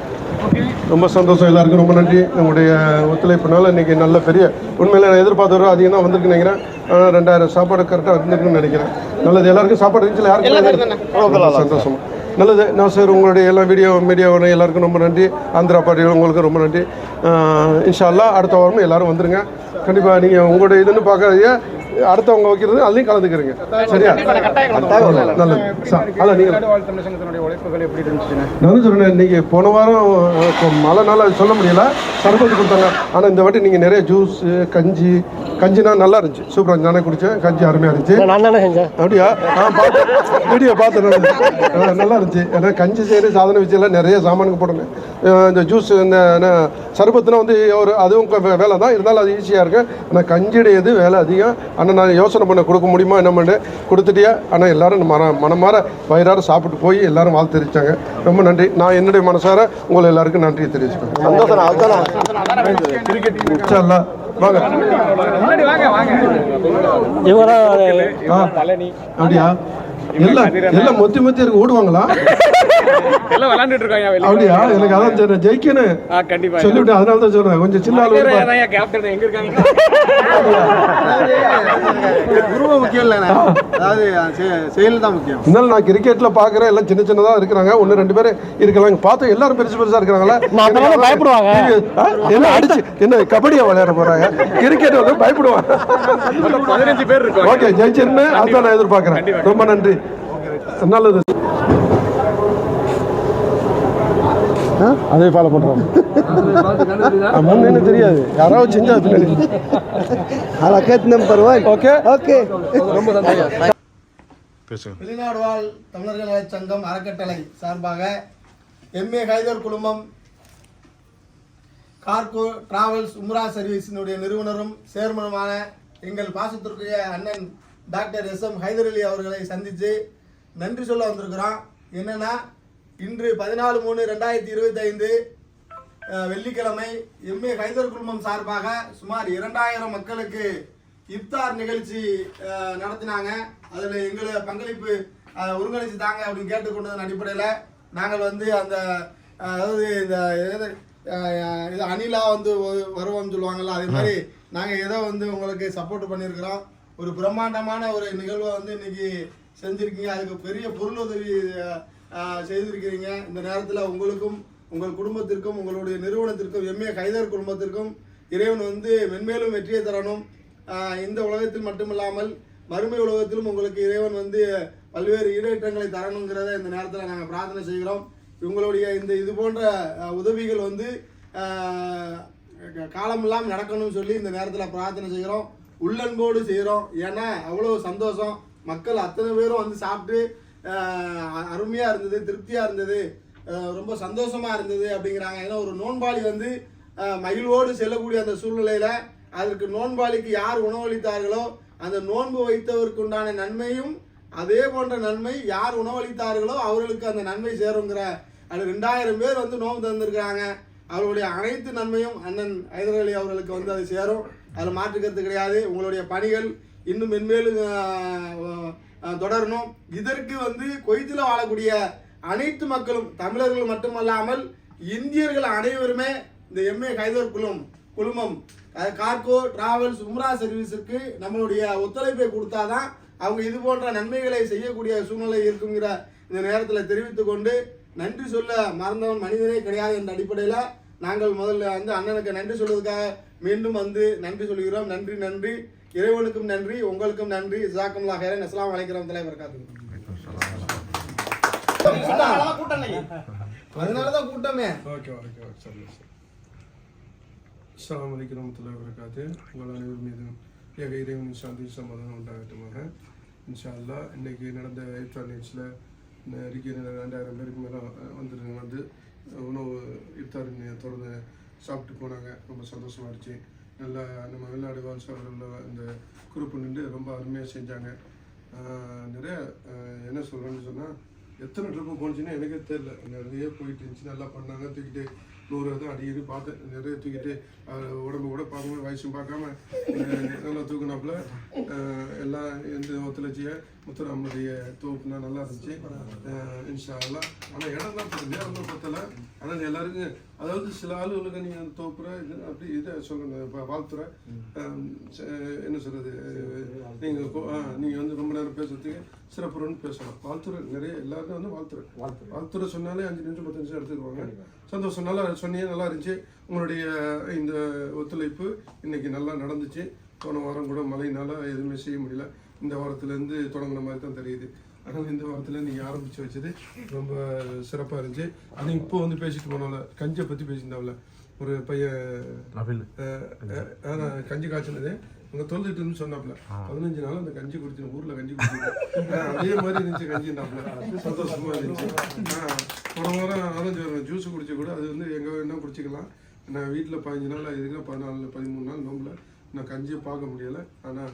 ரொம்ப சந்தோஷம். எல்லாருக்கும் ரொம்ப நன்றி. நம்முடைய ஒத்துழைப்புனால இன்றைக்கி நல்ல பெரிய உண்மையில் நான் எதிர்பார்த்தவரை அதிகம் தான் வந்திருக்குன்னு நினைக்கிறேன். 2000 சாப்பாடு கரெக்டாக வந்துருக்குன்னு நினைக்கிறேன். நல்லது. எல்லாருக்கும் சாப்பாடு இருந்துச்சு. யாருக்கும் சந்தோஷம். நல்லது. நான் சார் உங்களுடைய எல்லா மீடியாவோட எல்லாருக்கும் ரொம்ப நன்றி. ஆந்திரா பார்ட்டிகள் உங்களுக்கு ரொம்ப நன்றி. இன்ஷா அல்லாஹ் அடுத்த வாரமும் எல்லோரும் வந்துருங்க. கண்டிப்பாக நீங்கள் உங்களுடைய இதுன்னு பார்க்காதீங்க, அடுத்தவங்க வைக்கிறது அதுலேயும் கலந்துக்கிறீங்க. சரியா? நல்லது. அதான் நீங்கள் நான் சொல்கிறேன். இன்றைக்கி போன வாரம் மழைனால சொல்ல முடியல, சர்பத்து கொடுத்தாங்க. ஆனால் இந்த வாட்டி நீங்கள் நிறைய ஜூஸு கஞ்சினா நல்லா இருந்துச்சு. சூப்பராக இருந்துச்சு. நானே குடித்தேன். கஞ்சி அருமையாக இருந்துச்சு. அப்படியா? வீடியோ பார்த்தேன். நல்லா இருந்துச்சு. ஏன்னா கஞ்சி செய்கிற சாதனை வச்செல்லாம் நிறைய சாமானுக்கு போடுங்க. இந்த ஜூஸ் இந்த சர்பத்துனா வந்து ஒரு அதுவும் வேலை தான், இருந்தாலும் அது ஈஸியாக இருக்குது. ஆனால் கஞ்சியுடையது வேலை அதிகம். ஆனால் நான் யோசனை பண்ண கொடுக்க முடியுமா என்ன பண்ணு கொடுத்துட்டியா. ஆனால் எல்லோரும் மனமாற வயிறார சாப்பிட்டு போய் எல்லாரும் வாழ்த்து தெரிவித்தாங்க. ரொம்ப நன்றி. நான் என்னுடைய மனசார உங்களை எல்லாருக்கும் நன்றியை தெரிவிச்சுக்கேன். வாங்க. அப்படியா? எல்லாம் மொத்தி இருக்கு. ஓடுவாங்களா? எல்லாம் விளையாண்டுட்டு இருக்காங்க. அப்படியா? எனக்கு அதான் சொல்றேன், ஜெயிக்கணும் சொல்லிவிட்டு அதனால தான் சொல்றேன். கொஞ்சம் சின்ன எங்க இருக்காங்க? முக்கியம் இல்லை, அதாவது செயல் தான் முக்கியம். இருந்தாலும் நான் கிரிக்கெட்ல பாக்குறேன், எல்லாம் சின்ன சின்னதா இருக்கிறாங்க. 1-2 பேர் இருக்கலாம். பார்த்தா எல்லாரும் பெருசா இருக்கிறாங்களா? பயப்படுவாங்க. என்ன அடிச்சு என்ன கபடியா விளையாட போறாங்க? கிரிக்கெட் வந்து பயப்படுவாங்க. 15 பேர் இருக்காங்க. ஓகே, ஜெயிச்சிருன்னு அதான் நான் எதிர்பார்க்கிறேன். ரொம்ப நன்றி. நல்லது. அதே ஃபாலோ பண்றோம். முன்னு தெரியாது, யாராவது செஞ்சா ரொம்ப சந்தோஷம். வெளிநாடு வாழ் தமிழர்கள் நலச் சங்கம் அறக்கட்டளை சார்பாக எம்ஏ ஹைதர் குழுமம் கார்கோ டிராவல்ஸ் உம்ரா சர்வீஸினுடைய நிறுவனரும் சேர்மனுமான எங்கள் பாசத்திற்குரிய அண்ணன் டாக்டர் SM ஹைதர் அலி அவர்களை சந்தித்து நன்றி சொல்ல வந்திருக்கிறோம். என்னென்னா, இன்று 14/3/2025 வெள்ளிக்கிழமை எம்ஏ ஹைதர் குழுமம் சார்பாக சுமார் 2000 மக்களுக்கு இஃப்தார் நிகழ்ச்சி நடத்தினாங்க. அதில் எங்களை பங்களிப்பு ஒருங்கிணைச்சு தாங்க அப்படின்னு கேட்டுக்கொண்டதன் அடிப்படையில் நாங்கள் வந்து அந்த அதாவது இந்த இது அணிலா வந்து வருவோம்னு சொல்லுவாங்கள்ல, அதே மாதிரி நாங்கள் ஏதோ வந்து உங்களுக்கு சப்போர்ட் பண்ணியிருக்கிறோம். ஒரு பிரம்மாண்டமான ஒரு நிகழ்வை வந்து இன்னைக்கு செஞ்சுருக்கீங்க. அதுக்கு பெரிய பொருளுதவி செய்திருக்கிறீங்க. இந்த நேரத்தில் உங்களுக்கும் உங்கள் குடும்பத்திற்கும் உங்களுடைய நிறுவனத்திற்கும் எம்ஏ ஹைதர் குடும்பத்திற்கும் இறைவன் வந்து மென்மேலும் வெற்றியை தரணும். இந்த உலகத்தில் மட்டுமில்லாமல் மறுமை உலகத்திலும் உங்களுக்கு இறைவன் வந்து பல்வேறு ஈடேற்றங்களை தரணுங்கிறத இந்த நேரத்தில் நாங்கள் பிரார்த்தனை செய்கிறோம். உங்களுடைய இது போன்ற உதவிகள் வந்து காலமெல்லாம் நடக்கணும்னு சொல்லி இந்த நேரத்தில் பிரார்த்தனை செய்கிறோம். உள்ளன்போடு செய்கிறோம். ஏன்னா அவ்வளோ சந்தோஷம். மக்கள் அத்தனை பேரும் வந்து சாப்பிட்டு அருமையாக இருந்தது, திருப்தியாக இருந்தது, ரொம்ப சந்தோஷமாக இருந்தது அப்படிங்கிறாங்க. ஏன்னா ஒரு நோன்பாளி வந்து மகிழ்வோடு செல்லக்கூடிய அந்த சூழ்நிலையில் அதற்கு நோன்பாளிக்கு யார் உணவளித்தார்களோ அந்த நோன்பு வைத்தவருக்கு உண்டான நன்மையும் அதே போன்ற நன்மை யார் உணவளித்தார்களோ அவர்களுக்கு அந்த நன்மை சேருங்கிற அது 2000 பேர் வந்து நோன்பு தந்திருக்கிறாங்க. அவர்களுடைய அனைத்து நன்மையும் அண்ணன் ஹைதர் அலி அவர்களுக்கு வந்து அது சேரும். அதில் மாற்றுக்கிறது கிடையாது. உங்களுடைய பணிகள் இன்னும் மென்மேலும் தொடரணும். இதற்கு வந்து குவைத்தில் வாழக்கூடிய அனைத்து மக்களும் தமிழர்கள் மட்டுமல்லாமல் இந்தியர்கள் அனைவருமே இந்த எம்ஏ ஹைதர் குழுமம் கார்கோ டிராவல்ஸ் உம்ரா சர்வீஸுக்கு நம்மளுடைய ஒத்துழைப்பை கொடுத்தாதான் அவங்க இது போன்ற நன்மைகளை செய்யக்கூடிய சூழ்நிலை இருக்குங்கிற இந்த நேரத்தில் தெரிவித்துக் கொண்டு நன்றி சொல்ல மறந்தவன் மனிதனே கிடையாது என்ற அடிப்படையில் நாங்கள் முதல்ல வந்து அண்ணனுக்கு நன்றி சொல்வதற்காக மீண்டும் வந்து நன்றி சொல்கிறோம். நன்றி இறைவனுக்கும் நன்றி, உங்களுக்கும் நன்றி. ஜஸாக்கல்லாஹ் ஹைரன். அஸ்ஸலாமு அலைக்கும் வரஹ்மத்துல்லாஹி வபரகாத்துஹு. அதனாலதான் கூட்டமே. அஸ்ஸலாமு அலைக்கும் வரஹ்மத்துல்லாஹி வபரகாத்துஹு. உங்கள் அனைவர் மீதும் ஏக இறைவனின் சாந்தி சமாதானம் உண்டாகட்டுமாக. இன்ஷா அல்லாஹ் இன்னைக்கு நடந்த இஃப்தார் நிகழ்ச்சியில் 2000 பேருக்கு மேலே வந்து உணவு இஃப்தார் தொடர்ந்து சாப்பிட்டு போனாங்க. ரொம்ப சந்தோஷமாக இருந்துச்சு. நல்லா நம்ம வெளிநாடு வாழ்சாளர்கள் இந்த குரூப்பு நின்று ரொம்ப அருமையாக செஞ்சாங்க. நிறைய என்ன சொல்கிறேன்னு சொன்னால் எத்தனை ட்ரிப்பு போனுச்சுன்னா எனக்கே தெரியல. நிறைய போயிட்டு இருந்துச்சு. நல்லா பண்ணாங்க. தூக்கிட்டு 100 தான் அடிக்கடி பார்த்தேன். நிறைய தூக்கிட்டு உடம்பு கூட பார்க்காம வயசும் பார்க்காம நல்லா தூக்கினாப்புல எல்லாம் எந்த ஒத்துழைச்சிய முத்துராமனுடைய தொகுப்புனா நல்லா இருந்துச்சு. இன்ஷா அல்லாஹ். ஆனால் இடம் தான் பத்தல, நேரம் தான் பத்தலை. ஆனால் எல்லாருக்கும் அதாவது சில ஆளுகளுக்கு நீங்கள் அந்த தொகுப்புற இது அப்படி இதை சொல்லுங்க. இப்போ வாழ்த்துற என்ன சொல்கிறது, நீங்கள் வந்து ரொம்ப நேரம் பேசுறதுக்கு சிறப்புறன்னு பேசலாம். வாழ்த்துற நிறைய எல்லாருக்கும் வந்து வாழ்த்துற சொன்னாலே 5 நிமிஷம் 10 நிமிஷம் எடுத்துக்குவாங்க. சந்தோஷம். நல்லா சொன்னீங்க, நல்லா இருந்துச்சு. உங்களுடைய இந்த ஒத்துழைப்பு இன்னைக்கு நல்லா நடந்துச்சு. போன வாரம் கூட மழையினால எதுவுமே செய்ய முடியல. இந்த வாரத்துலேருந்து தொடங்கின மாதிரி தான் தெரியுது. ஆனால் இந்த வாரத்தில் நீங்கள் ஆரம்பித்து வச்சது ரொம்ப சிறப்பாக இருந்துச்சு. அது இப்போ வந்து பேசிட்டு போனால கஞ்சியை பற்றி பேசியிருந்தாவில் ஒரு பையன் கஞ்சி காய்ச்சினது அங்கே தொழுதுட்டுன்னு சொன்னாப்புல 15 நாள் அந்த கஞ்சி குடிச்சு ஊரில் கஞ்சி குடிச்சு அதே மாதிரி இருந்துச்சு கஞ்சின்னாப்புல. சந்தோஷமாக இருந்துச்சு. போன வாரம் அதான் ஜூஸ் குடிச்ச கூட அது வந்து எங்கே வேணால் குடிச்சிக்கலாம். நான் வீட்டில் 15 நாள் இதுக்கு 14 13 நாள் நோம்பில் நான் கஞ்சியை பார்க்க முடியலை. ஆனால்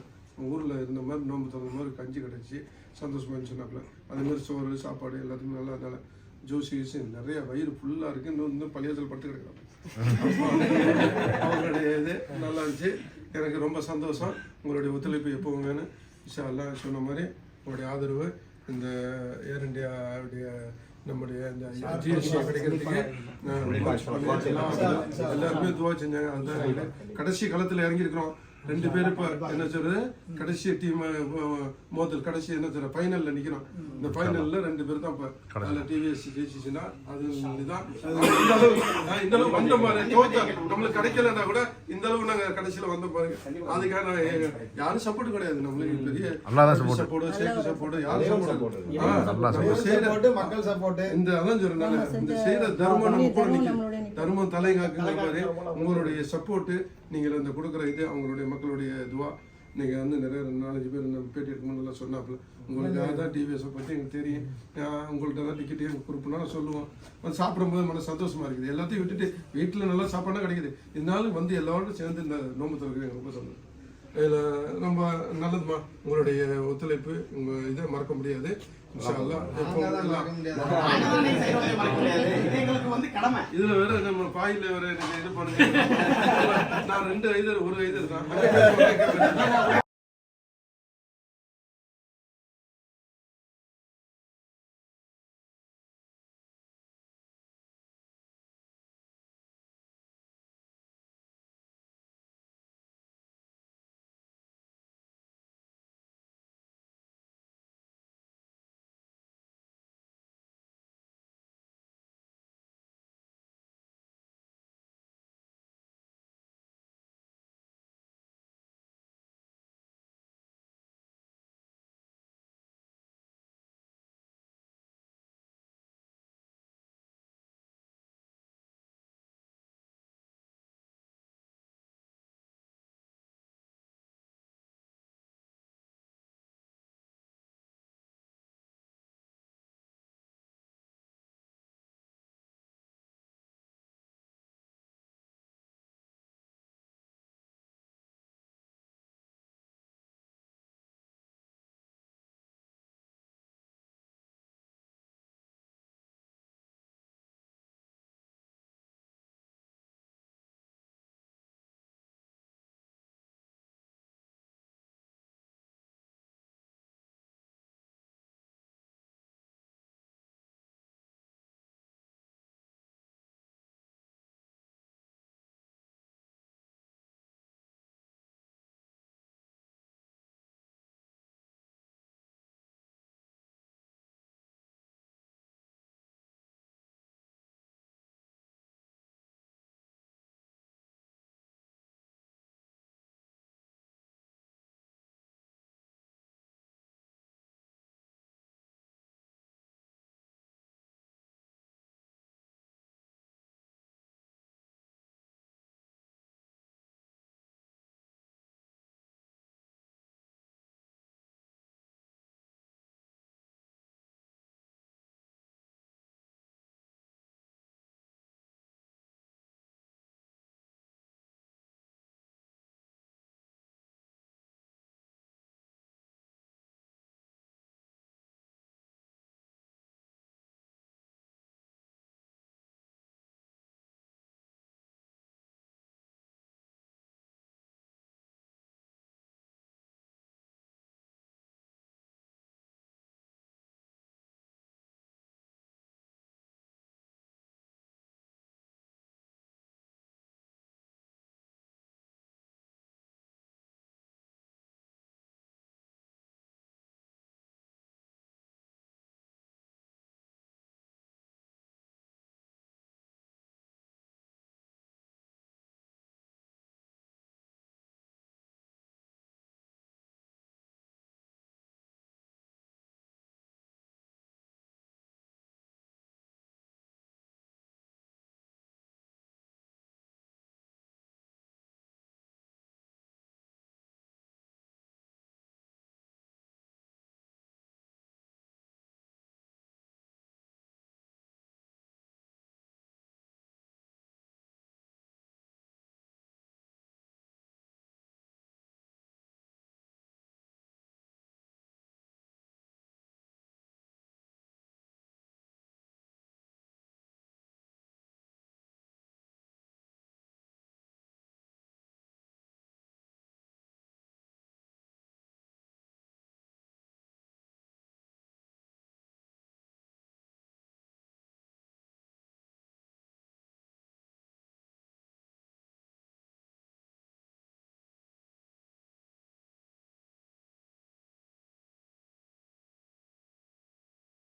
ஊரில் இருந்த மாதிரி நோம்பு தகுந்த மாதிரி கஞ்சி கிடச்சி சந்தோஷமாக சொன்னாப்புல. அதேமாதிரி சோறு சாப்பாடு எல்லாத்துக்குமே நல்லா இருந்தால ஜூஸ் யூஸ் நிறைய வயிறு ஃபுல்லாக இருக்குது. இன்னும் பள்ளியாசல் படுத்து கிடக்கிறாங்க. அவங்களுடைய இது நல்லா இருந்துச்சு. எனக்கு ரொம்ப சந்தோஷம். உங்களுடைய ஒத்துழைப்பு எப்பவும் வேணும். இன்ஷா அல்லாஹ் சொன்ன மாதிரி உங்களுடைய ஆதரவு இந்த ஏர் இந்தியாவுடைய நம்முடைய இந்த ஜிஎஸ்டி கிடைக்கிறதுக்கு எல்லாருமே துவா செஞ்சாங்க. அந்த கடைசி காலத்தில் இறங்கியிருக்கிறோம். 2 பேர் இப்போ என்ன சொல்றது கடைசி டீம் மோதல் கடைசி என்ன சொல்ற ஃபைனலில் நிற்கிறோம். இந்த ஃபைனலில் 2 பேர் தான் இப்போ அதில் டிவிஎஸ் ஜெயிச்சிச்சுன்னா அது இதுதான். இந்த அளவு வந்த மாதிரி நம்மளுக்கு கிடைக்கலன்னா கூட இந்த அளவு நாங்கள் கடைசியில் வந்த பாருங்க. அதுக்காக யாரும் சப்போர்ட் கிடையாது. நம்மளுக்கு பெரிய சப்போர்ட் சேஃப்டி சப்போர்ட் யாரும் சப்போர்ட் மக்கள் சப்போர்ட் இந்த அதான் சொல்றேன். இந்த செய்யற தர்மம் நம்ம கூட நிற்கும். தர்மம் தலை காக்குங்கிற மாதிரி உங்களுடைய சப்போர்ட்டு நீங்கள் அந்த கொடுக்குற இது அவங்களுடைய மக்களுடைய இதுவா நீங்கள் வந்து நிறைய 4-5 பேர் நம்ம பேட்டி எடுக்கணும்னு சொன்னாப்புல. உங்களுக்கு தான் டிவிஎஸை பற்றி எனக்கு தெரியும். உங்கள்கிட்ட தான் டிக்கெட்டு எங்கள் குரூப்னா சொல்லுவோம். வந்து சாப்பிடும்போது மன சந்தோஷமாக இருக்குது. எல்லாத்தையும் விட்டுட்டு வீட்டில் நல்லா சாப்பாடாக கிடைக்குது. இருந்தாலும் வந்து எல்லாரோடும் சேர்ந்து இந்த நோம்பு திறக்கிறேன் ரொம்ப சந்தோஷம். இதில் ரொம்ப நல்லதுமா. உங்களுடைய ஒத்துழைப்பு உங்கள் இதை மறக்க முடியாது. இதுல வேற நம்ம பாயில வேற இது பண்ணுங்க. நான் 2 ஐதர் 1 ஐதர் தான்.